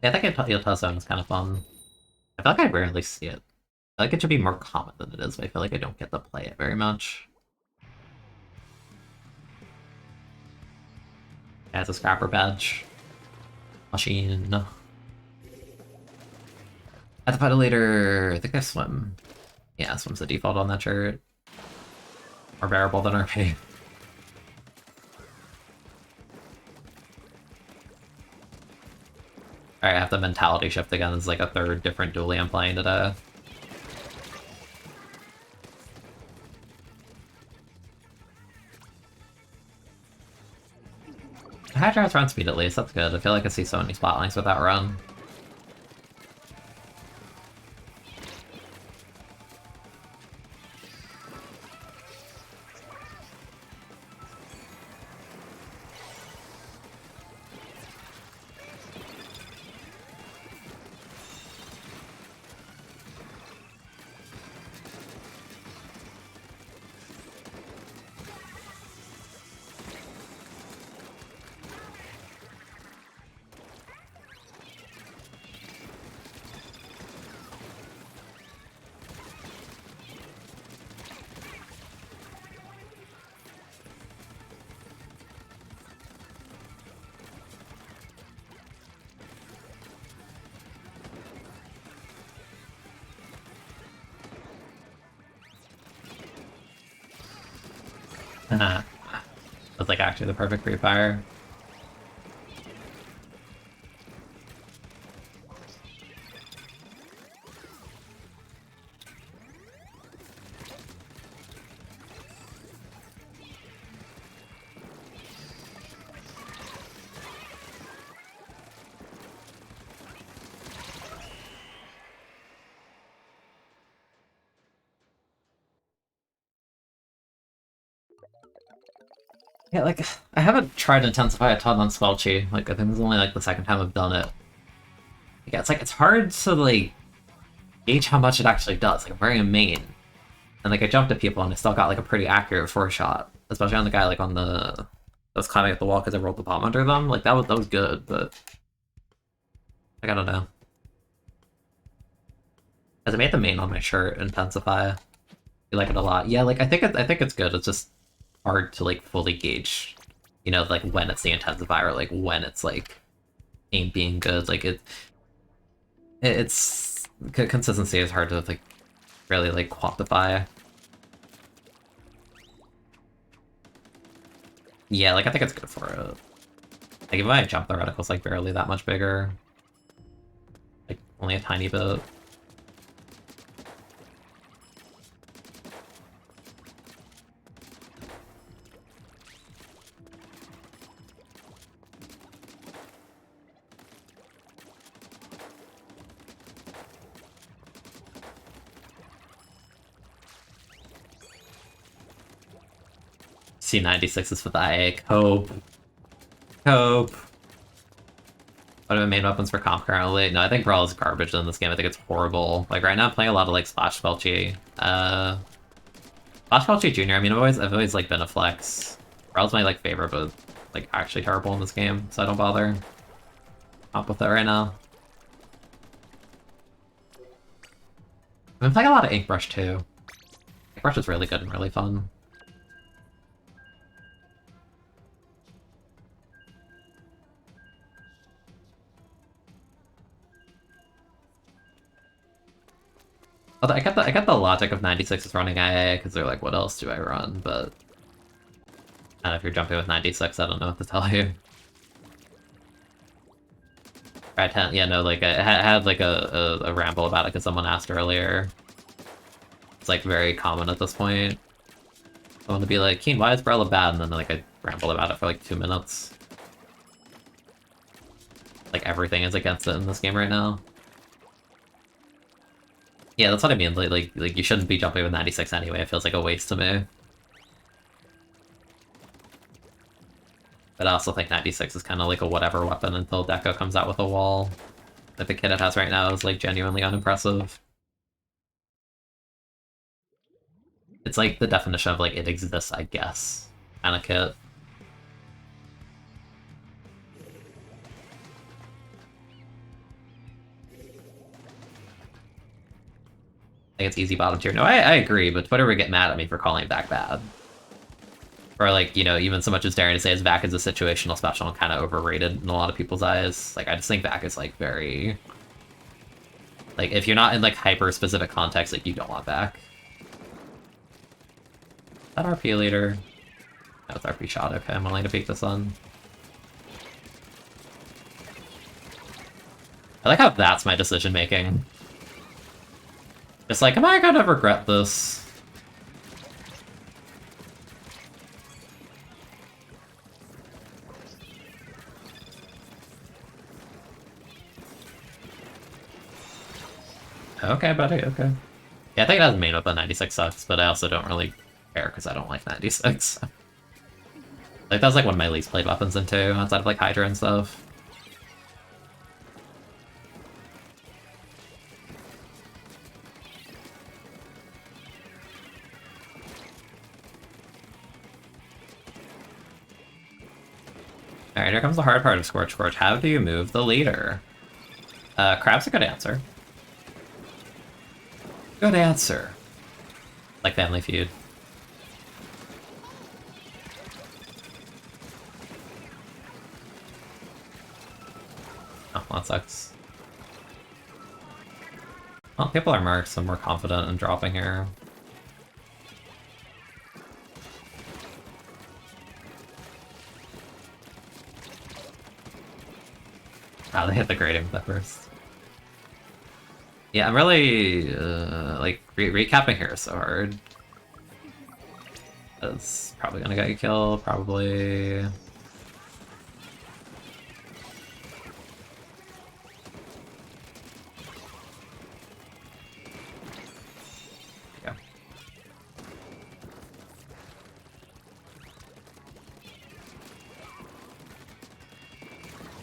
Yeah, I think Utah Zone is kind of fun. I feel like I rarely see it. I feel like it should be more common than it is, but I feel like I don't get to play it very much. It has a scrapper badge. Machine. At the pedal later, I think I swim. Yeah, swim's the default on that shirt. More bearable than RP. Alright, I have the mentality shift again. It's like a third different dually I'm playing today. Hydro's run speed at least, that's good. I feel like I see so many spotlines with that run. That's like actually the perfect free fire. Yeah, like, I haven't tried to intensify a ton on Squelchy. Like, I think this is only, like, the second time I've done it. Yeah, it's like, it's hard to, like, gauge how much it actually does. Like, I'm wearing a main. And, like, I jumped at people and I still got, like, a pretty accurate 4-shot. Especially on the guy, like, on the... that was climbing up the wall because I rolled the bomb under them. Like, that was good, but... like, I don't know. As I made the main on my shirt intensify. I like it a lot. Yeah, like, I think it's good. It's just hard to, like, fully gauge, you know, like, when it's the intensifier, or, like, when it's, like, aim being good. Like, it's... consistency is hard to, like, really, like, quantify. Yeah, like, I think it's good for it. Like, if I jump, the reticle's, like, barely that much bigger. Like, only a tiny bit. C96 is for the IA. Cope. Cope. What are the main weapons for comp currently? No, I think Brawl is garbage in this game. I think it's horrible. Like, right now I'm playing a lot of, like, Splash Squelchy. Splash Squelchy Jr., I mean, I've always, like, been a flex. Brawl's my, like, favorite, but, like, actually terrible in this game, so I don't bother. Up with it right now. I've been playing a lot of Inkbrush, too. Inkbrush is really good and really fun. Although I get the logic of 96 is running IA, because they're like, what else do I run? But... and if you're jumping with 96, I don't know what to tell you. Right, yeah, no, like, I had, like, a ramble about it because someone asked earlier. It's, like, very common at this point. Someone to be like, Keen, why is Brella bad? And then, like, I ramble about it for, like, 2 minutes. Like, everything is against it in this game right now. Yeah, that's what I mean, like you shouldn't be jumping with 96 anyway, it feels like a waste to me. But I also think 96 is kind of like a whatever weapon until Deco comes out with a wall. Like the kit it has right now is like genuinely unimpressive. It's like the definition of like it exists, I guess, kind of kit. I think it's easy bottom tier. No, I agree, but Twitter would get mad at me for calling Vac bad. Or like, you know, even so much as daring to say as Vac is a situational special and kind of overrated in a lot of people's eyes. Like, I just think Vac is like very... like, if you're not in like hyper-specific context, like, you don't want Vac. Is that RP leader? No, it's RP shot. Okay, I'm willing to peek the sun. I like how that's my decision-making. It's like, am I gonna regret this? Okay, buddy, okay. Yeah, I think it has main weapon 96 sucks, but I also don't really care because I don't like 96. Like, that's like one of my least played weapons in 2, outside of like Hydra and stuff. Alright, here comes the hard part of Scorch Scorch. How do you move the leader? Crab's a good answer. Good answer. Like Family Feud. Oh, well, that sucks. Well, people are marked, so I'm more confident in dropping here. Wow, they hit the grading with that first. Yeah, I'm really, like, recapping here is so hard. That's probably gonna get you killed, probably. Yeah.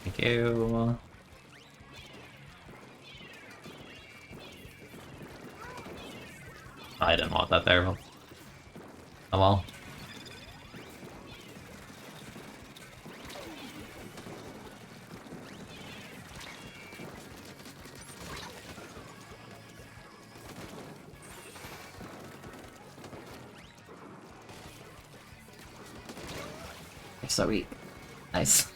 Thank you. I didn't want that there. Oh well. You're so weak. Nice.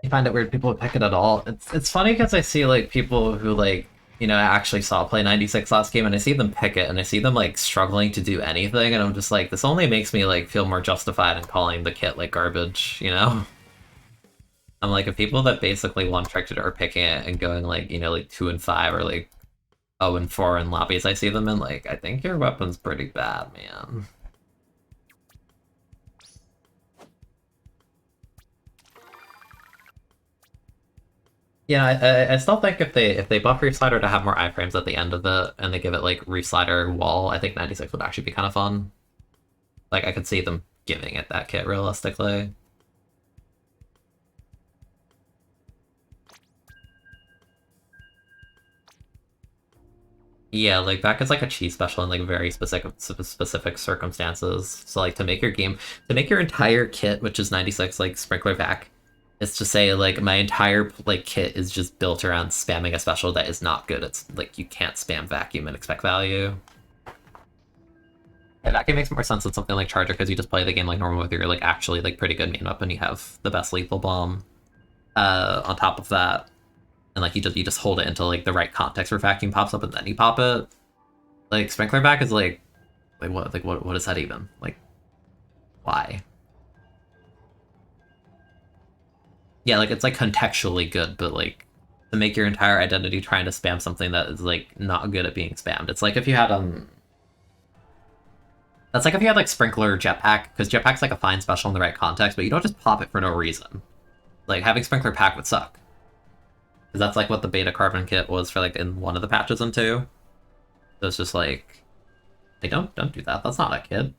I find it weird people pick it at all. It's funny because I see like people who like actually saw play 96 last game and I see them pick it and I see them like struggling to do anything and I'm just like this only makes me like feel more justified in calling the kit like garbage. I'm like if people that basically one tricked it are picking it and going like like 2 and 5 or like 0 and 4 in lobbies I see them in like I think your weapon's pretty bad, man. Yeah, I still think if they buff Reef-Slider to have more iframes at the end of it, and they give it like Reef-Slider wall, I think 96 would actually be kind of fun. Like I could see them giving it that kit realistically. Yeah, like that is like a cheese special in like very specific circumstances. So like to make your entire kit, which is 96 like sprinkler vac, is to say like my entire like kit is just built around spamming a special that is not good. It's like you can't spam vacuum and expect value. Yeah, vacuum makes more sense than something like Charger because you just play the game like normal with your like actually like pretty good main weapon. You have the best lethal bomb. On top of that, and like you just hold it until like the right context where vacuum pops up and then you pop it. Like sprinkler back is like what is that even? Like why? Yeah, like it's like contextually good, but like to make your entire identity trying to spam something that is like not good at being spammed. It's like if you had that's like if you had like sprinkler jetpack, because jetpack's like a fine special in the right context, but you don't just pop it for no reason. Like having sprinkler pack would suck. Because that's like what the beta carbon kit was for like in one of the patches in 2. So it's just like they don't do that. That's not a kid.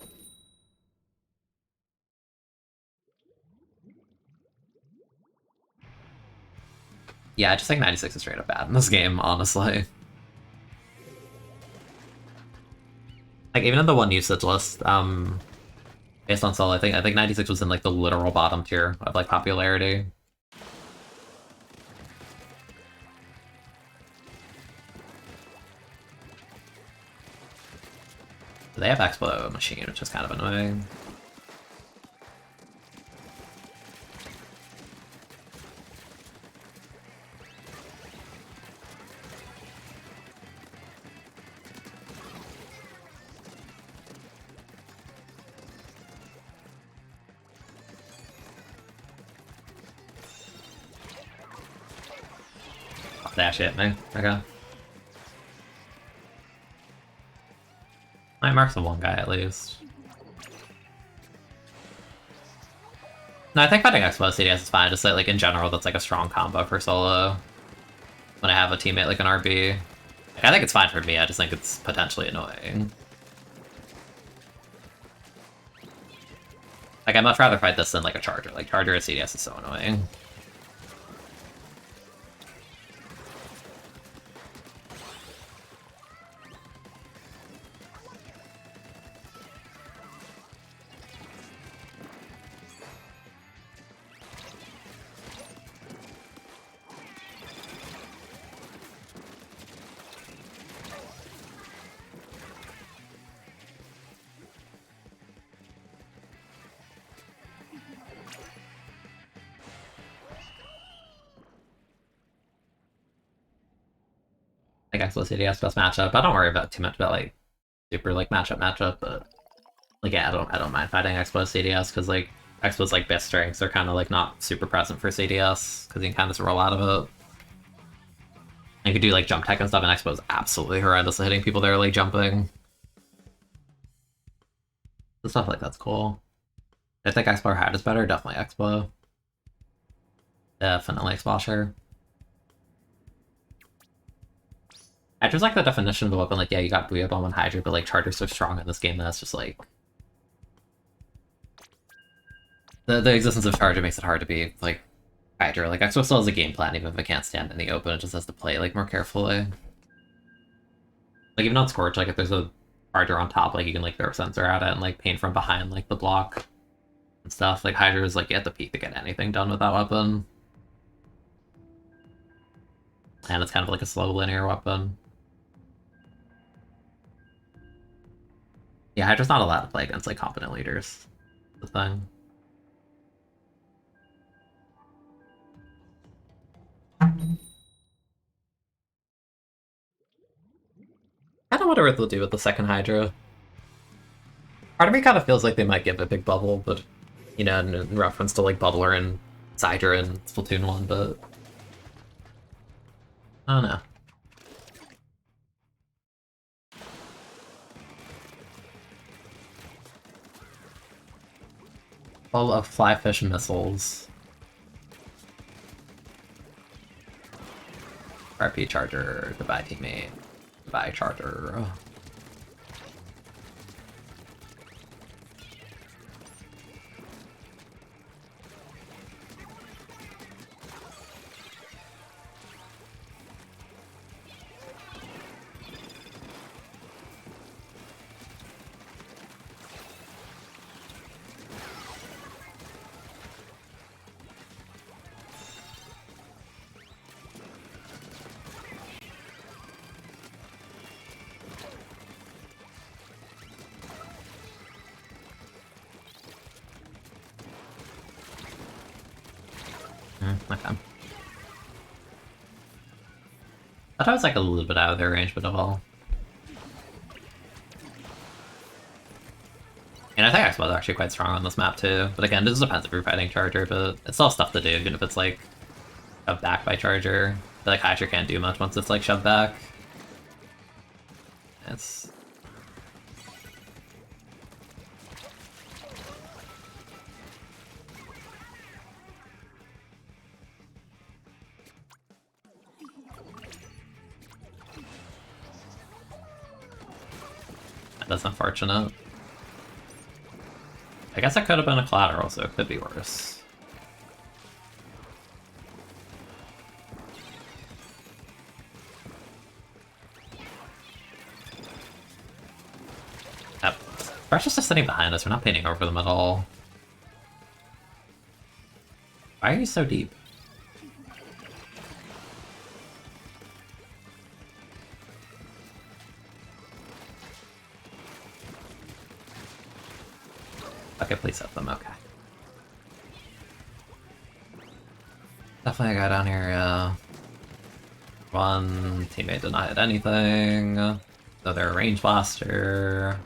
Yeah, I just think 96 is straight up bad in this game, honestly. Like even in the one usage list, based on solo, I think 96 was in like the literal bottom tier of like popularity. They have Expo Machine, which is kind of annoying. Oh, dash hit me. Okay. I marks the one guy at least. No, I think fighting Expo CDS is fine. Just like in general, that's like a strong combo for solo. When I have a teammate like an RB, like, I think it's fine for me. I just think it's potentially annoying. Like I'd much rather fight this than like a Charger. Like Charger at CDS is so annoying. think Expo CDS best matchup. I don't worry about too much about like super like matchup, but like yeah, I don't mind fighting Expo CDS because like Expo's like best strengths are kind of like not super present for CDS because you can kind of just roll out of it. You could do like jump tech and stuff, and Expo's absolutely horrendous at hitting people that are like jumping. The stuff like that's cool. I think Expo Hide is better. Definitely Expo. Definitely Splasher. Hydra's like the definition of a weapon. Like, yeah, you got Booyah Bomb and Hydra, but like Charger's so strong in this game that it's just like the existence of Charger makes it hard to be like Hydra. Like Expo still has a game plan, even if it can't stand in the open. It just has to play like more carefully. Like even on Scorch, like if there's a Charger on top, like you can like throw a sensor at it and like paint from behind like the block and stuff. Like Hydra is like you have to peek to get anything done with that weapon. And it's kind of like a slow linear weapon. Yeah, Hydra's not allowed to play against like competent leaders. The thing. I don't wonder what they'll do with the second Hydra. Part of me kind of feels like they might give a big bubble, but you know, in reference to like Bubbler and Hydra and Splatoon 1, but I don't know. Full of flyfish missiles. RP Charger, goodbye teammate. Goodbye Charger. Okay. I thought it was like a little bit out of their range, but of all. And I think Expo is actually quite strong on this map too. But again, this depends if you're fighting Charger, but it's still stuff to do, even if it's like shoved back by Charger. I feel like Hydra can't do much once it's like shoved back. It's... That's unfortunate. I guess it could have been a collateral, so it could be worse. Yep. Fresh is just sitting behind us, we're not painting over them at all. Why are you so deep? Okay, please hit them, okay. Definitely a guy down here, yeah. One teammate did not hit anything. Another range blaster.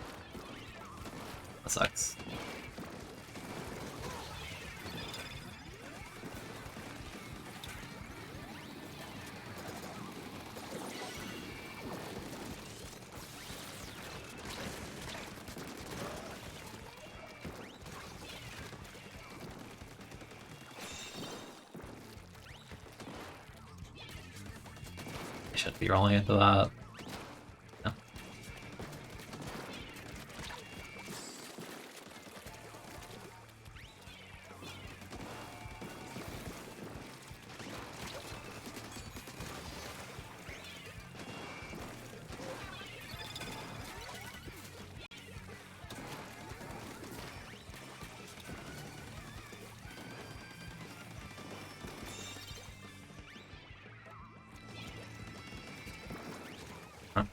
That sucks. I should be rolling into that. No.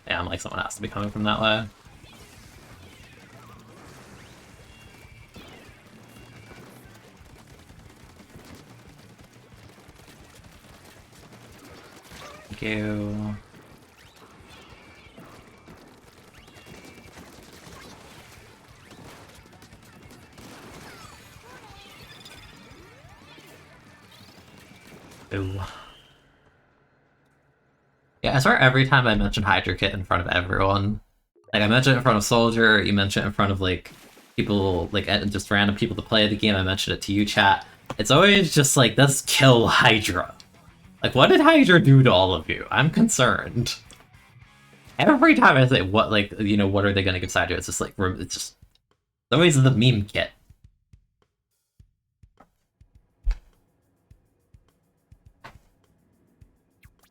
Yeah, I'm like, someone has to be coming from that way. Thank you. Ooh. Yeah, I swear every time I mention Hydra Kit in front of everyone, like I mention it in front of Soldier, you mention it in front of like people, like just random people to play the game, I mention it to you, chat. It's always just like, let's kill Hydra. Like, what did Hydra do to all of you? I'm concerned. Every time I say, what, like, you know, what are they gonna give Hydra? It's just like, it's just always the meme kit.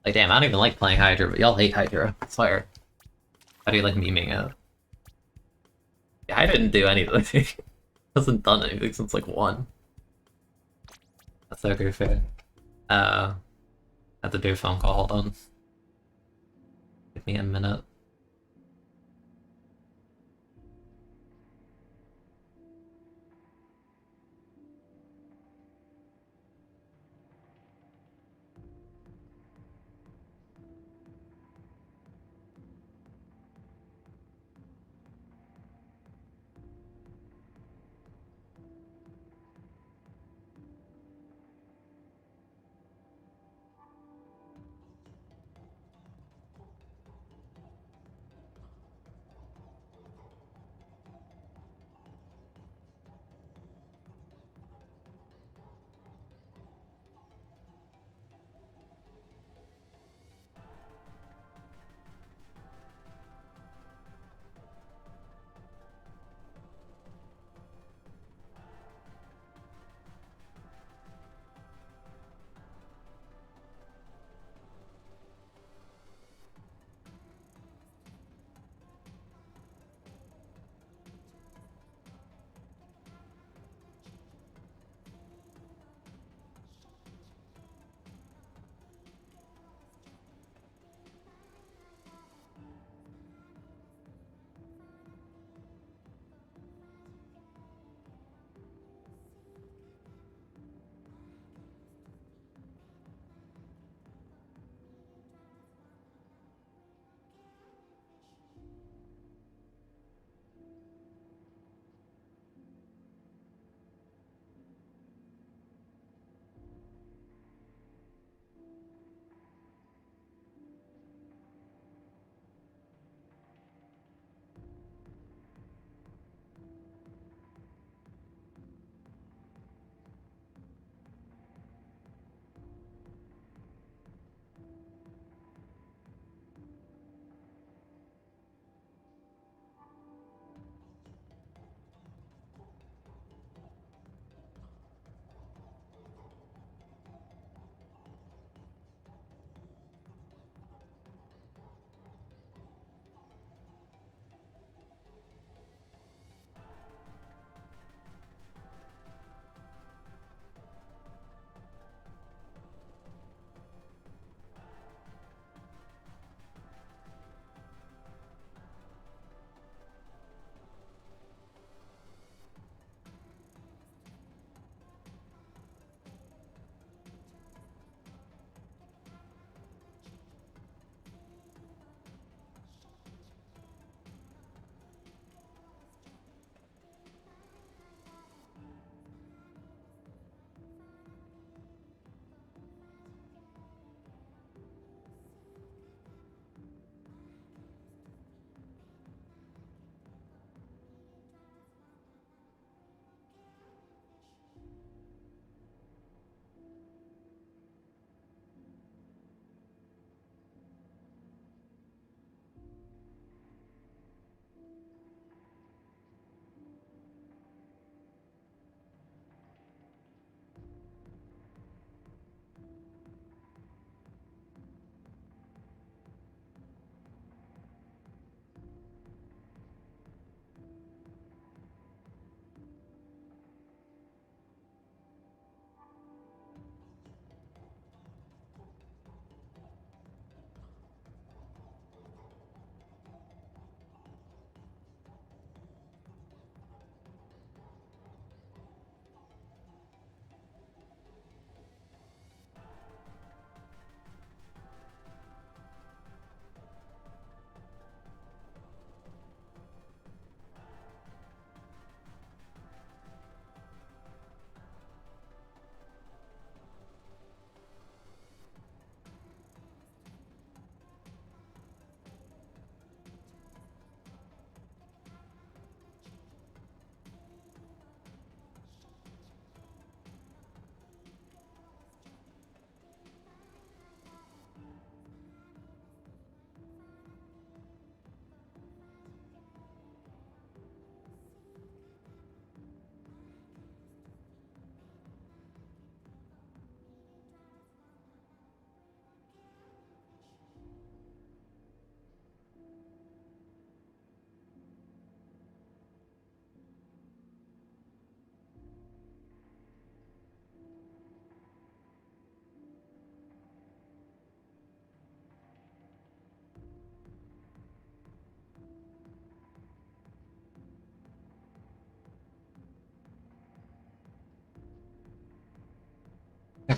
Like, damn, I don't even like playing Hydra, but y'all hate Hydra. I swear. How do you like memeing it? Yeah, I didn't do anything. Hasn't done anything since like 1. That's so goofy. I have to do a phone call, hold on. Give me a minute.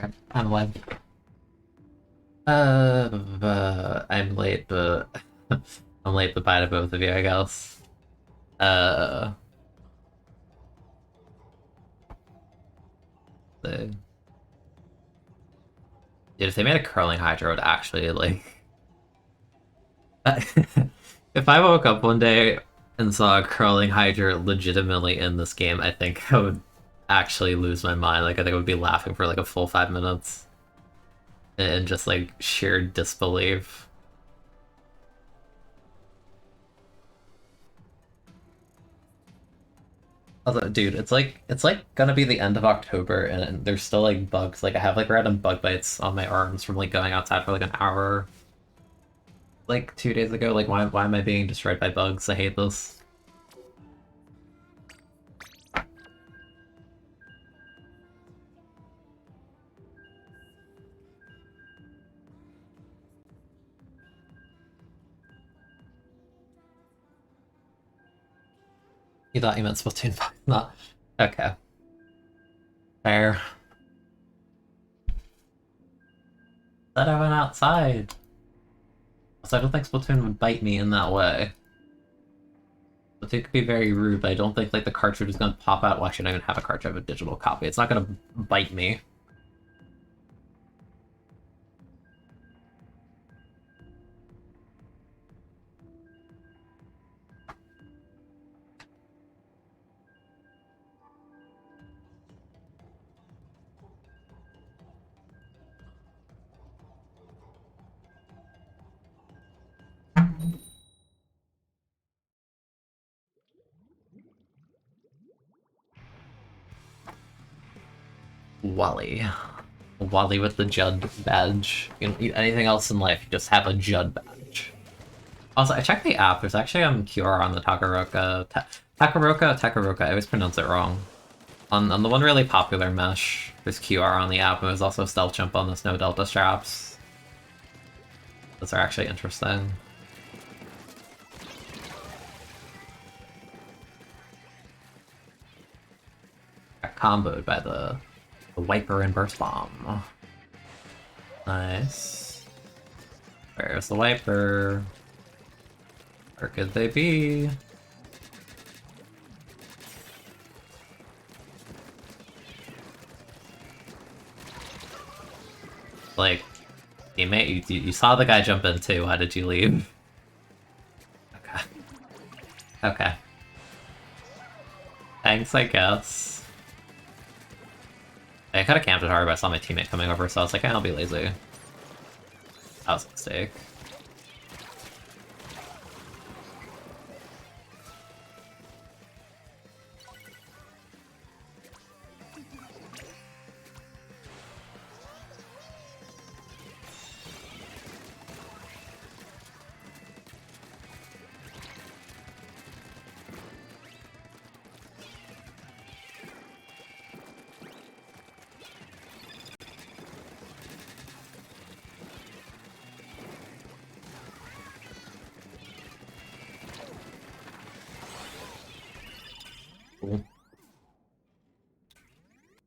Okay, I'm late. I'm late, but I'm late, but bye to both of you, I guess. Uh, the... Dude, if they made a curling hydro, it would actually, like... If I woke up one day and saw a curling hydra legitimately in this game, I think I would actually lose my mind. Like, I think I would be laughing for, like, a full 5 minutes. And just, like, sheer disbelief. Also, dude, it's like gonna be the end of October and there's still like bugs. Like I have like random bug bites on my arms from like going outside for like an hour like 2 days ago. Like why am I being destroyed by bugs? I hate this. You thought you meant Splatoon 5, not okay. Fair. Said I went outside. So I don't think Splatoon would bite me in that way. Splatoon could be very rude, but I don't think like the cartridge is gonna pop out. Well, actually, I don't even have a cartridge, I have a digital copy. It's not gonna bite me. Wally. Wally with the Judd badge. You don't need anything else in life, you just have a Judd badge. Also, I checked the app, there's actually QR on the Takaroka... Takaroka, I always pronounce it wrong. On the one really popular mesh, there's QR on the app, and there's also stealth jump on the Snow Delta straps. Those are actually interesting. Got comboed by the Wiper and Burst Bomb. Nice. Where's the Wiper? Where could they be? Like, teammate, you saw the guy jump in too, why did you leave? Okay. Okay. Thanks, I guess. I could've camped it hard, but I saw my teammate coming over, so I was like, I'll be lazy. That was a mistake.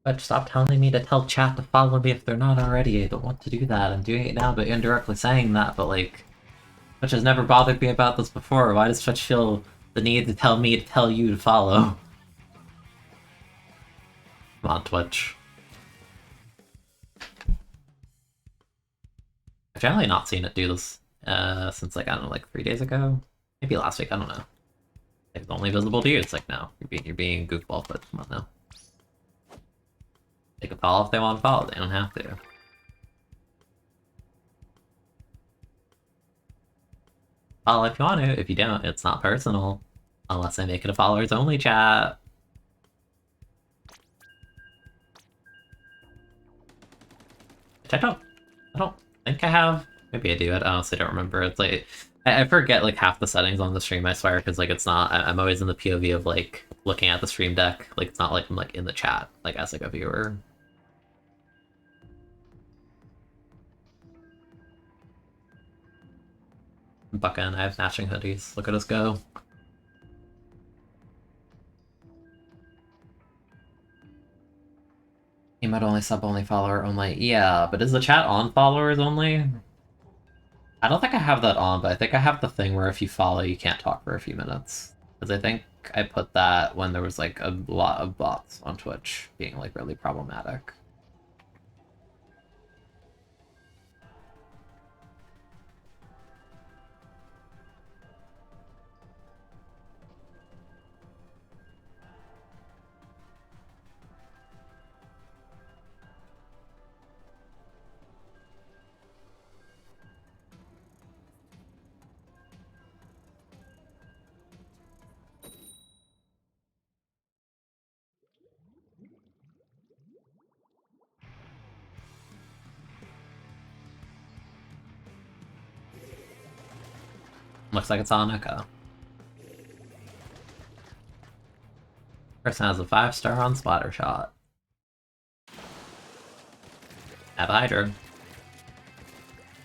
But stop telling me to tell chat to follow me if they're not already. I don't want to do that. I'm doing it now, but indirectly saying that, but like... Twitch has never bothered me about this before. Why does Twitch feel the need to tell me to tell you to follow? Come on, Twitch. I've generally not seen it do this since like, I don't know, like 3 days ago? Maybe last week, I don't know. It's only visible to you. It's like, no, you're being goofball, but come on now. They can follow if they want to follow, they don't have to. Follow if you want to, if you don't, it's not personal. Unless I make it a followers only chat. Which I don't think I have. Maybe I do, I honestly don't remember. It's like, I forget like half the settings on the stream, I swear, because like it's not, I'm always in the POV of like looking at the stream deck. Like it's not like I'm like in the chat, like as like a viewer. Buckin', I have matching hoodies. Look at us go. Emote only, sub only, follower only. Yeah, but is the chat on followers only? I don't think I have that on, but I think I have the thing where if you follow, you can't talk for a few minutes. Because I think I put that when there was like a lot of bots on Twitch being like really problematic. Looks like it's on Echo. Person has a 5-star on Splattershot. Have Hydra.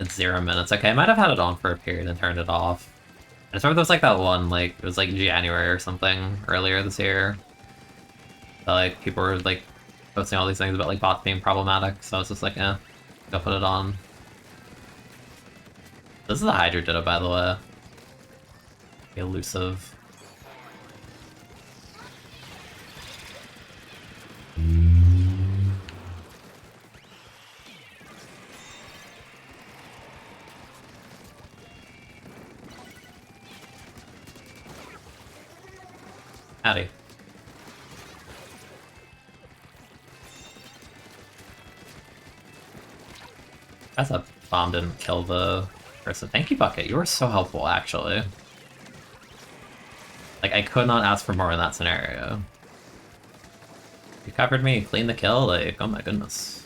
It's 0 minutes. Okay, I might have had it on for a period and turned it off. I just remember there was like that one, like, it was like January or something earlier this year. That, like, people were like posting all these things about like bots being problematic, so I was just like, eh, go put it on. This is a Hydra Ditto, by the way. Elusive. Howdy. That's a bomb didn't kill the person. Thank you, Bucket. You were so helpful, actually. Like, I could not ask for more in that scenario. You covered me, cleaned the kill, like, oh my goodness.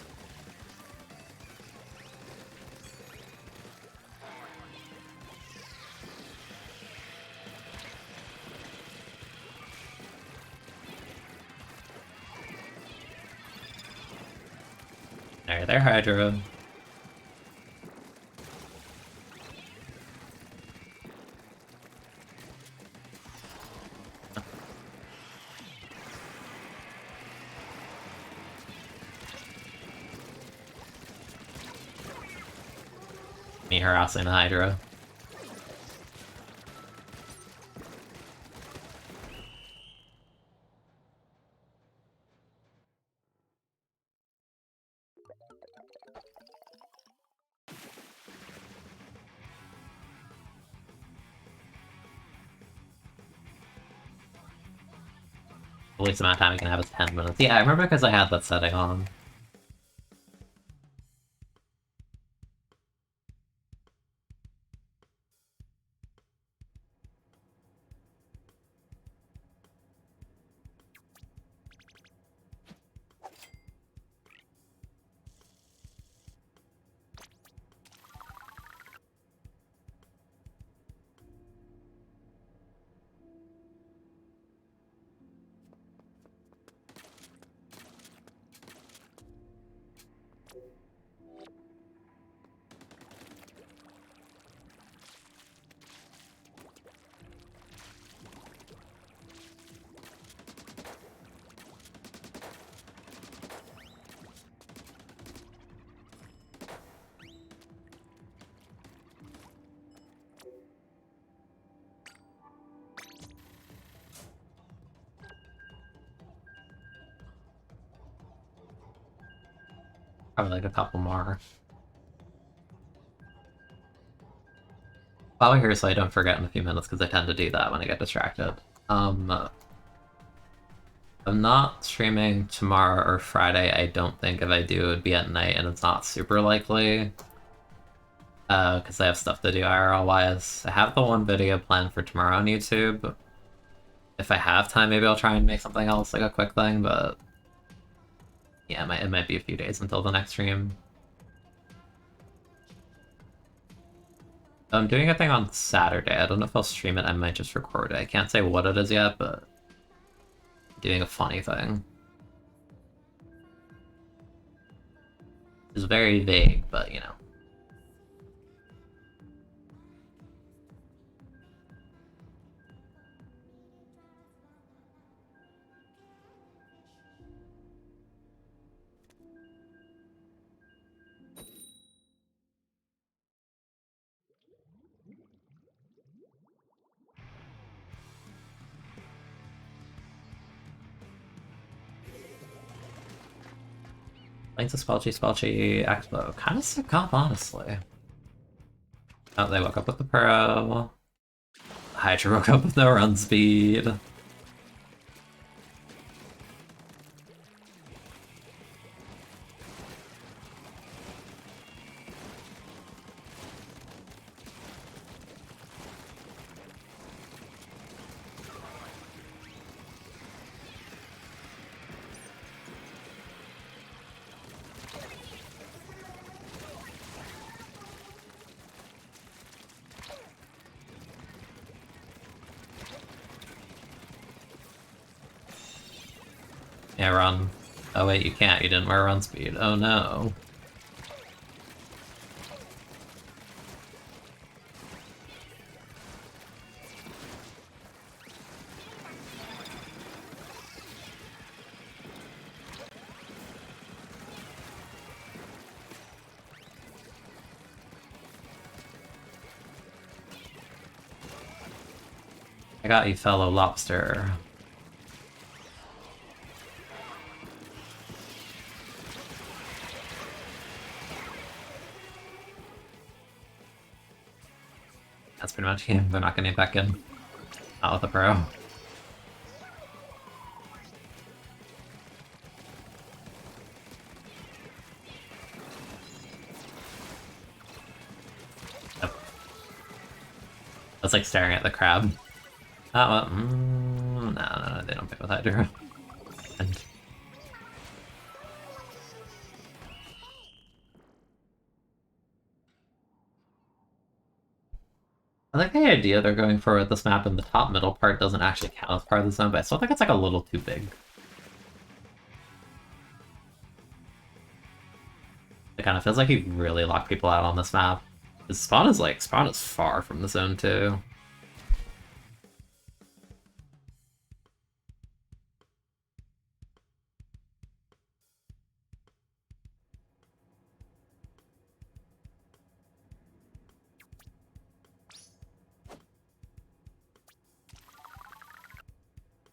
There, Hydra. Me harassing the Hydra. The least amount of time I can have is 10 minutes. Yeah, I remember because I had that setting on. Probably like a couple more. While we're here, so I don't forget in a few minutes, because I tend to do that when I get distracted. I'm not streaming tomorrow or Friday, I don't think. If I do, it would be at night, and it's not super likely. Because I have stuff to do IRL-wise. I have the one video planned for tomorrow on YouTube. If I have time, maybe I'll try and make something else, like a quick thing, but... yeah, it might be a few days until the next stream. I'm doing a thing on Saturday. I don't know if I'll stream it, I might just record it. I can't say what it is yet, but... I'm doing a funny thing. It's very vague, but, you know. Link to Spelchy, Expo. Kind of sick comp, honestly. Oh, they woke up with the Pro. Hydra woke up with no run speed. Yeah, run. Oh wait, you can't. You didn't wear run speed. Oh no. I got you, fellow lobster. That's pretty much him. They're not gonna get back in. Not with a pro. Yep. That's like staring at the crab. Oh, well, no, they don't pick with Hydra. And I like the idea they're going for with this map, and the top middle part doesn't actually count as part of the zone, but I still think it's like a little too big. It kind of feels like you really lock people out on this map. His spawn is far from the zone too.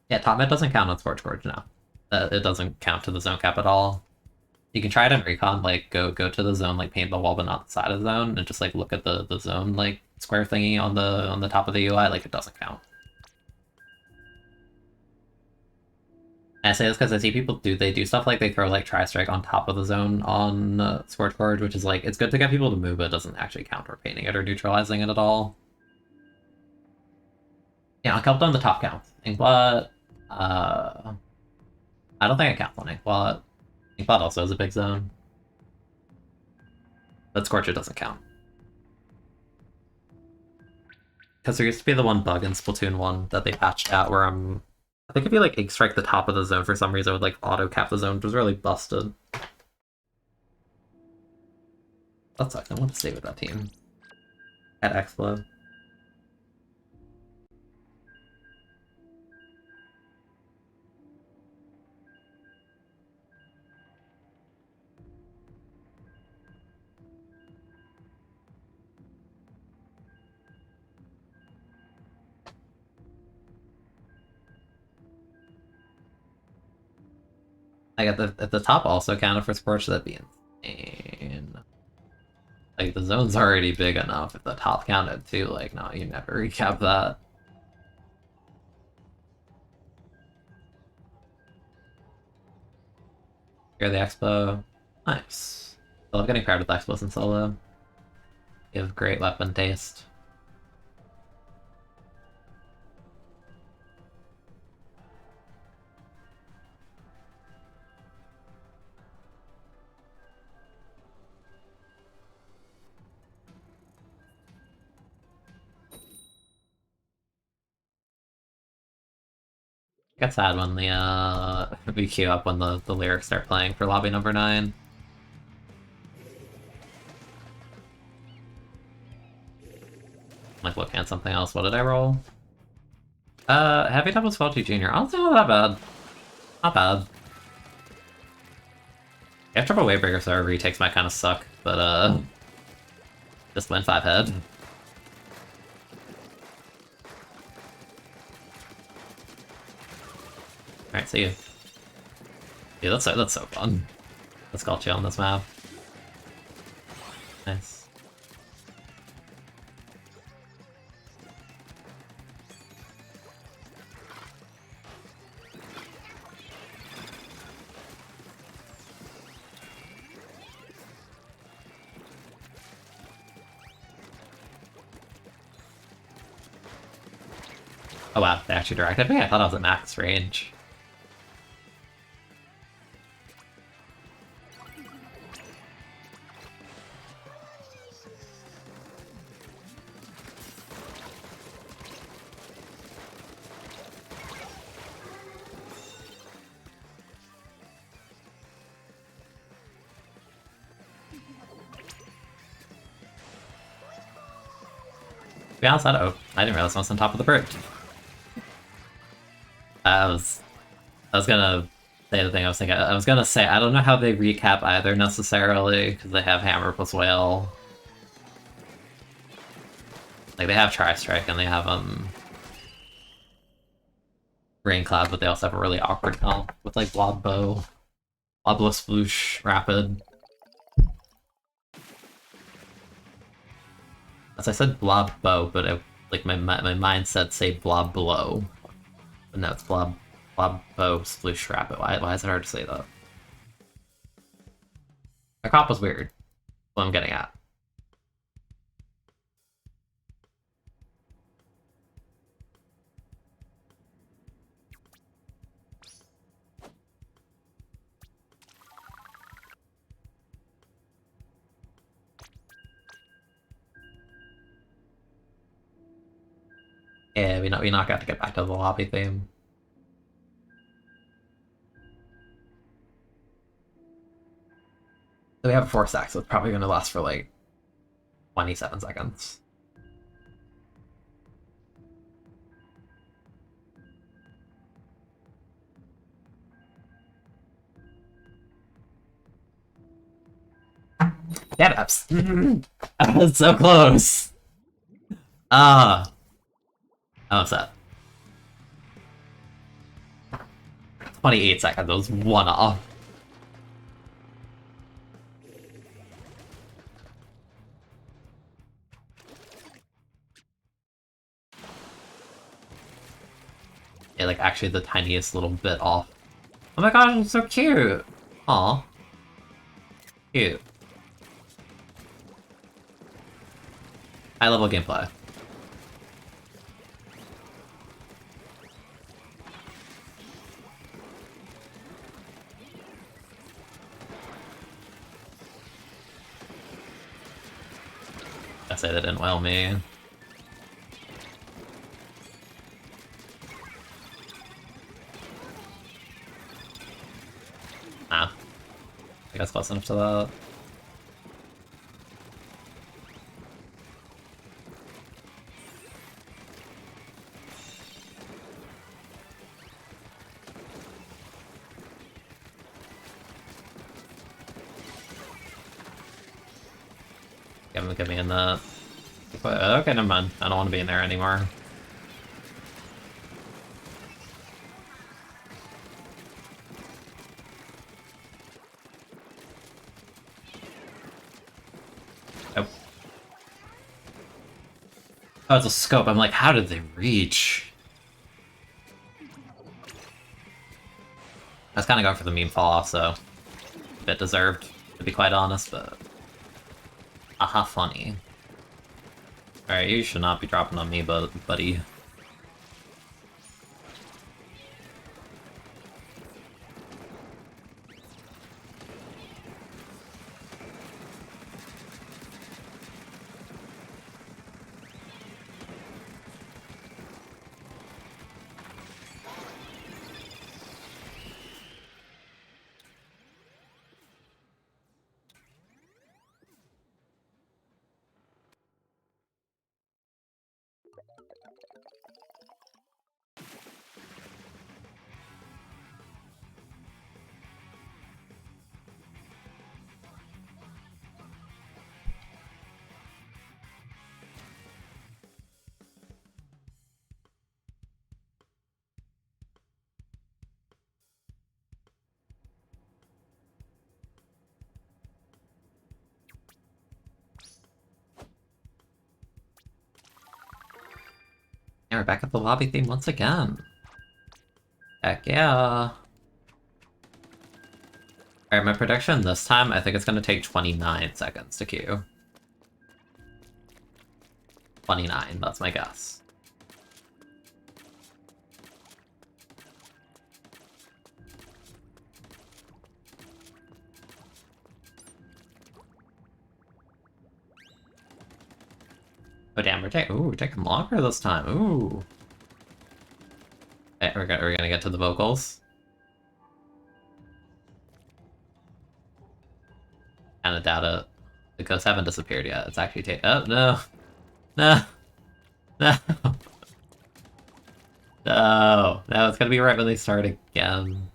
Yeah, top mid doesn't count on Scorch Gorge now. It doesn't count to the zone cap at all. You can try it in recon, like go to the zone, like paint the wall but not the side of the zone, and just like look at the zone like square thingy on the top of the UI, like it doesn't count. And I say this because I see people they do stuff like they throw like Tri-Strike on top of the zone on Scorch Gorge, which is like, it's good to get people to move, but it doesn't actually count for painting it or neutralizing it at all. Yeah, I count on the top count. Inkblot, I don't think I count on Inkblot. Inkblot also has a big zone. But Scorcher doesn't count. Because there used to be the one bug in Splatoon 1 that they patched out where I think if you like ink strike the top of the zone for some reason, it would like auto cap the zone, which was really busted. That sucks. I want to stay with that team. At Explode. Like if the top also counted for Scorch, that'd be insane. Like the zone's already big enough. If the top counted too, like no, you never recap that. You're the Expo. Nice. I love getting paired with Expos in solo. You have great weapon taste. Get sad when the we queue up when the lyrics start playing for lobby number 9. Like looking at something else. What did I roll? Heavy Double Swelty Jr. Honestly, not that bad. Not bad. Yeah, triple Wavebreaker, so retakes might kind of suck, but just win 5 head. Alright, see you. Yeah, that's so fun. Let's call chill on this map. Nice. Oh wow, they actually directed me? I thought I was at max range. To be honest, I didn't realize I was on top of the bridge. I was gonna say the thing I was thinking. I was gonna say, I don't know how they recap either necessarily, because they have Hammer plus Whale. Like, they have Tri-Strike and they have, Rain Cloud, but they also have a really awkward comp with, like, Blob Bow, Blobless Sploosh, Rapid. As I said Blob Bow, but my mind said say Blob Blow. But no, it's Blob Bow, Sploosh, Rapid. Why is it hard to say that? My comp was weird. What I'm getting at. Yeah, we not got to get back to the lobby theme. So we have a 4-stack, so it's probably going to last for like 27 seconds. Damn ups. I was so close. Ah. I'm upset. 28 seconds, that was one off. Yeah, like actually the tiniest little bit off. Oh my gosh, it's so cute! Aw. Cute. High level gameplay. I say that didn't well me. Nah. I guess close enough to that. Get me in that. But, okay, never mind. I don't want to be in there anymore. Nope. Oh, it's a scope. I'm like, how did they reach? I was kind of going for the meme fall off, so a bit deserved, to be quite honest, but aha, funny. Alright, you should not be dropping on me, buddy. we're back at the lobby theme once again. Heck yeah. Alright, my prediction this time, I think it's gonna take 29 seconds to queue. 29, that's my guess. Oh damn, we're taking longer this time. Ooh. Okay, we're gonna get to the vocals. Kinda doubt it. The ghosts haven't disappeared yet. It's actually oh no. No. No. No. No, it's gonna be right when they start again.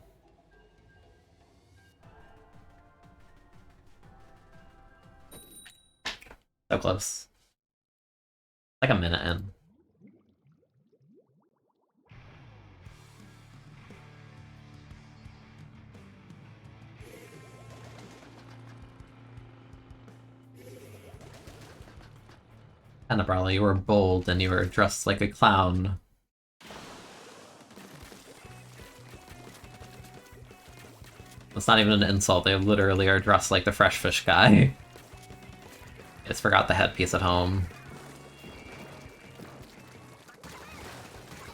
So close. Like a minute in. Annabella, you were bold and you were dressed like a clown. That's not even an insult, they literally are dressed like the fresh fish guy. Just forgot the headpiece at home.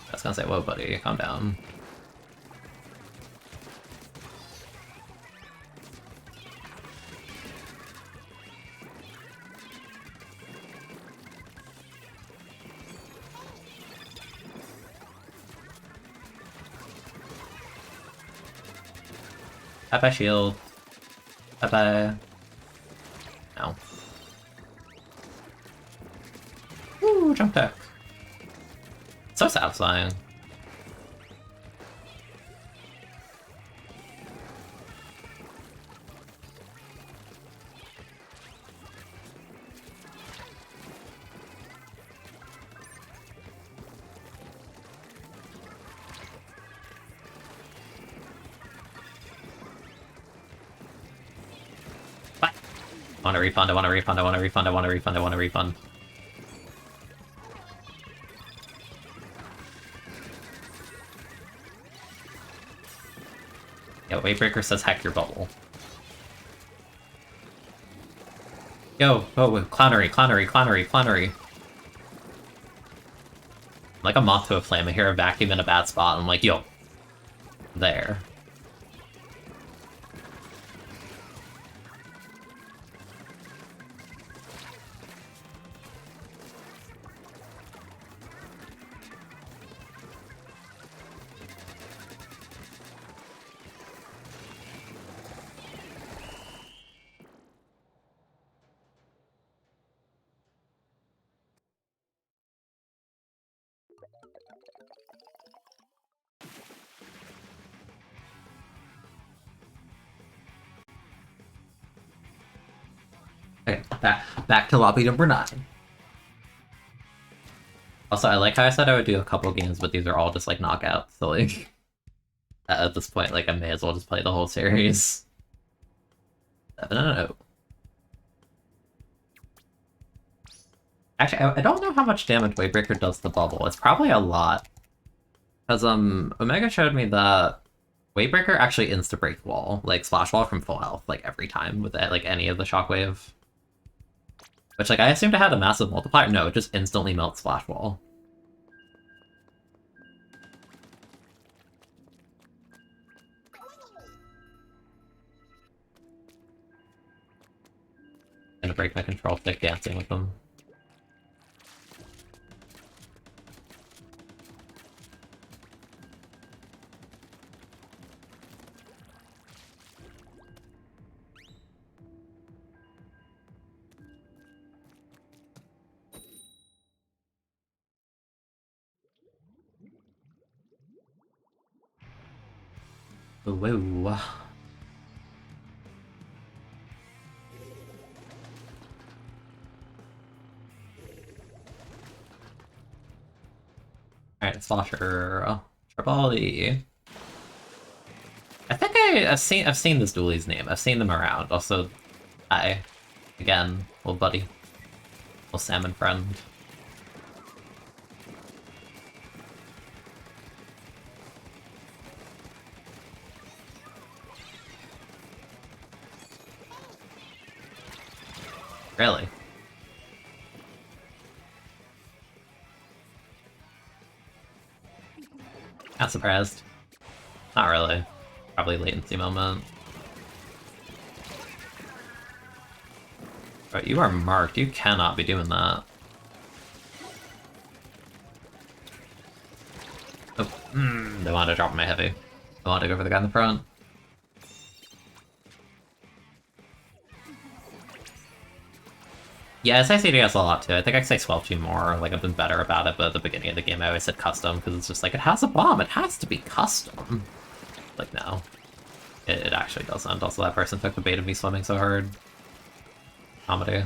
I was gonna say, whoa buddy, calm down. Bye-bye shield. Bye-bye. No. Woo, jump tech. So satisfying. I want a refund, I want a refund, I want a refund, I want a refund, I want a refund. Yeah, Waybreaker says hack your bubble. Yo, oh, clownery, clownery, clownery, clownery. Like a moth to a flame, I hear a vacuum in a bad spot, I'm like, yo. There. Okay, back to lobby number 9. Also, I like how I said I would do a couple games, but these are all just like knockouts, so like at this point, like I may as well just play the whole series. 7-0. Actually, I don't know how much damage Waybreaker does to the bubble. It's probably a lot. Because Omega showed me that Waybreaker actually insta-break wall, like Splash Wall from full health, like every time with like any of the Shockwave. Which, like, I assumed it had a massive multiplier. No, it just instantly melts Splash Wall. Gonna break my control stick dancing with them. Whoa. Alright, Slosher. Tribali. I think I've seen this duelie's name. I've seen them around. Also, hi. Again, old buddy. Old salmon friend. Really? Not surprised. Not really. Probably latency moment. But you are marked. You cannot be doing that. Oh, they wanted to drop my heavy. They wanted to go for the guy in the front. Yeah, I say CDS a lot too. I think I say 12G more. Like, I've been better about it, but at the beginning of the game I always said custom, because it's just like, it has a bomb, it has to be custom. Like, no. It actually doesn't. Also, that person took the bait of me swimming so hard. Comedy.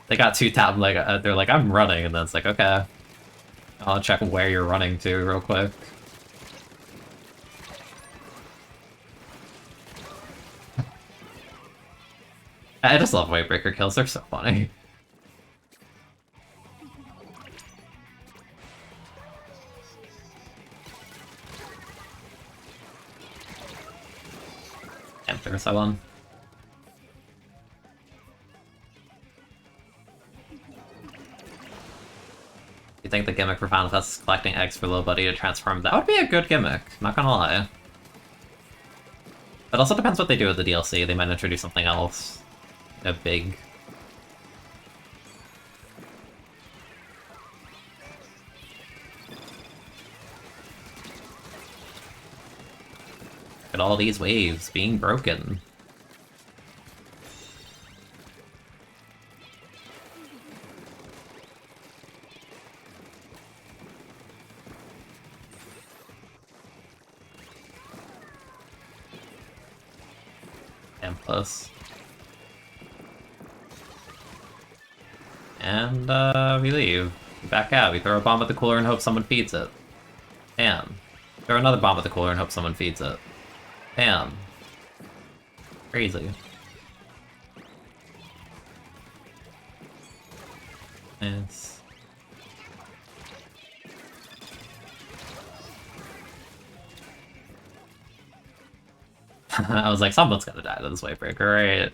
They got two tab, like, they're like, I'm running, and then it's like, okay. I'll check where you're running to real quick. I just love Wavebreaker kills, they're so funny. Damn, there's that one. You think the gimmick for Final Fest is collecting eggs for Little Buddy to transform? That would be a good gimmick, not gonna lie. It also depends what they do with the DLC, they might introduce something else. A big... Look at all these waves being broken. Damn close. And, we leave. We back out. We throw a bomb at the cooler and hope someone feeds it. Damn. Throw another bomb at the cooler and hope someone feeds it. Damn. Crazy. It's... I was like, someone's gonna die to this Wavebreaker, right?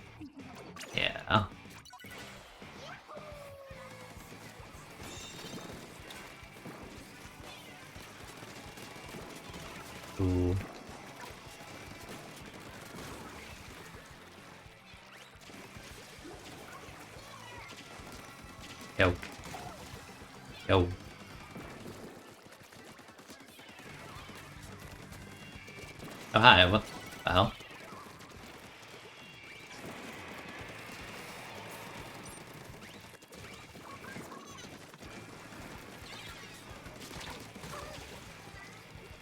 Yeah. Ooh. Yo. Yo. Oh, hi, what the hell?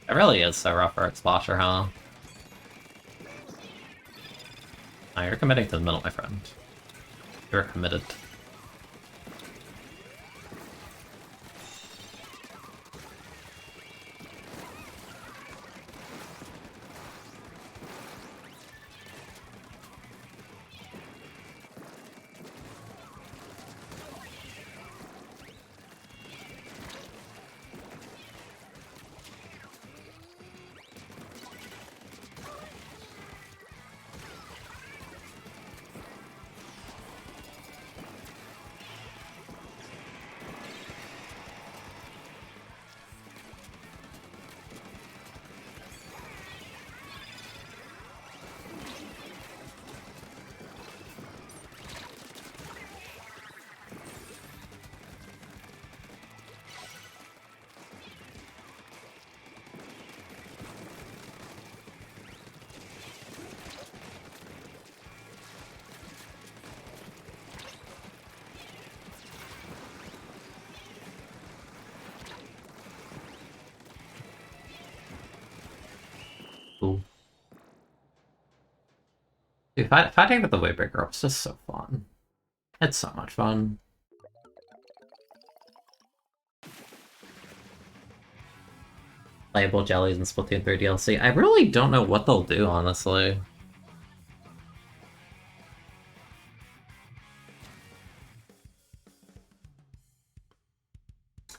It really is so rough for Explosion, huh? Oh, you're committing to the middle, my friend. You're committed. Ooh. Dude, fighting with the Wavebreaker was just so fun. It's so much fun. Playable jellies in Splatoon 3 DLC. I really don't know what they'll do, honestly.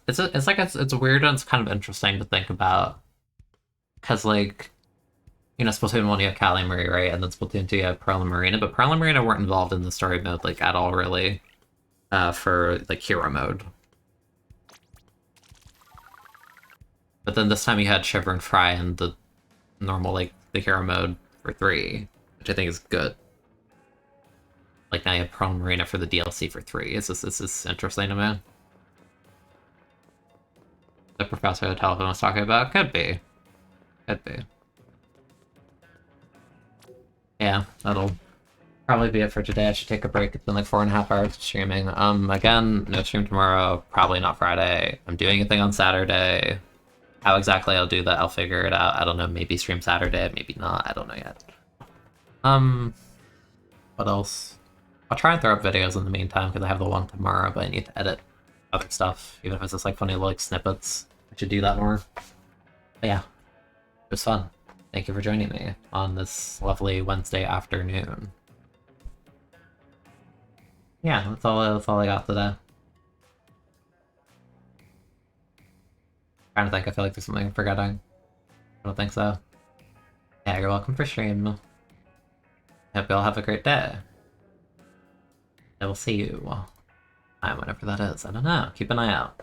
it's weird and it's kind of interesting to think about because like Splatoon 1 you have Cali Marie, right? And then Splatoon 2 you have Pearl and Marina, but Pearl and Marina weren't involved in the story mode like at all really for like hero mode. But then this time you had Shiver and Fry and the normal like the hero mode for 3, which I think is good. Like now you have Pearl and Marina for the DLC for 3. This is interesting to me. The Professor the telephone was talking about? Could be. Could be. Yeah, that'll probably be it for today. I should take a break. It's been like 4.5 hours of streaming. Again, no stream tomorrow, probably not Friday. I'm doing a thing on Saturday. How exactly I'll do that, I'll figure it out. I don't know, maybe stream Saturday, maybe not, I don't know yet. What else? I'll try and throw up videos in the meantime, because I have the one tomorrow, but I need to edit other stuff, even if it's just like funny little like, snippets. I should do that more. But yeah, it was fun. Thank you for joining me on this lovely Wednesday afternoon. Yeah, that's all I got today. Trying to think, I feel like there's something I'm forgetting. I don't think so. Yeah, you're welcome for stream. Hope you all have a great day. I will see you whenever that is. I don't know. Keep an eye out.